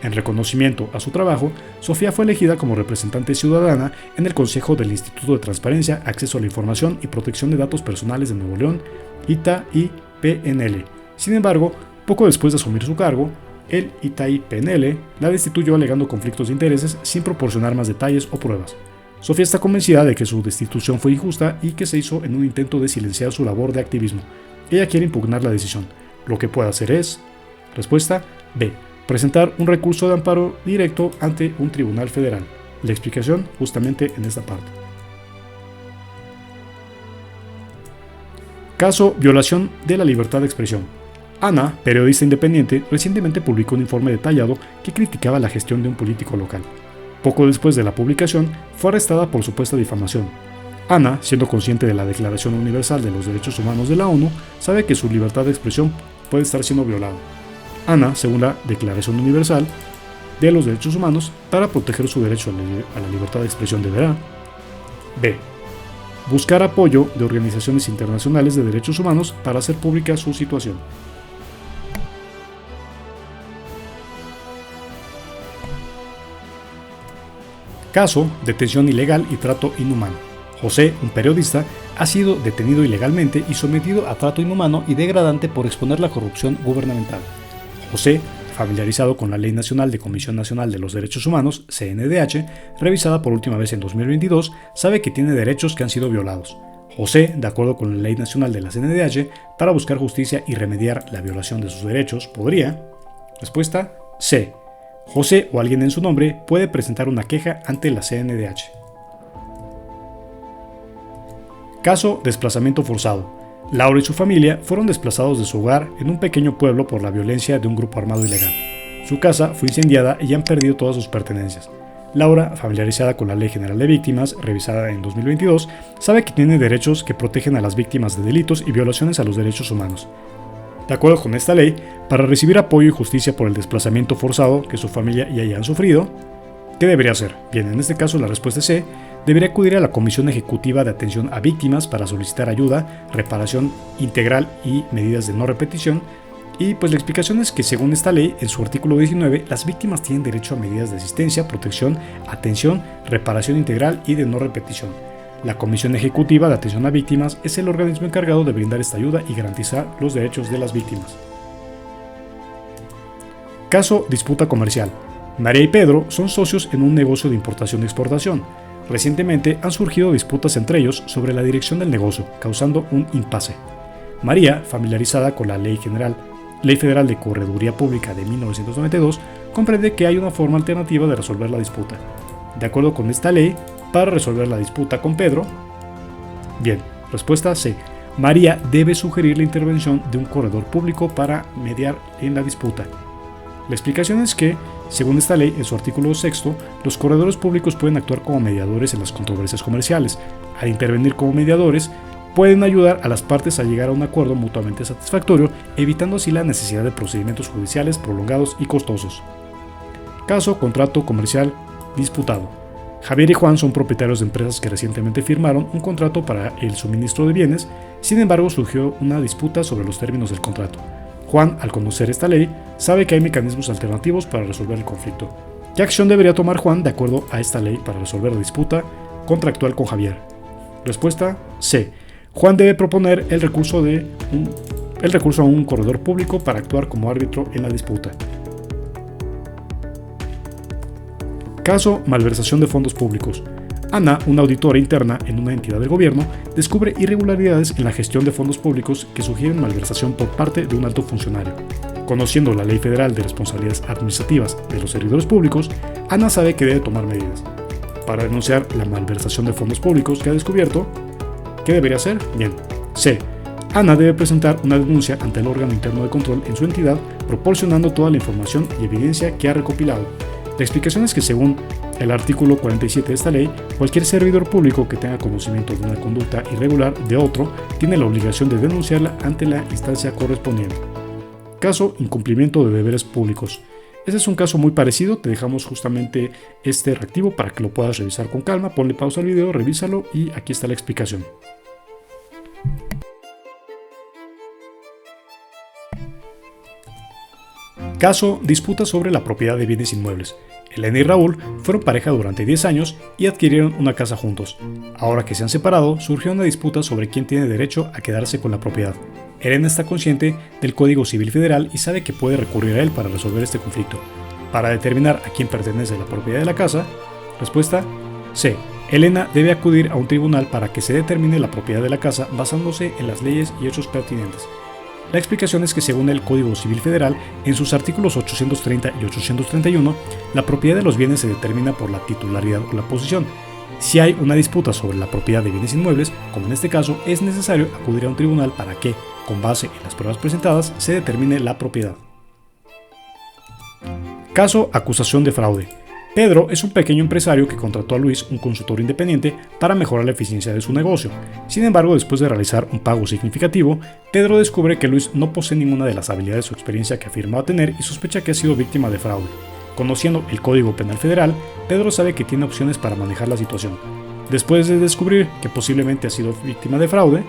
En reconocimiento a su trabajo, Sofía fue elegida como representante ciudadana en el Consejo del Instituto de Transparencia, Acceso a la Información y Protección de Datos Personales de Nuevo León, ITA-PNL. Sin embargo, poco después de asumir su cargo, el ITA-PNL la destituyó alegando conflictos de intereses sin proporcionar más detalles o pruebas. Sofía está convencida de que su destitución fue injusta y que se hizo en un intento de silenciar su labor de activismo. Ella quiere impugnar la decisión. Lo que puede hacer es... Respuesta: B. Presentar un recurso de amparo directo ante un tribunal federal. La explicación justamente en esta parte. Caso: violación de la libertad de expresión. Ana, periodista independiente, recientemente publicó un informe detallado que criticaba la gestión de un político local. Poco después de la publicación, fue arrestada por supuesta difamación. Ana, siendo consciente de la Declaración Universal de los Derechos Humanos de la ONU, sabe que su libertad de expresión puede estar siendo violada. Ana, según la Declaración Universal de los Derechos Humanos, para proteger su derecho a la libertad de expresión deberá: b. Buscar apoyo de organizaciones internacionales de derechos humanos para hacer pública su situación. Caso: detención ilegal y trato inhumano. José, un periodista, ha sido detenido ilegalmente y sometido a trato inhumano y degradante por exponer la corrupción gubernamental. José, familiarizado con la Ley Nacional de Comisión Nacional de los Derechos Humanos, CNDH, revisada por última vez en 2022, sabe que tiene derechos que han sido violados. José, de acuerdo con la Ley Nacional de la CNDH, para buscar justicia y remediar la violación de sus derechos, podría: respuesta C. José o alguien en su nombre puede presentar una queja ante la CNDH. Caso: desplazamiento forzado. Laura y su familia fueron desplazados de su hogar en un pequeño pueblo por la violencia de un grupo armado ilegal. Su casa fue incendiada y han perdido todas sus pertenencias. Laura, familiarizada con la Ley General de Víctimas, revisada en 2022, sabe que tiene derechos que protegen a las víctimas de delitos y violaciones a los derechos humanos. De acuerdo con esta ley, para recibir apoyo y justicia por el desplazamiento forzado que su familia y ella han sufrido, ¿qué debería hacer? Bien, en este caso la respuesta es C. Debería acudir a la Comisión Ejecutiva de Atención a Víctimas para solicitar ayuda, reparación integral y medidas de no repetición. Y pues la explicación es que según esta ley, en su artículo 19, las víctimas tienen derecho a medidas de asistencia, protección, atención, reparación integral y de no repetición. La Comisión Ejecutiva de Atención a Víctimas es el organismo encargado de brindar esta ayuda y garantizar los derechos de las víctimas. Caso: disputa comercial. María y Pedro son socios en un negocio de importación y exportación. Recientemente han surgido disputas entre ellos sobre la dirección del negocio, causando un impasse. María, familiarizada con la Ley Federal de Correduría Pública de 1992, comprende que hay una forma alternativa de resolver la disputa. De acuerdo con esta ley, para resolver la disputa con Pedro, bien, respuesta C. María debe sugerir la intervención de un corredor público para mediar en la disputa. La explicación es que, según esta ley, en su artículo 6, los corredores públicos pueden actuar como mediadores en las controversias comerciales. Al intervenir como mediadores, pueden ayudar a las partes a llegar a un acuerdo mutuamente satisfactorio, evitando así la necesidad de procedimientos judiciales prolongados y costosos. Caso: contrato comercial disputado. Javier y Juan son propietarios de empresas que recientemente firmaron un contrato para el suministro de bienes. Sin embargo, surgió una disputa sobre los términos del contrato. Juan, al conocer esta ley, sabe que hay mecanismos alternativos para resolver el conflicto. ¿Qué acción debería tomar Juan de acuerdo a esta ley para resolver la disputa contractual con Javier? Respuesta C. Juan debe proponer el recurso a un corredor público para actuar como árbitro en la disputa. Caso: malversación de fondos públicos. Ana, una auditora interna en una entidad del gobierno, descubre irregularidades en la gestión de fondos públicos que sugieren malversación por parte de un alto funcionario. Conociendo la Ley Federal de Responsabilidades Administrativas de los Servidores Públicos, Ana sabe que debe tomar medidas. Para denunciar la malversación de fondos públicos que ha descubierto, ¿qué debería hacer? Bien, C. Ana debe presentar una denuncia ante el órgano interno de control en su entidad, proporcionando toda la información y evidencia que ha recopilado. La explicación es que según el artículo 47 de esta ley, cualquier servidor público que tenga conocimiento de una conducta irregular de otro tiene la obligación de denunciarla ante la instancia correspondiente. Caso: incumplimiento de deberes públicos. Este es un caso muy parecido, te dejamos justamente este reactivo para que lo puedas revisar con calma, ponle pausa al video, revísalo y aquí está la explicación. Caso: disputa sobre la propiedad de bienes inmuebles. Elena y Raúl fueron pareja durante 10 años y adquirieron una casa juntos. Ahora que se han separado, surgió una disputa sobre quién tiene derecho a quedarse con la propiedad. Elena está consciente del Código Civil Federal y sabe que puede recurrir a él para resolver este conflicto. Para determinar a quién pertenece la propiedad de la casa, respuesta C. Elena debe acudir a un tribunal para que se determine la propiedad de la casa basándose en las leyes y hechos pertinentes. La explicación es que según el Código Civil Federal, en sus artículos 830 y 831, la propiedad de los bienes se determina por la titularidad o la posesión. Si hay una disputa sobre la propiedad de bienes inmuebles, como en este caso, es necesario acudir a un tribunal para que, con base en las pruebas presentadas, se determine la propiedad. Caso: acusación de fraude. Pedro es un pequeño empresario que contrató a Luis, un consultor independiente, para mejorar la eficiencia de su negocio. Sin embargo, después de realizar un pago significativo, Pedro descubre que Luis no posee ninguna de las habilidades o experiencia que afirmaba tener y sospecha que ha sido víctima de fraude. Conociendo el Código Penal Federal, Pedro sabe que tiene opciones para manejar la situación. Después de descubrir que posiblemente ha sido víctima de fraude,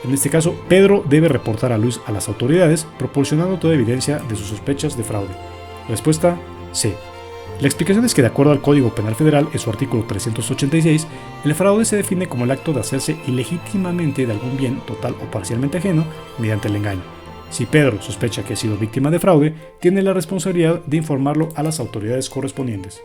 en este caso, Pedro debe reportar a Luis a las autoridades, proporcionando toda evidencia de sus sospechas de fraude. Respuesta C. La explicación es que, de acuerdo al Código Penal Federal, en su artículo 386, el fraude se define como el acto de hacerse ilegítimamente de algún bien total o parcialmente ajeno mediante el engaño. Si Pedro sospecha que ha sido víctima de fraude, tiene la responsabilidad de informarlo a las autoridades correspondientes.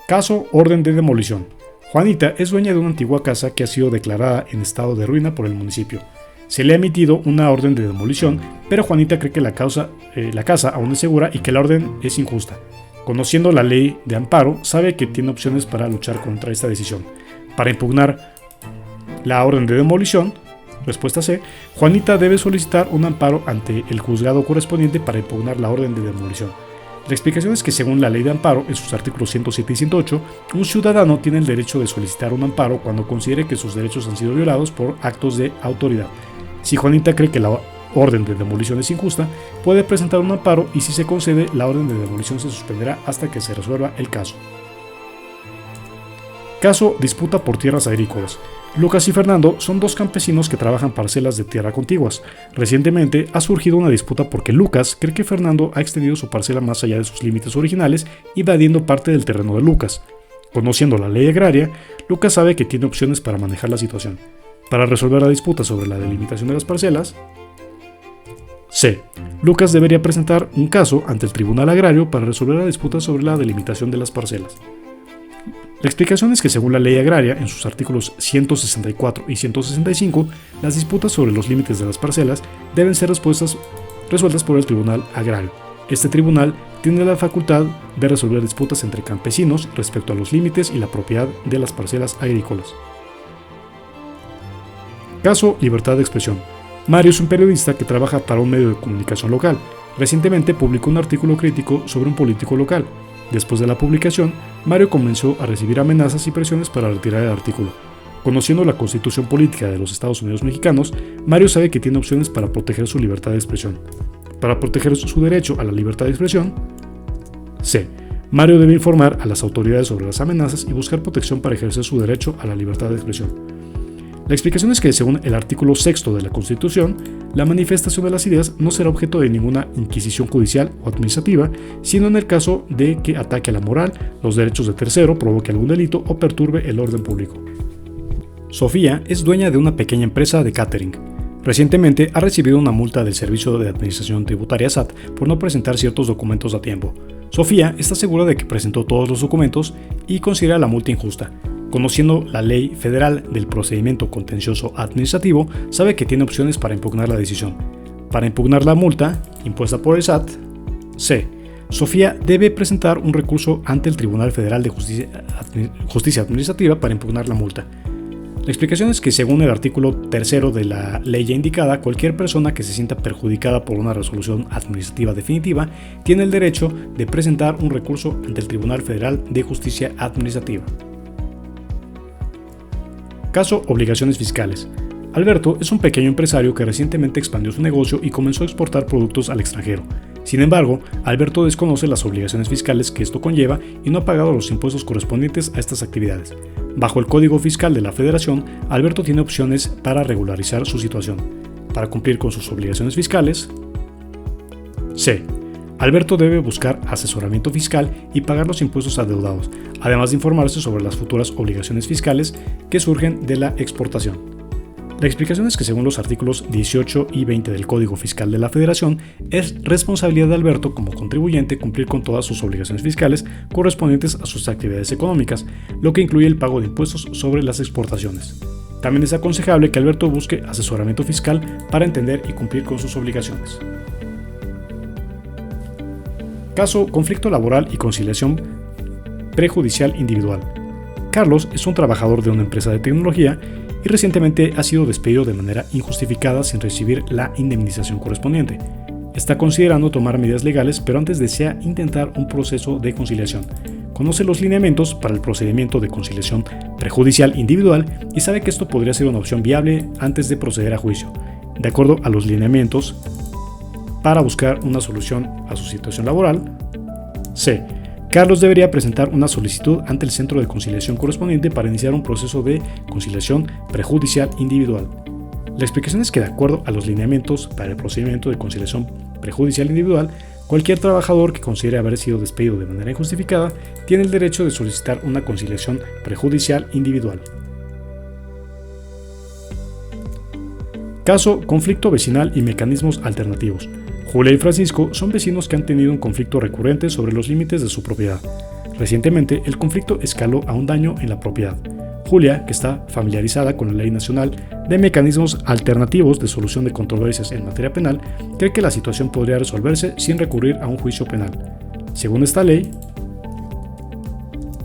Caso Orden de Demolición. Juanita es dueña de una antigua casa que ha sido declarada en estado de ruina por el municipio. Se le ha emitido una orden de demolición, pero Juanita cree que la casa aún es segura y que la orden es injusta. Conociendo la ley de amparo, sabe que tiene opciones para luchar contra esta decisión. Para impugnar la orden de demolición, respuesta C, Juanita debe solicitar un amparo ante el juzgado correspondiente para impugnar la orden de demolición. La explicación es que, según la ley de amparo, en sus artículos 107 y 108, un ciudadano tiene el derecho de solicitar un amparo cuando considere que sus derechos han sido violados por actos de autoridad. Si Juanita cree que la orden de demolición es injusta, puede presentar un amparo y, si se concede, la orden de demolición se suspenderá hasta que se resuelva el caso. Caso Disputa por tierras agrícolas. Lucas y Fernando son dos campesinos que trabajan parcelas de tierra contiguas. Recientemente ha surgido una disputa porque Lucas cree que Fernando ha extendido su parcela más allá de sus límites originales, invadiendo parte del terreno de Lucas. Conociendo la ley agraria, Lucas sabe que tiene opciones para manejar la situación. Para resolver la disputa sobre la delimitación de las parcelas, C. Lucas debería presentar un caso ante el Tribunal Agrario para resolver la disputa sobre la delimitación de las parcelas. La explicación es que, según la ley agraria, en sus artículos 164 y 165, las disputas sobre los límites de las parcelas deben ser resueltas por el Tribunal Agrario. Este tribunal tiene la facultad de resolver disputas entre campesinos respecto a los límites y la propiedad de las parcelas agrícolas. Caso Libertad de Expresión. Mario es un periodista que trabaja para un medio de comunicación local. Recientemente publicó un artículo crítico sobre un político local. Después de la publicación, Mario comenzó a recibir amenazas y presiones para retirar el artículo. Conociendo la constitución política de los Estados Unidos mexicanos, Mario sabe que tiene opciones para proteger su libertad de expresión. Para proteger su derecho a la libertad de expresión, C. Mario debe informar a las autoridades sobre las amenazas y buscar protección para ejercer su derecho a la libertad de expresión. La explicación es que, según el artículo 6 de la Constitución, la manifestación de las ideas no será objeto de ninguna inquisición judicial o administrativa, sino en el caso de que ataque a la moral, los derechos de tercero, provoque algún delito o perturbe el orden público. Sofía es dueña de una pequeña empresa de catering. Recientemente ha recibido una multa del Servicio de Administración Tributaria SAT por no presentar ciertos documentos a tiempo. Sofía está segura de que presentó todos los documentos y considera la multa injusta. Conociendo la ley federal del procedimiento contencioso administrativo, sabe que tiene opciones para impugnar la decisión. Para impugnar la multa impuesta por el SAT, C. Sofía debe presentar un recurso ante el Tribunal Federal de Justicia Administrativa para impugnar la multa. La explicación es que, según el artículo 3 de la ley ya indicada, cualquier persona que se sienta perjudicada por una resolución administrativa definitiva tiene el derecho de presentar un recurso ante el Tribunal Federal de Justicia Administrativa. Caso Obligaciones Fiscales. Alberto es un pequeño empresario que recientemente expandió su negocio y comenzó a exportar productos al extranjero. Sin embargo, Alberto desconoce las obligaciones fiscales que esto conlleva y no ha pagado los impuestos correspondientes a estas actividades. Bajo el Código Fiscal de la Federación, Alberto tiene opciones para regularizar su situación. Para cumplir con sus obligaciones fiscales, C. Alberto debe buscar asesoramiento fiscal y pagar los impuestos adeudados, además de informarse sobre las futuras obligaciones fiscales que surgen de la exportación. La explicación es que, según los artículos 18 y 20 del Código Fiscal de la Federación, es responsabilidad de Alberto como contribuyente cumplir con todas sus obligaciones fiscales correspondientes a sus actividades económicas, lo que incluye el pago de impuestos sobre las exportaciones. También es aconsejable que Alberto busque asesoramiento fiscal para entender y cumplir con sus obligaciones. Caso Conflicto laboral y conciliación prejudicial individual. Carlos es un trabajador de una empresa de tecnología y recientemente ha sido despedido de manera injustificada sin recibir la indemnización correspondiente. está considerando tomar medidas legales, pero antes desea intentar un proceso de conciliación. Conoce los lineamientos para el procedimiento de conciliación prejudicial individual y sabe que esto podría ser una opción viable antes de proceder a juicio, de acuerdo a los lineamientos para buscar una solución a su situación laboral. C. Carlos debería presentar una solicitud ante el centro de conciliación correspondiente para iniciar un proceso de conciliación prejudicial individual. La explicación es que, de acuerdo a los lineamientos para el procedimiento de conciliación prejudicial individual, cualquier trabajador que considere haber sido despedido de manera injustificada tiene el derecho de solicitar una conciliación prejudicial individual. Caso: conflicto vecinal y mecanismos alternativos. Julia y Francisco son vecinos que han tenido un conflicto recurrente sobre los límites de su propiedad. Recientemente, el conflicto escaló a un daño en la propiedad. Julia, que está familiarizada con la Ley Nacional de Mecanismos Alternativos de Solución de Controversias en Materia Penal, cree que la situación podría resolverse sin recurrir a un juicio penal. Según esta ley,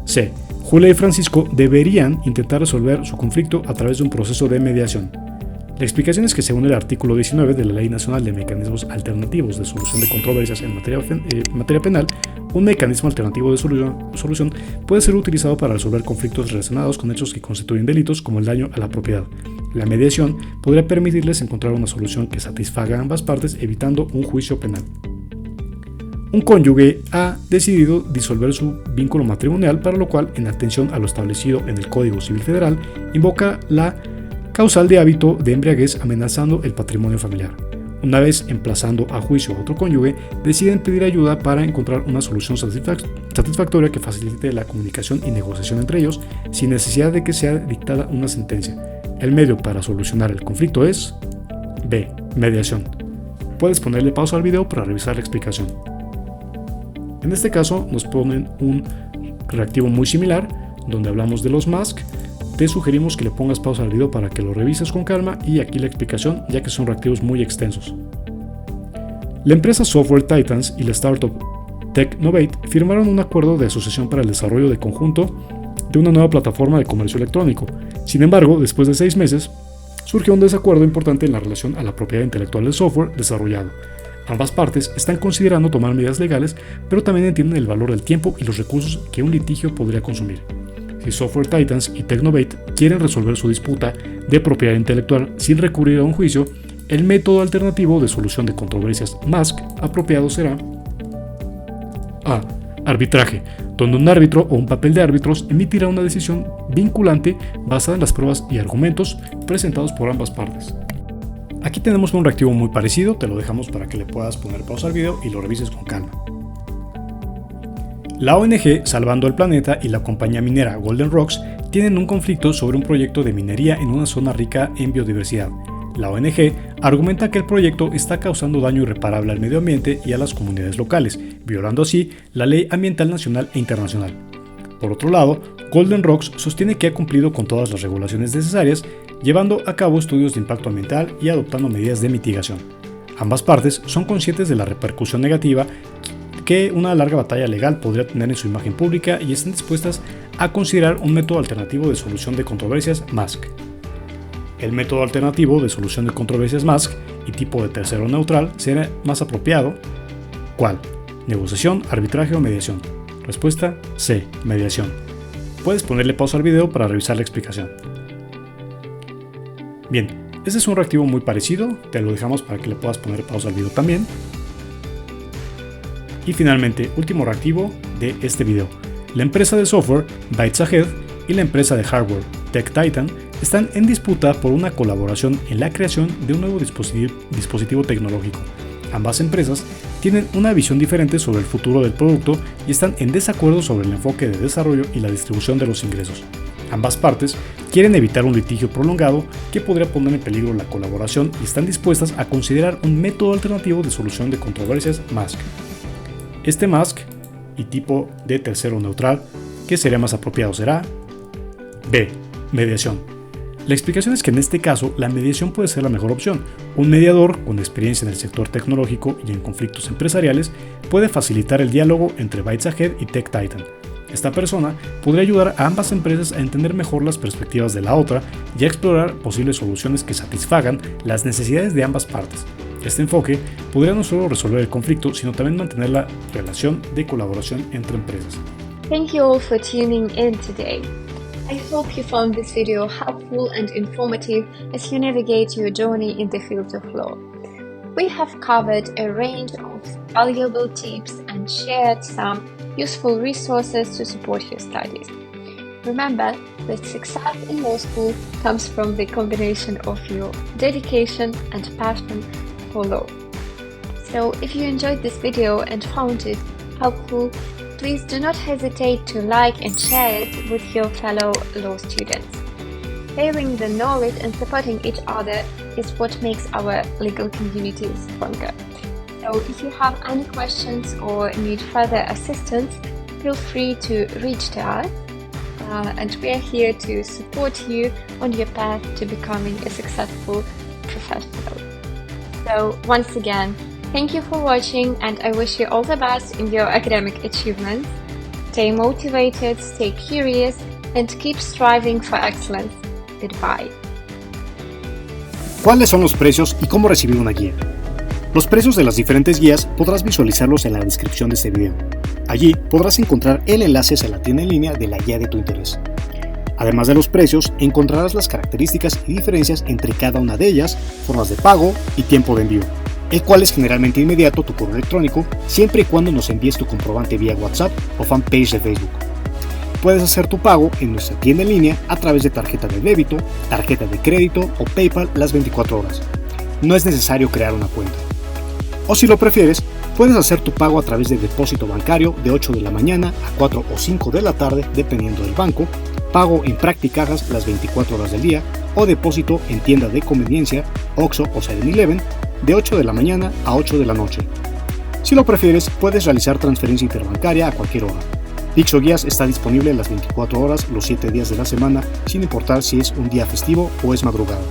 C. Julia y Francisco deberían intentar resolver su conflicto a través de un proceso de mediación. La explicación es que, según el artículo 19 de la Ley Nacional de Mecanismos Alternativos de Solución de Controversias en materia penal, un mecanismo alternativo de solución puede ser utilizado para resolver conflictos relacionados con hechos que constituyen delitos, como el daño a la propiedad. La mediación podría permitirles encontrar una solución que satisfaga a ambas partes, evitando un juicio penal. Un cónyuge ha decidido disolver su vínculo matrimonial, para lo cual, en atención a lo establecido en el Código Civil Federal, invoca la causal de hábito de embriaguez amenazando el patrimonio familiar. Una vez emplazando a juicio a otro cónyuge, deciden pedir ayuda para encontrar una solución satisfactoria que facilite la comunicación y negociación entre ellos, sin necesidad de que sea dictada una sentencia. El medio para solucionar el conflicto es B. Mediación. Puedes ponerle pausa al video para revisar la explicación. En este caso nos ponen un reactivo muy similar, donde hablamos de los MASC. Te sugerimos que le pongas pausa al video para que lo revises con calma, y aquí la explicación, ya que son reactivos muy extensos. La empresa Software Titans y la startup Technovate firmaron un acuerdo de asociación para el desarrollo de conjunto de una nueva plataforma de comercio electrónico. Sin embargo, después de 6 meses, surgió un desacuerdo importante en la relación a la propiedad intelectual del software desarrollado. Ambas partes están considerando tomar medidas legales, pero también entienden el valor del tiempo y los recursos que un litigio podría consumir. Si Software Titans y Technovate quieren resolver su disputa de propiedad intelectual sin recurrir a un juicio, el método alternativo de solución de controversias MASC apropiado será A. Arbitraje, donde un árbitro o un papel de árbitros emitirá una decisión vinculante basada en las pruebas y argumentos presentados por ambas partes. Aquí tenemos un reactivo muy parecido, te lo dejamos para que le puedas poner pausa al video y lo revises con calma. La ONG Salvando el Planeta y la compañía minera Golden Rocks tienen un conflicto sobre un proyecto de minería en una zona rica en biodiversidad. La ONG argumenta que el proyecto está causando daño irreparable al medio ambiente y a las comunidades locales, violando así la ley ambiental nacional e internacional. Por otro lado, Golden Rocks sostiene que ha cumplido con todas las regulaciones necesarias, llevando a cabo estudios de impacto ambiental y adoptando medidas de mitigación. Ambas partes son conscientes de la repercusión negativa que una larga batalla legal podría tener en su imagen pública y están dispuestas a considerar un método alternativo de solución de controversias MASC. El método alternativo de solución de controversias MASC y tipo de tercero neutral será más apropiado. ¿Cuál? ¿Negociación, arbitraje o mediación? Respuesta C. Mediación. Puedes ponerle pausa al video para revisar la explicación. Bien, este es un reactivo muy parecido, te lo dejamos para que le puedas poner pausa al video también. Y finalmente, último reactivo de este video. La empresa de software Bytes Ahead y la empresa de hardware TechTitan están en disputa por una colaboración en la creación de un nuevo dispositivo tecnológico. Ambas empresas tienen una visión diferente sobre el futuro del producto y están en desacuerdo sobre el enfoque de desarrollo y la distribución de los ingresos. Ambas partes quieren evitar un litigio prolongado que podría poner en peligro la colaboración y están dispuestas a considerar un método alternativo de solución de controversias MASC. Este MASC y tipo de tercero neutral, ¿qué sería más apropiado? Será B. Mediación. La explicación es que en este caso la mediación puede ser la mejor opción. Un mediador con experiencia en el sector tecnológico y en conflictos empresariales puede facilitar el diálogo entre Bytes Ahead y TechTitan. Esta persona podría ayudar a ambas empresas a entender mejor las perspectivas de la otra y a explorar posibles soluciones que satisfagan las necesidades de ambas partes. Este enfoque podría no solo resolver el conflicto, sino también mantener la relación de colaboración entre empresas. Thank you all for tuning in today. I hope you found this video helpful and informative as you navigate your journey in the field of law. We have covered a range of valuable tips and shared some useful resources to support your studies. Remember that success in law school comes from the combination of your dedication and passion for law. So if you enjoyed this video and found it helpful, please do not hesitate to like and share it with your fellow law students. Sharing the knowledge and supporting each other is what makes our legal community stronger. So if you have any questions or need further assistance, feel free to reach to us, and we are here to support you on your path to becoming a successful professional. So once again, thank you for watching, and I wish you all the best in your academic achievements. Stay motivated, stay curious, and keep striving for excellence. Goodbye. ¿Cuáles son los precios y cómo recibir una guía? Los precios de las diferentes guías podrás visualizarlos en la descripción de este video. Allí podrás encontrar el enlace a la tienda en línea de la guía de tu interés. Además de los precios, encontrarás las características y diferencias entre cada una de ellas, formas de pago y tiempo de envío, el cual es generalmente inmediato tu correo electrónico, siempre y cuando nos envíes tu comprobante vía WhatsApp o fanpage de Facebook. Puedes hacer tu pago en nuestra tienda en línea a través de tarjeta de débito, tarjeta de crédito o PayPal las 24 horas. No es necesario crear una cuenta. O si lo prefieres, puedes hacer tu pago a través de depósito bancario de 8 de la mañana a 4 o 5 de la tarde, dependiendo del banco, pago en Practicajas las 24 horas del día o depósito en tienda de conveniencia, Oxxo o 7-Eleven, de 8 de la mañana a 8 de la noche. Si lo prefieres, puedes realizar transferencia interbancaria a cualquier hora. Pixoguías está disponible las 24 horas, los 7 días de la semana, sin importar si es un día festivo o es madrugada.